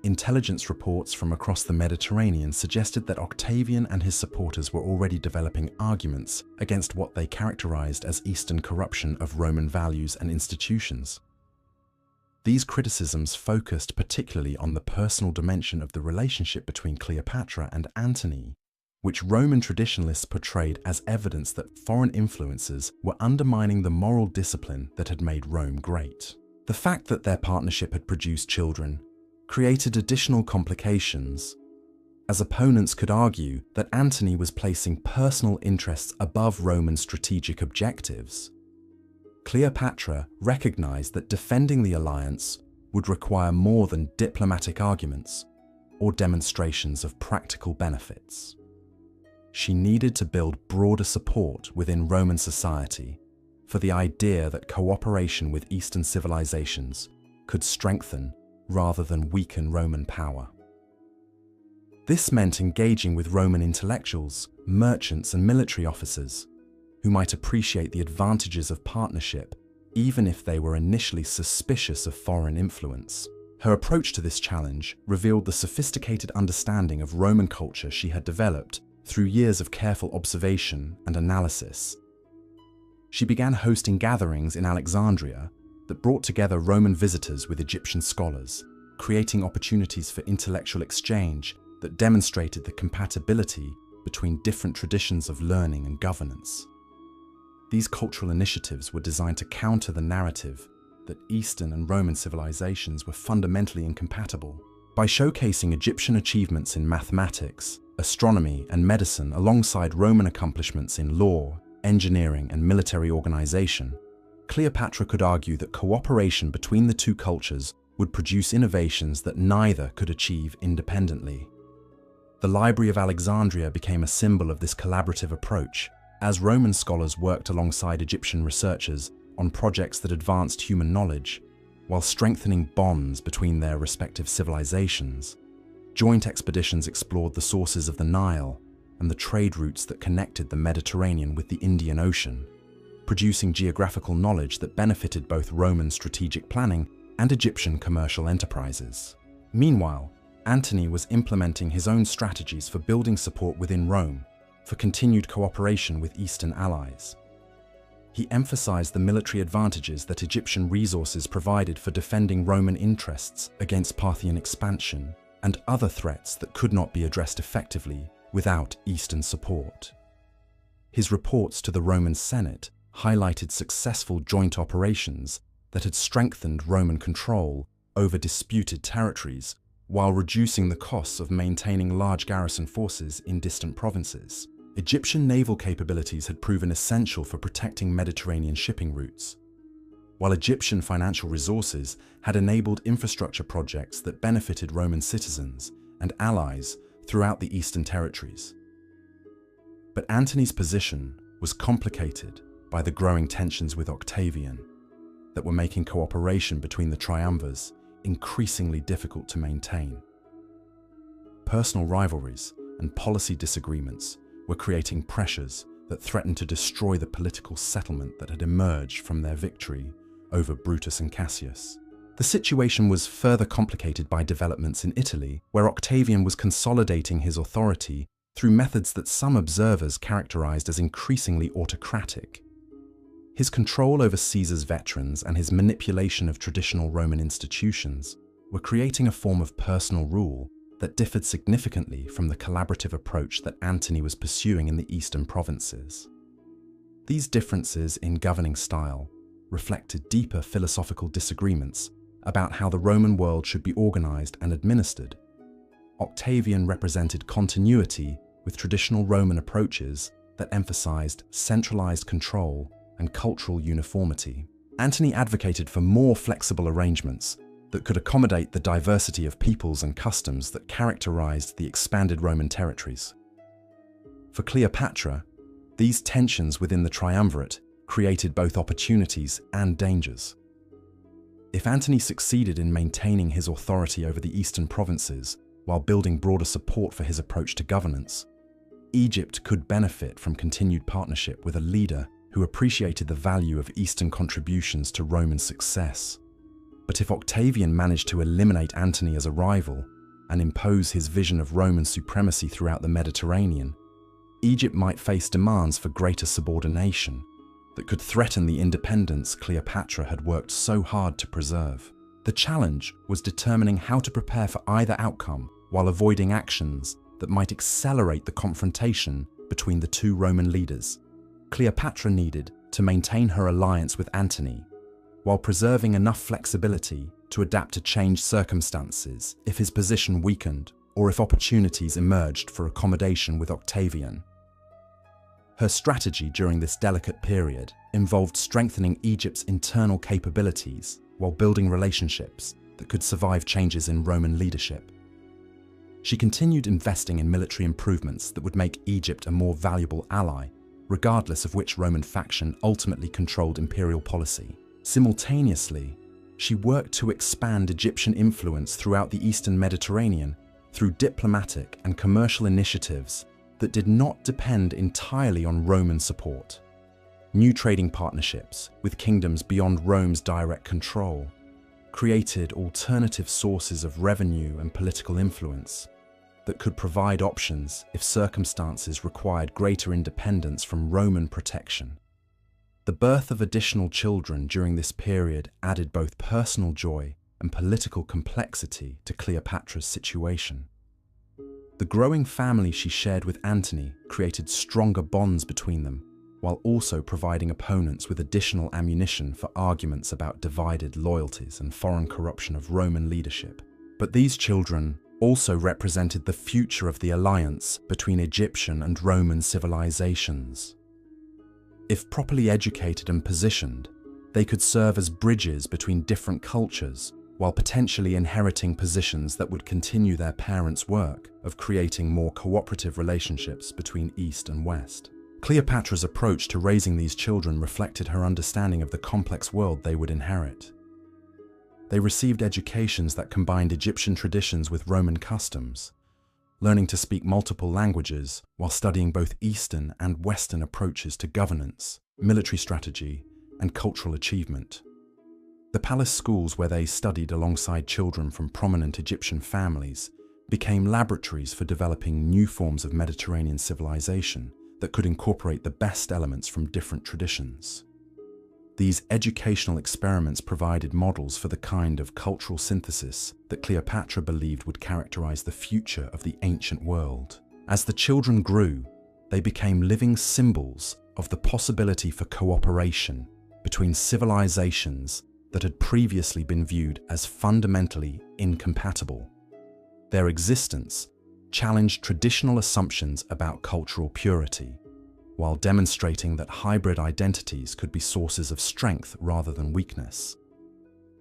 Intelligence reports from across the Mediterranean suggested that Octavian and his supporters were already developing arguments against what they characterized as Eastern corruption of Roman values and institutions. These criticisms focused particularly on the personal dimension of the relationship between Cleopatra and Antony, which Roman traditionalists portrayed as evidence that foreign influences were undermining the moral discipline that had made Rome great. The fact that their partnership had produced children created additional complications, as opponents could argue that Antony was placing personal interests above Roman strategic objectives. Cleopatra recognized that defending the alliance would require more than diplomatic arguments or demonstrations of practical benefits. She needed to build broader support within Roman society for the idea that cooperation with Eastern civilizations could strengthen rather than weaken Roman power. This meant engaging with Roman intellectuals, merchants, and military officers who might appreciate the advantages of partnership even if they were initially suspicious of foreign influence. Her approach to this challenge revealed the sophisticated understanding of Roman culture she had developed through years of careful observation and analysis. She began hosting gatherings in Alexandria that brought together Roman visitors with Egyptian scholars, creating opportunities for intellectual exchange that demonstrated the compatibility between different traditions of learning and governance. These cultural initiatives were designed to counter the narrative that Eastern and Roman civilizations were fundamentally incompatible. By showcasing Egyptian achievements in mathematics, astronomy, and medicine alongside Roman accomplishments in law, engineering, and military organization, Cleopatra could argue that cooperation between the two cultures would produce innovations that neither could achieve independently. The Library of Alexandria became a symbol of this collaborative approach, as Roman scholars worked alongside Egyptian researchers on projects that advanced human knowledge, while strengthening bonds between their respective civilizations. Joint expeditions explored the sources of the Nile and the trade routes that connected the Mediterranean with the Indian Ocean, producing geographical knowledge that benefited both Roman strategic planning and Egyptian commercial enterprises. Meanwhile, Antony was implementing his own strategies for building support within Rome for continued cooperation with Eastern allies. He emphasized the military advantages that Egyptian resources provided for defending Roman interests against Parthian expansion and other threats that could not be addressed effectively without Eastern support. His reports to the Roman Senate highlighted successful joint operations that had strengthened Roman control over disputed territories while reducing the costs of maintaining large garrison forces in distant provinces. Egyptian naval capabilities had proven essential for protecting Mediterranean shipping routes. while Egyptian financial resources had enabled infrastructure projects that benefited Roman citizens and allies throughout the Eastern territories. But Antony's position was complicated by the growing tensions with Octavian that were making cooperation between the triumvirs increasingly difficult to maintain. Personal rivalries and policy disagreements were creating pressures that threatened to destroy the political settlement that had emerged from their victory over Brutus and Cassius. The situation was further complicated by developments in Italy, where Octavian was consolidating his authority through methods that some observers characterized as increasingly autocratic. His control over Caesar's veterans and his manipulation of traditional Roman institutions were creating a form of personal rule that differed significantly from the collaborative approach that Antony was pursuing in the eastern provinces. These differences in governing style reflected deeper philosophical disagreements about how the Roman world should be organized and administered. Octavian represented continuity with traditional Roman approaches that emphasized centralized control and cultural uniformity. Antony advocated for more flexible arrangements that could accommodate the diversity of peoples and customs that characterized the expanded Roman territories. For Cleopatra, these tensions within the triumvirate created both opportunities and dangers. If Antony succeeded in maintaining his authority over the eastern provinces while building broader support for his approach to governance, Egypt could benefit from continued partnership with a leader who appreciated the value of Eastern contributions to Roman success. But if Octavian managed to eliminate Antony as a rival and impose his vision of Roman supremacy throughout the Mediterranean, Egypt might face demands for greater subordination that could threaten the independence Cleopatra had worked so hard to preserve. The challenge was determining how to prepare for either outcome while avoiding actions that might accelerate the confrontation between the two Roman leaders. Cleopatra needed to maintain her alliance with Antony while preserving enough flexibility to adapt to changed circumstances if his position weakened or if opportunities emerged for accommodation with Octavian. Her strategy during this delicate period involved strengthening Egypt's internal capabilities while building relationships that could survive changes in Roman leadership. She continued investing in military improvements that would make Egypt a more valuable ally, regardless of which Roman faction ultimately controlled imperial policy. Simultaneously, she worked to expand Egyptian influence throughout the Eastern Mediterranean through diplomatic and commercial initiatives that did not depend entirely on Roman support. New trading partnerships with kingdoms beyond Rome's direct control created alternative sources of revenue and political influence that could provide options if circumstances required greater independence from Roman protection. The birth of additional children during this period added both personal joy and political complexity to Cleopatra's situation. The growing family she shared with Antony created stronger bonds between them, while also providing opponents with additional ammunition for arguments about divided loyalties and foreign corruption of Roman leadership. But these children also represented the future of the alliance between Egyptian and Roman civilizations. If properly educated and positioned, they could serve as bridges between different cultures while potentially inheriting positions that would continue their parents' work of creating more cooperative relationships between East and West. Cleopatra's approach to raising these children reflected her understanding of the complex world they would inherit. They received educations that combined Egyptian traditions with Roman customs, learning to speak multiple languages while studying both Eastern and Western approaches to governance, military strategy, and cultural achievement. The palace schools where they studied alongside children from prominent Egyptian families became laboratories for developing new forms of Mediterranean civilization that could incorporate the best elements from different traditions. These educational experiments provided models for the kind of cultural synthesis that Cleopatra believed would characterize the future of the ancient world. As the children grew, they became living symbols of the possibility for cooperation between civilizations that had previously been viewed as fundamentally incompatible. Their existence challenged traditional assumptions about cultural purity, while demonstrating that hybrid identities could be sources of strength rather than weakness.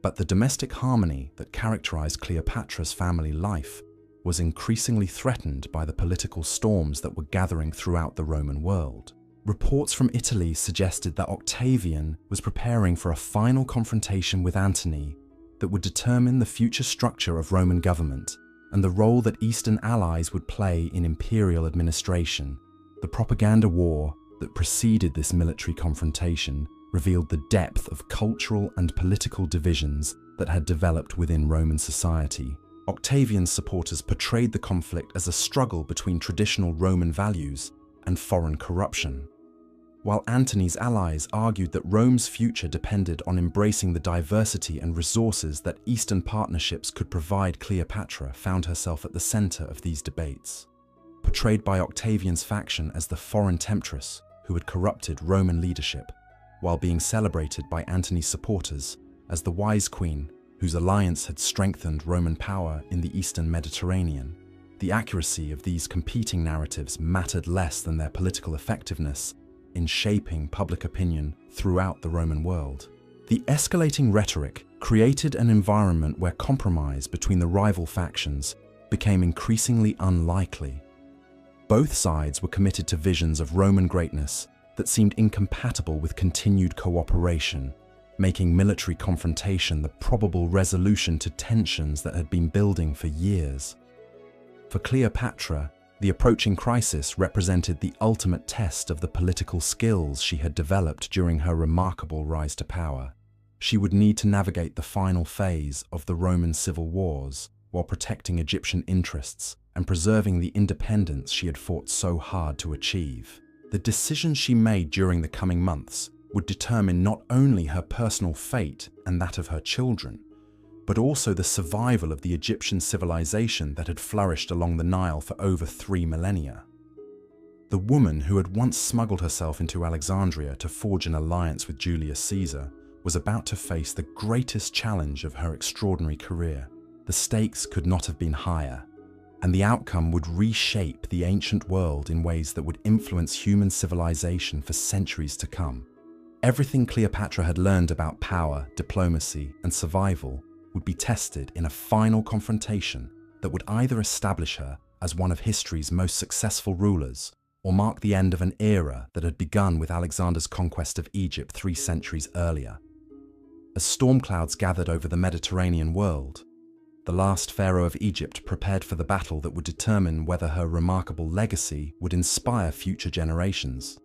But the domestic harmony that characterized Cleopatra's family life was increasingly threatened by the political storms that were gathering throughout the Roman world. Reports from Italy suggested that Octavian was preparing for a final confrontation with Antony that would determine the future structure of Roman government and the role that Eastern allies would play in imperial administration. The propaganda war that preceded this military confrontation revealed the depth of cultural and political divisions that had developed within Roman society. Octavian's supporters portrayed the conflict as a struggle between traditional Roman values and foreign corruption, while Antony's allies argued that Rome's future depended on embracing the diversity and resources that Eastern partnerships could provide. Cleopatra found herself at the center of these debates. Portrayed by Octavian's faction as the foreign temptress who had corrupted Roman leadership, while being celebrated by Antony's supporters as the wise queen whose alliance had strengthened Roman power in the Eastern Mediterranean. The accuracy of these competing narratives mattered less than their political effectiveness in shaping public opinion throughout the Roman world. The escalating rhetoric created an environment where compromise between the rival factions became increasingly unlikely. Both sides were committed to visions of Roman greatness that seemed incompatible with continued cooperation, making military confrontation the probable resolution to tensions that had been building for years. For Cleopatra, the approaching crisis represented the ultimate test of the political skills she had developed during her remarkable rise to power. She would need to navigate the final phase of the Roman civil wars while protecting Egyptian interests and preserving the independence she had fought so hard to achieve. The decisions she made during the coming months would determine not only her personal fate and that of her children, but also the survival of the Egyptian civilization that had flourished along the Nile for over 3 millennia. The woman who had once smuggled herself into Alexandria to forge an alliance with Julius Caesar was about to face the greatest challenge of her extraordinary career. The stakes could not have been higher, and the outcome would reshape the ancient world in ways that would influence human civilization for centuries to come. Everything Cleopatra had learned about power, diplomacy, and survival would be tested in a final confrontation that would either establish her as one of history's most successful rulers or mark the end of an era that had begun with Alexander's conquest of Egypt 3 centuries earlier. As storm clouds gathered over the Mediterranean world, the last pharaoh of Egypt prepared for the battle that would determine whether her remarkable legacy would inspire future generations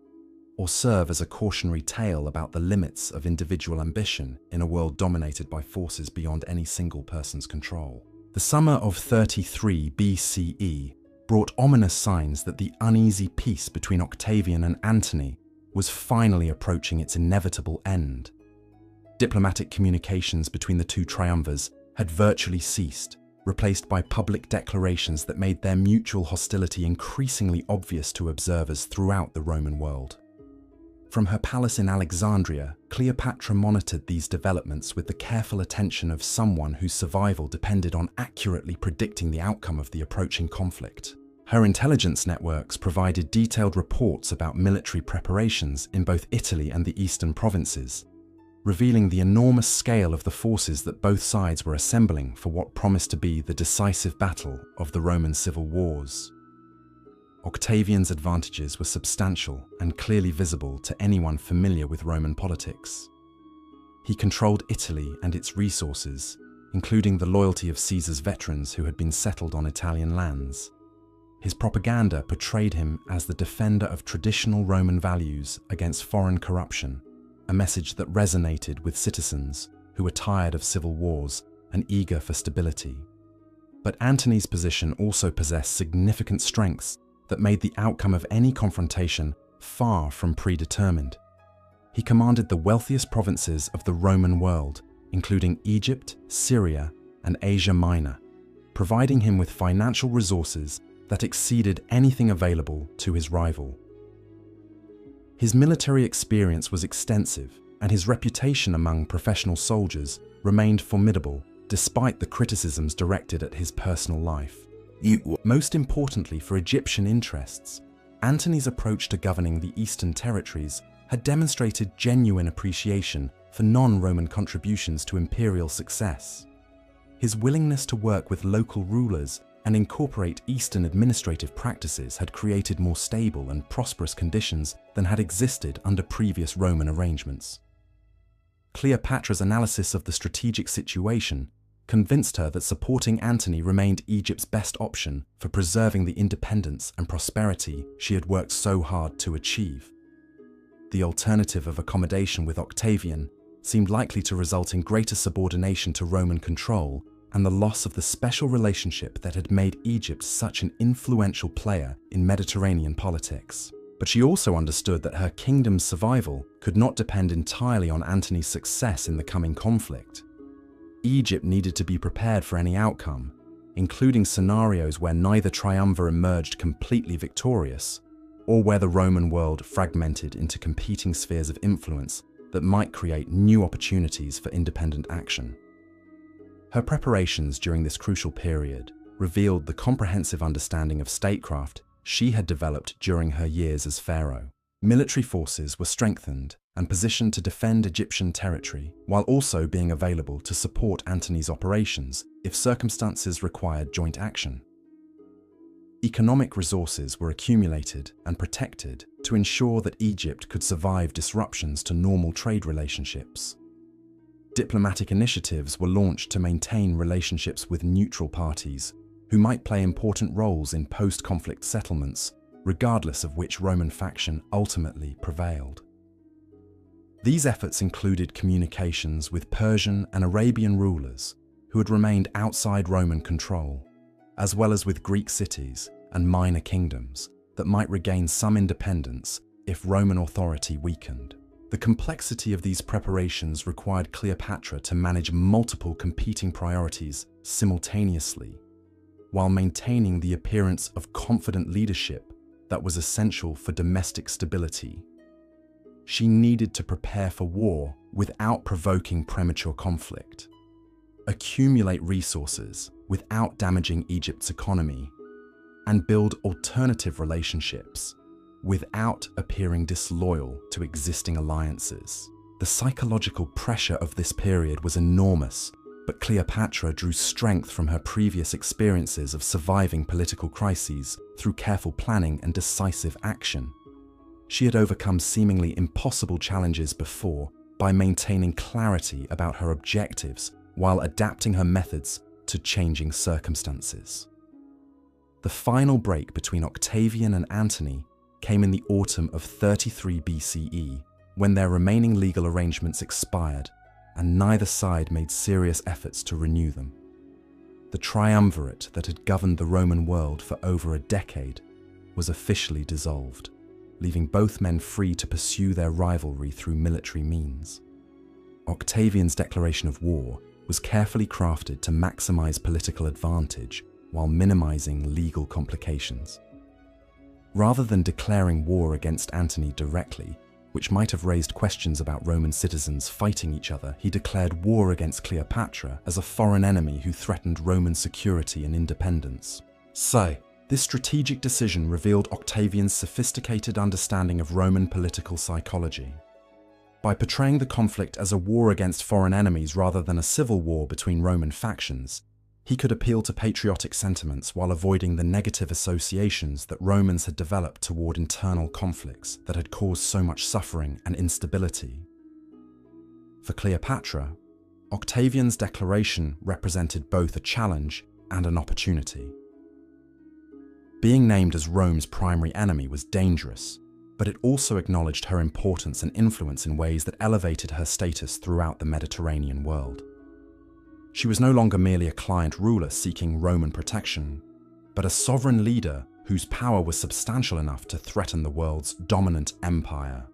or serve as a cautionary tale about the limits of individual ambition in a world dominated by forces beyond any single person's control. The summer of 33 BCE brought ominous signs that the uneasy peace between Octavian and Antony was finally approaching its inevitable end. Diplomatic communications between the two triumvirs had virtually ceased, replaced by public declarations that made their mutual hostility increasingly obvious to observers throughout the Roman world. From her palace in Alexandria, Cleopatra monitored these developments with the careful attention of someone whose survival depended on accurately predicting the outcome of the approaching conflict. Her intelligence networks provided detailed reports about military preparations in both Italy and the eastern provinces, revealing the enormous scale of the forces that both sides were assembling for what promised to be the decisive battle of the Roman civil wars. Octavian's advantages were substantial and clearly visible to anyone familiar with Roman politics. He controlled Italy and its resources, including the loyalty of Caesar's veterans who had been settled on Italian lands. His propaganda portrayed him as the defender of traditional Roman values against foreign corruption, a message that resonated with citizens who were tired of civil wars and eager for stability. But Antony's position also possessed significant strengths that made the outcome of any confrontation far from predetermined. He commanded the wealthiest provinces of the Roman world, including Egypt, Syria, and Asia Minor, providing him with financial resources that exceeded anything available to his rival. His military experience was extensive, and his reputation among professional soldiers remained formidable despite the criticisms directed at his personal life. Most importantly for Egyptian interests, Antony's approach to governing the Eastern territories had demonstrated genuine appreciation for non-Roman contributions to imperial success. His willingness to work with local rulers and incorporate Eastern administrative practices had created more stable and prosperous conditions than had existed under previous Roman arrangements. Cleopatra's analysis of the strategic situation convinced her that supporting Antony remained Egypt's best option for preserving the independence and prosperity she had worked so hard to achieve. The alternative of accommodation with Octavian seemed likely to result in greater subordination to Roman control and the loss of the special relationship that had made Egypt such an influential player in Mediterranean politics. But she also understood that her kingdom's survival could not depend entirely on Antony's success in the coming conflict. Egypt needed to be prepared for any outcome, including scenarios where neither triumvir emerged completely victorious, or where the Roman world fragmented into competing spheres of influence that might create new opportunities for independent action. Her preparations during this crucial period revealed the comprehensive understanding of statecraft she had developed during her years as pharaoh. Military forces were strengthened and positioned to defend Egyptian territory, while also being available to support Antony's operations if circumstances required joint action. Economic resources were accumulated and protected to ensure that Egypt could survive disruptions to normal trade relationships. Diplomatic initiatives were launched to maintain relationships with neutral parties who might play important roles in post-conflict settlements, regardless of which Roman faction ultimately prevailed. These efforts included communications with Persian and Arabian rulers who had remained outside Roman control, as well as with Greek cities and minor kingdoms that might regain some independence if Roman authority weakened. The complexity of these preparations required Cleopatra to manage multiple competing priorities simultaneously, while maintaining the appearance of confident leadership that was essential for domestic stability. She needed to prepare for war without provoking premature conflict, accumulate resources without damaging Egypt's economy, and build alternative relationships without appearing disloyal to existing alliances. The psychological pressure of this period was enormous, but Cleopatra drew strength from her previous experiences of surviving political crises through careful planning and decisive action. She had overcome seemingly impossible challenges before by maintaining clarity about her objectives while adapting her methods to changing circumstances. The final break between Octavian and Antony came in the autumn of 33 BCE, when their remaining legal arrangements expired and neither side made serious efforts to renew them. The triumvirate that had governed the Roman world for over a decade was officially dissolved, leaving both men free to pursue their rivalry through military means. Octavian's declaration of war was carefully crafted to maximize political advantage while minimizing legal complications. Rather than declaring war against Antony directly, which might have raised questions about Roman citizens fighting each other, he declared war against Cleopatra as a foreign enemy who threatened Roman security and independence. So, this strategic decision revealed Octavian's sophisticated understanding of Roman political psychology. By portraying the conflict as a war against foreign enemies rather than a civil war between Roman factions, he could appeal to patriotic sentiments while avoiding the negative associations that Romans had developed toward internal conflicts that had caused so much suffering and instability. For Cleopatra, Octavian's declaration represented both a challenge and an opportunity. Being named as Rome's primary enemy was dangerous, but it also acknowledged her importance and influence in ways that elevated her status throughout the Mediterranean world. She was no longer merely a client ruler seeking Roman protection, but a sovereign leader whose power was substantial enough to threaten the world's dominant empire.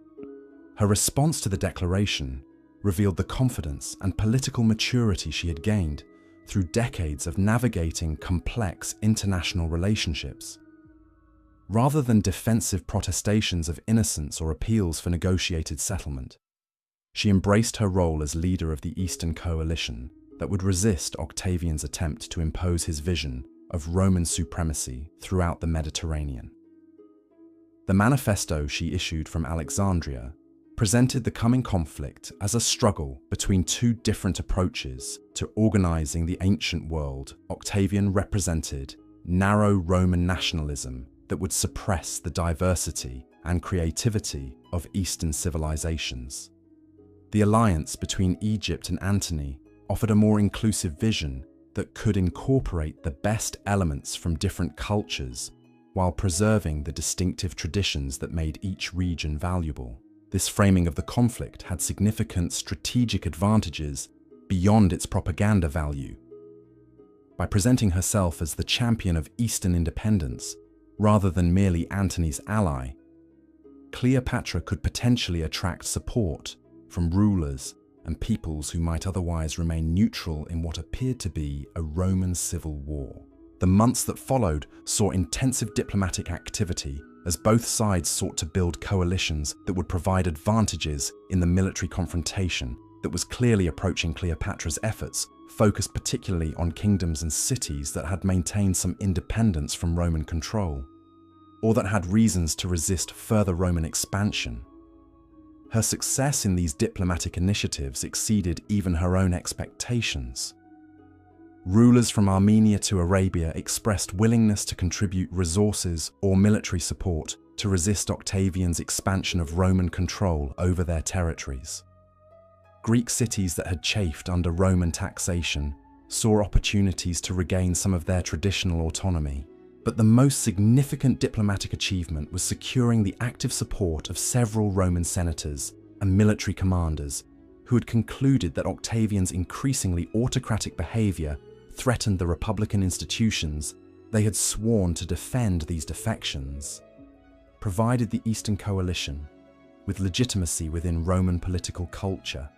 Her response to the declaration revealed the confidence and political maturity she had gained through decades of navigating complex international relationships. Rather than defensive protestations of innocence or appeals for negotiated settlement, she embraced her role as leader of the Eastern coalition that would resist Octavian's attempt to impose his vision of Roman supremacy throughout the Mediterranean. The manifesto she issued from Alexandria presented the coming conflict as a struggle between two different approaches to organizing the ancient world. Octavian represented narrow Roman nationalism that would suppress the diversity and creativity of Eastern civilizations. The alliance between Egypt and Antony offered a more inclusive vision that could incorporate the best elements from different cultures while preserving the distinctive traditions that made each region valuable. This framing of the conflict had significant strategic advantages beyond its propaganda value. By presenting herself as the champion of Eastern independence, rather than merely Antony's ally, Cleopatra could potentially attract support from rulers and peoples who might otherwise remain neutral in what appeared to be a Roman civil war. The months that followed saw intensive diplomatic activity as both sides sought to build coalitions that would provide advantages in the military confrontation that was clearly approaching. Cleopatra's efforts focused particularly on kingdoms and cities that had maintained some independence from Roman control, or that had reasons to resist further Roman expansion. Her success in these diplomatic initiatives exceeded even her own expectations. Rulers from Armenia to Arabia expressed willingness to contribute resources or military support to resist Octavian's expansion of Roman control over their territories. Greek cities that had chafed under Roman taxation saw opportunities to regain some of their traditional autonomy. But the most significant diplomatic achievement was securing the active support of several Roman senators and military commanders who had concluded that Octavian's increasingly autocratic behavior threatened the republican institutions they had sworn to defend. These defections provided the Eastern coalition with legitimacy within Roman political culture,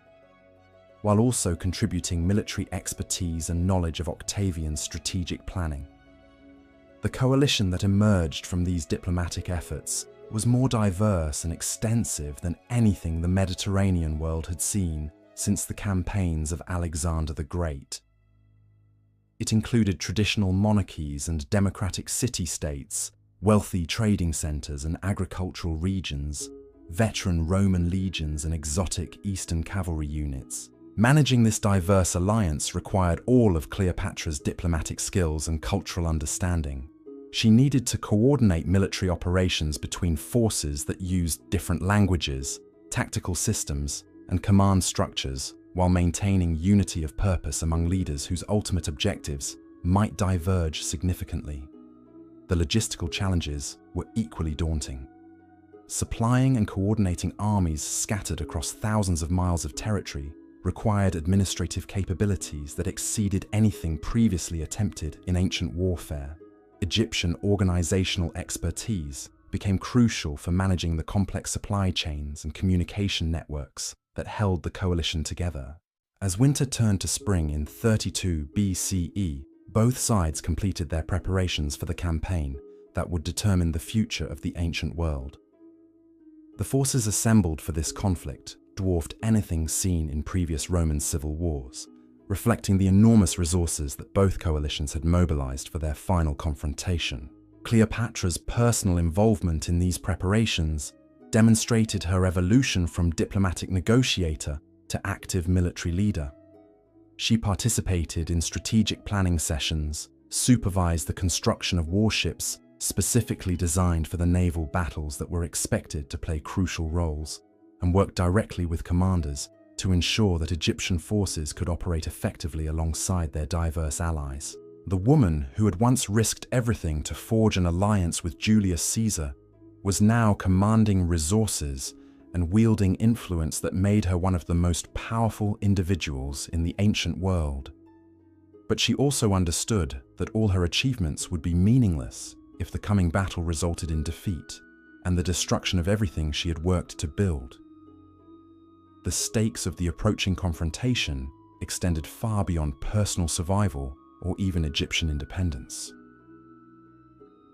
while also contributing military expertise and knowledge of Octavian's strategic planning. The coalition that emerged from these diplomatic efforts was more diverse and extensive than anything the Mediterranean world had seen since the campaigns of Alexander the Great. It included traditional monarchies and democratic city-states, wealthy trading centers and agricultural regions, veteran Roman legions and exotic Eastern cavalry units. Managing this diverse alliance required all of Cleopatra's diplomatic skills and cultural understanding. She needed to coordinate military operations between forces that used different languages, tactical systems, and command structures, while maintaining unity of purpose among leaders whose ultimate objectives might diverge significantly. The logistical challenges were equally daunting. Supplying and coordinating armies scattered across thousands of miles of territory required administrative capabilities that exceeded anything previously attempted in ancient warfare. Egyptian organizational expertise became crucial for managing the complex supply chains and communication networks that held the coalition together. As winter turned to spring in 32 BCE, both sides completed their preparations for the campaign that would determine the future of the ancient world. The forces assembled for this conflict dwarfed anything seen in previous Roman civil wars, reflecting the enormous resources that both coalitions had mobilized for their final confrontation. Cleopatra's personal involvement in these preparations demonstrated her evolution from diplomatic negotiator to active military leader. She participated in strategic planning sessions, supervised the construction of warships specifically designed for the naval battles that were expected to play crucial roles, and worked directly with commanders to ensure that Egyptian forces could operate effectively alongside their diverse allies. The woman who had once risked everything to forge an alliance with Julius Caesar was now commanding resources and wielding influence that made her one of the most powerful individuals in the ancient world. But she also understood that all her achievements would be meaningless if the coming battle resulted in defeat and the destruction of everything she had worked to build. The stakes of the approaching confrontation extended far beyond personal survival or even Egyptian independence.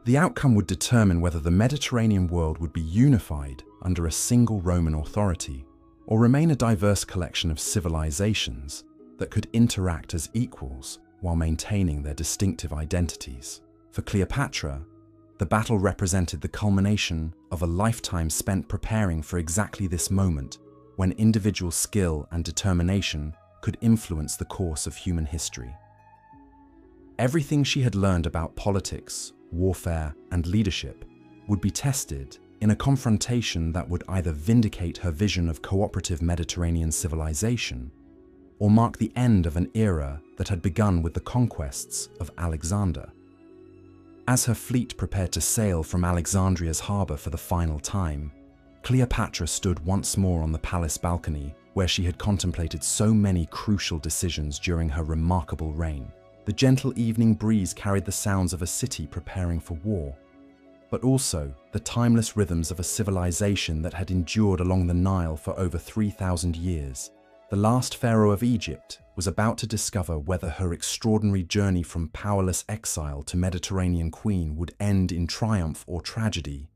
The outcome would determine whether the Mediterranean world would be unified under a single Roman authority or remain a diverse collection of civilizations that could interact as equals while maintaining their distinctive identities. For Cleopatra, The battle represented the culmination of a lifetime spent preparing for exactly this moment, when individual skill and determination could influence the course of human history. Everything she had learned about politics, warfare, and leadership would be tested in a confrontation that would either vindicate her vision of cooperative Mediterranean civilization or mark the end of an era that had begun with the conquests of Alexander. As her fleet prepared to sail from Alexandria's harbour for the final time, Cleopatra stood once more on the palace balcony where she had contemplated so many crucial decisions during her remarkable reign. The gentle evening breeze carried the sounds of a city preparing for war, but also the timeless rhythms of a civilization that had endured along the Nile for over 3,000 years. The last pharaoh of Egypt was about to discover whether her extraordinary journey from powerless exile to Mediterranean queen would end in triumph or tragedy.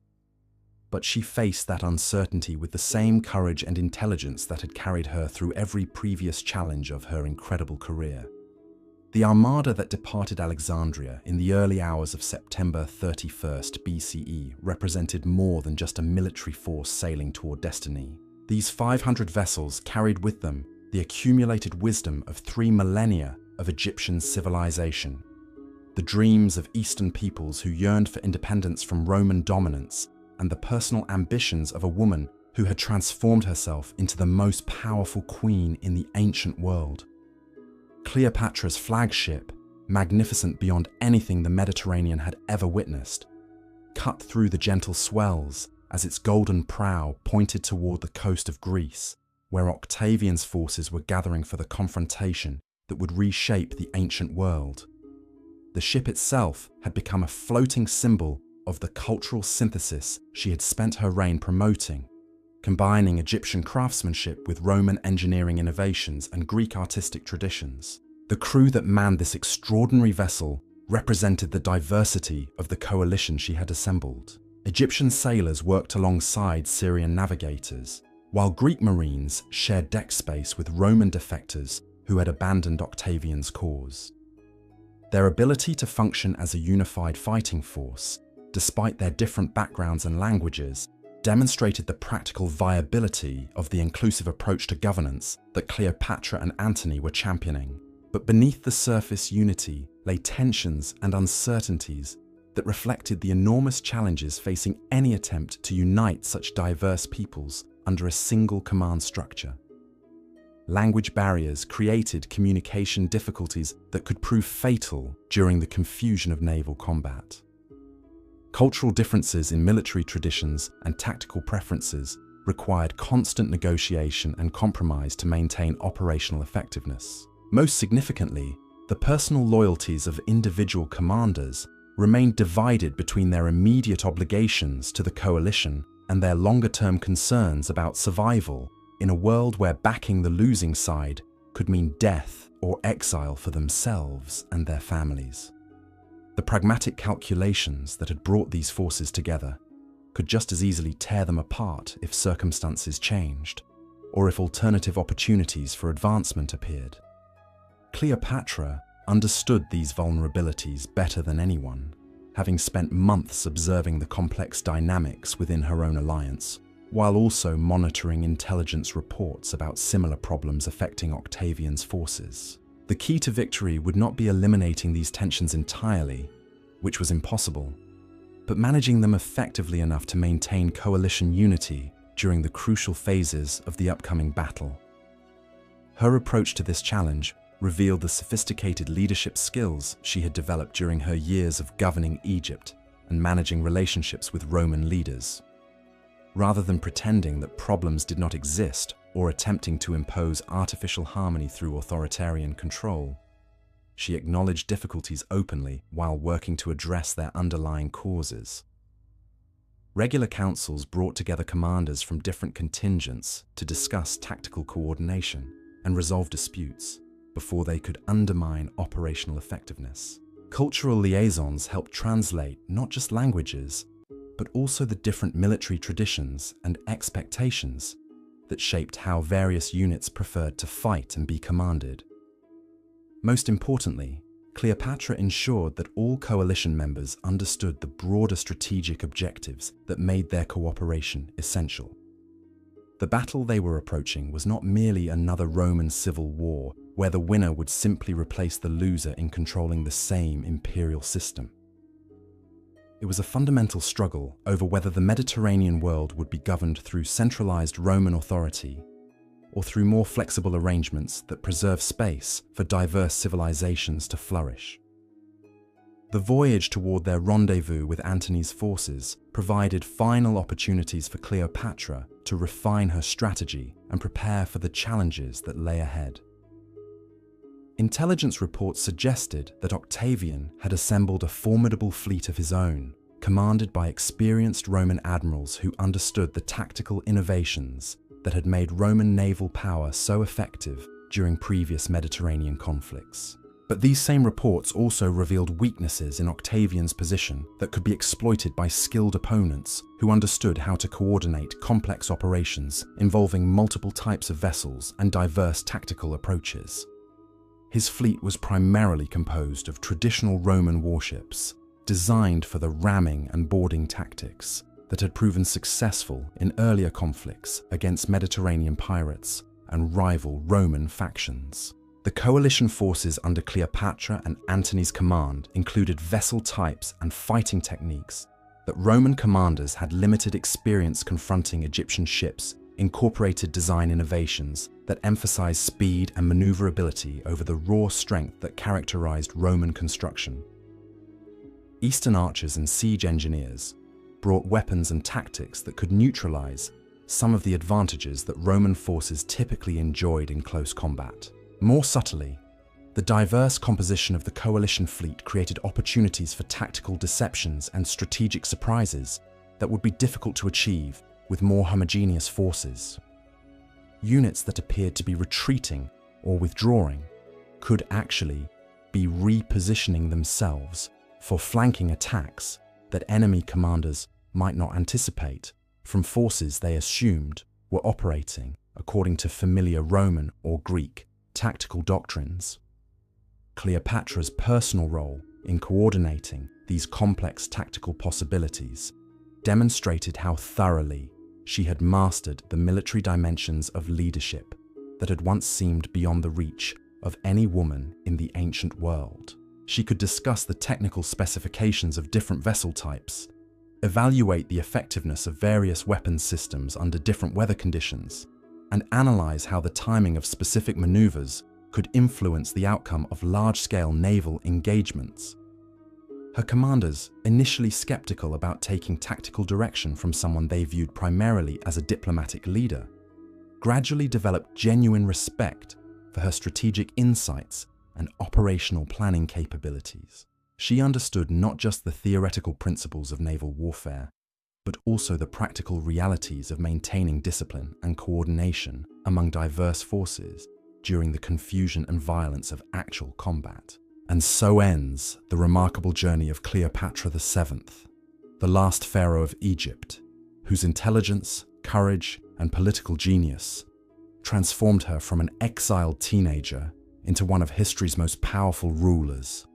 But she faced that uncertainty with the same courage and intelligence that had carried her through every previous challenge of her incredible career. The armada that departed Alexandria in the early hours of September 31st BCE represented more than just a military force sailing toward destiny. These 500 vessels carried with them the accumulated wisdom of 3 millennia of Egyptian civilization, the dreams of Eastern peoples who yearned for independence from Roman dominance, and the personal ambitions of a woman who had transformed herself into the most powerful queen in the ancient world. Cleopatra's flagship, magnificent beyond anything the Mediterranean had ever witnessed, cut through the gentle swells as its golden prow pointed toward the coast of Greece, where Octavian's forces were gathering for the confrontation that would reshape the ancient world. The ship itself had become a floating symbol of the cultural synthesis she had spent her reign promoting, combining Egyptian craftsmanship with Roman engineering innovations and Greek artistic traditions. The crew that manned this extraordinary vessel represented the diversity of the coalition she had assembled. Egyptian sailors worked alongside Syrian navigators, while Greek marines shared deck space with Roman defectors who had abandoned Octavian's cause. Their ability to function as a unified fighting force, despite their different backgrounds and languages, demonstrated the practical viability of the inclusive approach to governance that Cleopatra and Antony were championing. But beneath the surface unity lay tensions and uncertainties that reflected the enormous challenges facing any attempt to unite such diverse peoples under a single command structure. Language barriers created communication difficulties that could prove fatal during the confusion of naval combat. Cultural differences in military traditions and tactical preferences required constant negotiation and compromise to maintain operational effectiveness. Most significantly, the personal loyalties of individual commanders remained divided between their immediate obligations to the coalition and their longer-term concerns about survival in a world where backing the losing side could mean death or exile for themselves and their families. The pragmatic calculations that had brought these forces together could just as easily tear them apart if circumstances changed, or if alternative opportunities for advancement appeared. Cleopatra understood these vulnerabilities better than anyone, having spent months observing the complex dynamics within her own alliance, while also monitoring intelligence reports about similar problems affecting Octavian's forces. The key to victory would not be eliminating these tensions entirely, which was impossible, but managing them effectively enough to maintain coalition unity during the crucial phases of the upcoming battle. Her approach to this challenge revealed the sophisticated leadership skills she had developed during her years of governing Egypt and managing relationships with Roman leaders. Rather than pretending that problems did not exist or attempting to impose artificial harmony through authoritarian control, she acknowledged difficulties openly while working to address their underlying causes. Regular councils brought together commanders from different contingents to discuss tactical coordination and resolve disputes before they could undermine operational effectiveness. Cultural liaisons helped translate not just languages, but also the different military traditions and expectations that shaped how various units preferred to fight and be commanded. Most importantly, Cleopatra ensured that all coalition members understood the broader strategic objectives that made their cooperation essential. The battle they were approaching was not merely another Roman civil war where the winner would simply replace the loser in controlling the same imperial system. It was a fundamental struggle over whether the Mediterranean world would be governed through centralized Roman authority or through more flexible arrangements that preserve space for diverse civilizations to flourish. The voyage toward their rendezvous with Antony's forces provided final opportunities for Cleopatra to refine her strategy and prepare for the challenges that lay ahead. Intelligence reports suggested that Octavian had assembled a formidable fleet of his own, commanded by experienced Roman admirals who understood the tactical innovations that had made Roman naval power so effective during previous Mediterranean conflicts. But these same reports also revealed weaknesses in Octavian's position that could be exploited by skilled opponents who understood how to coordinate complex operations involving multiple types of vessels and diverse tactical approaches. His fleet was primarily composed of traditional Roman warships, designed for the ramming and boarding tactics that had proven successful in earlier conflicts against Mediterranean pirates and rival Roman factions. The coalition forces under Cleopatra and Antony's command included vessel types and fighting techniques that Roman commanders had limited experience confronting Egyptian ships, incorporated design innovations that emphasized speed and maneuverability over the raw strength that characterized Roman construction. Eastern archers and siege engineers brought weapons and tactics that could neutralize some of the advantages that Roman forces typically enjoyed in close combat. More subtly, the diverse composition of the coalition fleet created opportunities for tactical deceptions and strategic surprises that would be difficult to achieve with more homogeneous forces. Units that appeared to be retreating or withdrawing could actually be repositioning themselves for flanking attacks that enemy commanders might not anticipate from forces they assumed were operating according to familiar Roman or Greek tactical doctrines. Cleopatra's personal role in coordinating these complex tactical possibilities demonstrated how thoroughly she had mastered the military dimensions of leadership that had once seemed beyond the reach of any woman in the ancient world. She could discuss the technical specifications of different vessel types, evaluate the effectiveness of various weapons systems under different weather conditions, and analyze how the timing of specific maneuvers could influence the outcome of large-scale naval engagements. Her commanders, initially skeptical about taking tactical direction from someone they viewed primarily as a diplomatic leader, gradually developed genuine respect for her strategic insights and operational planning capabilities. She understood not just the theoretical principles of naval warfare, but also the practical realities of maintaining discipline and coordination among diverse forces during the confusion and violence of actual combat. And so ends the remarkable journey of Cleopatra VII, the last pharaoh of Egypt, whose intelligence, courage, and political genius transformed her from an exiled teenager into one of history's most powerful rulers.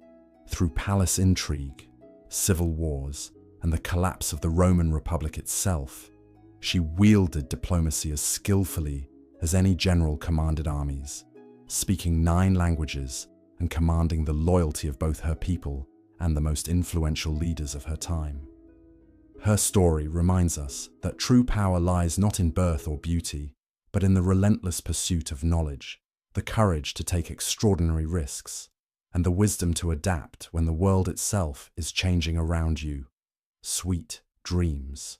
Through palace intrigue, civil wars, and the collapse of the Roman Republic itself, she wielded diplomacy as skillfully as any general commanded armies, speaking 9 languages and commanding the loyalty of both her people and the most influential leaders of her time. Her story reminds us that true power lies not in birth or beauty, but in the relentless pursuit of knowledge, the courage to take extraordinary risks, and the wisdom to adapt when the world itself is changing around you. Sweet dreams.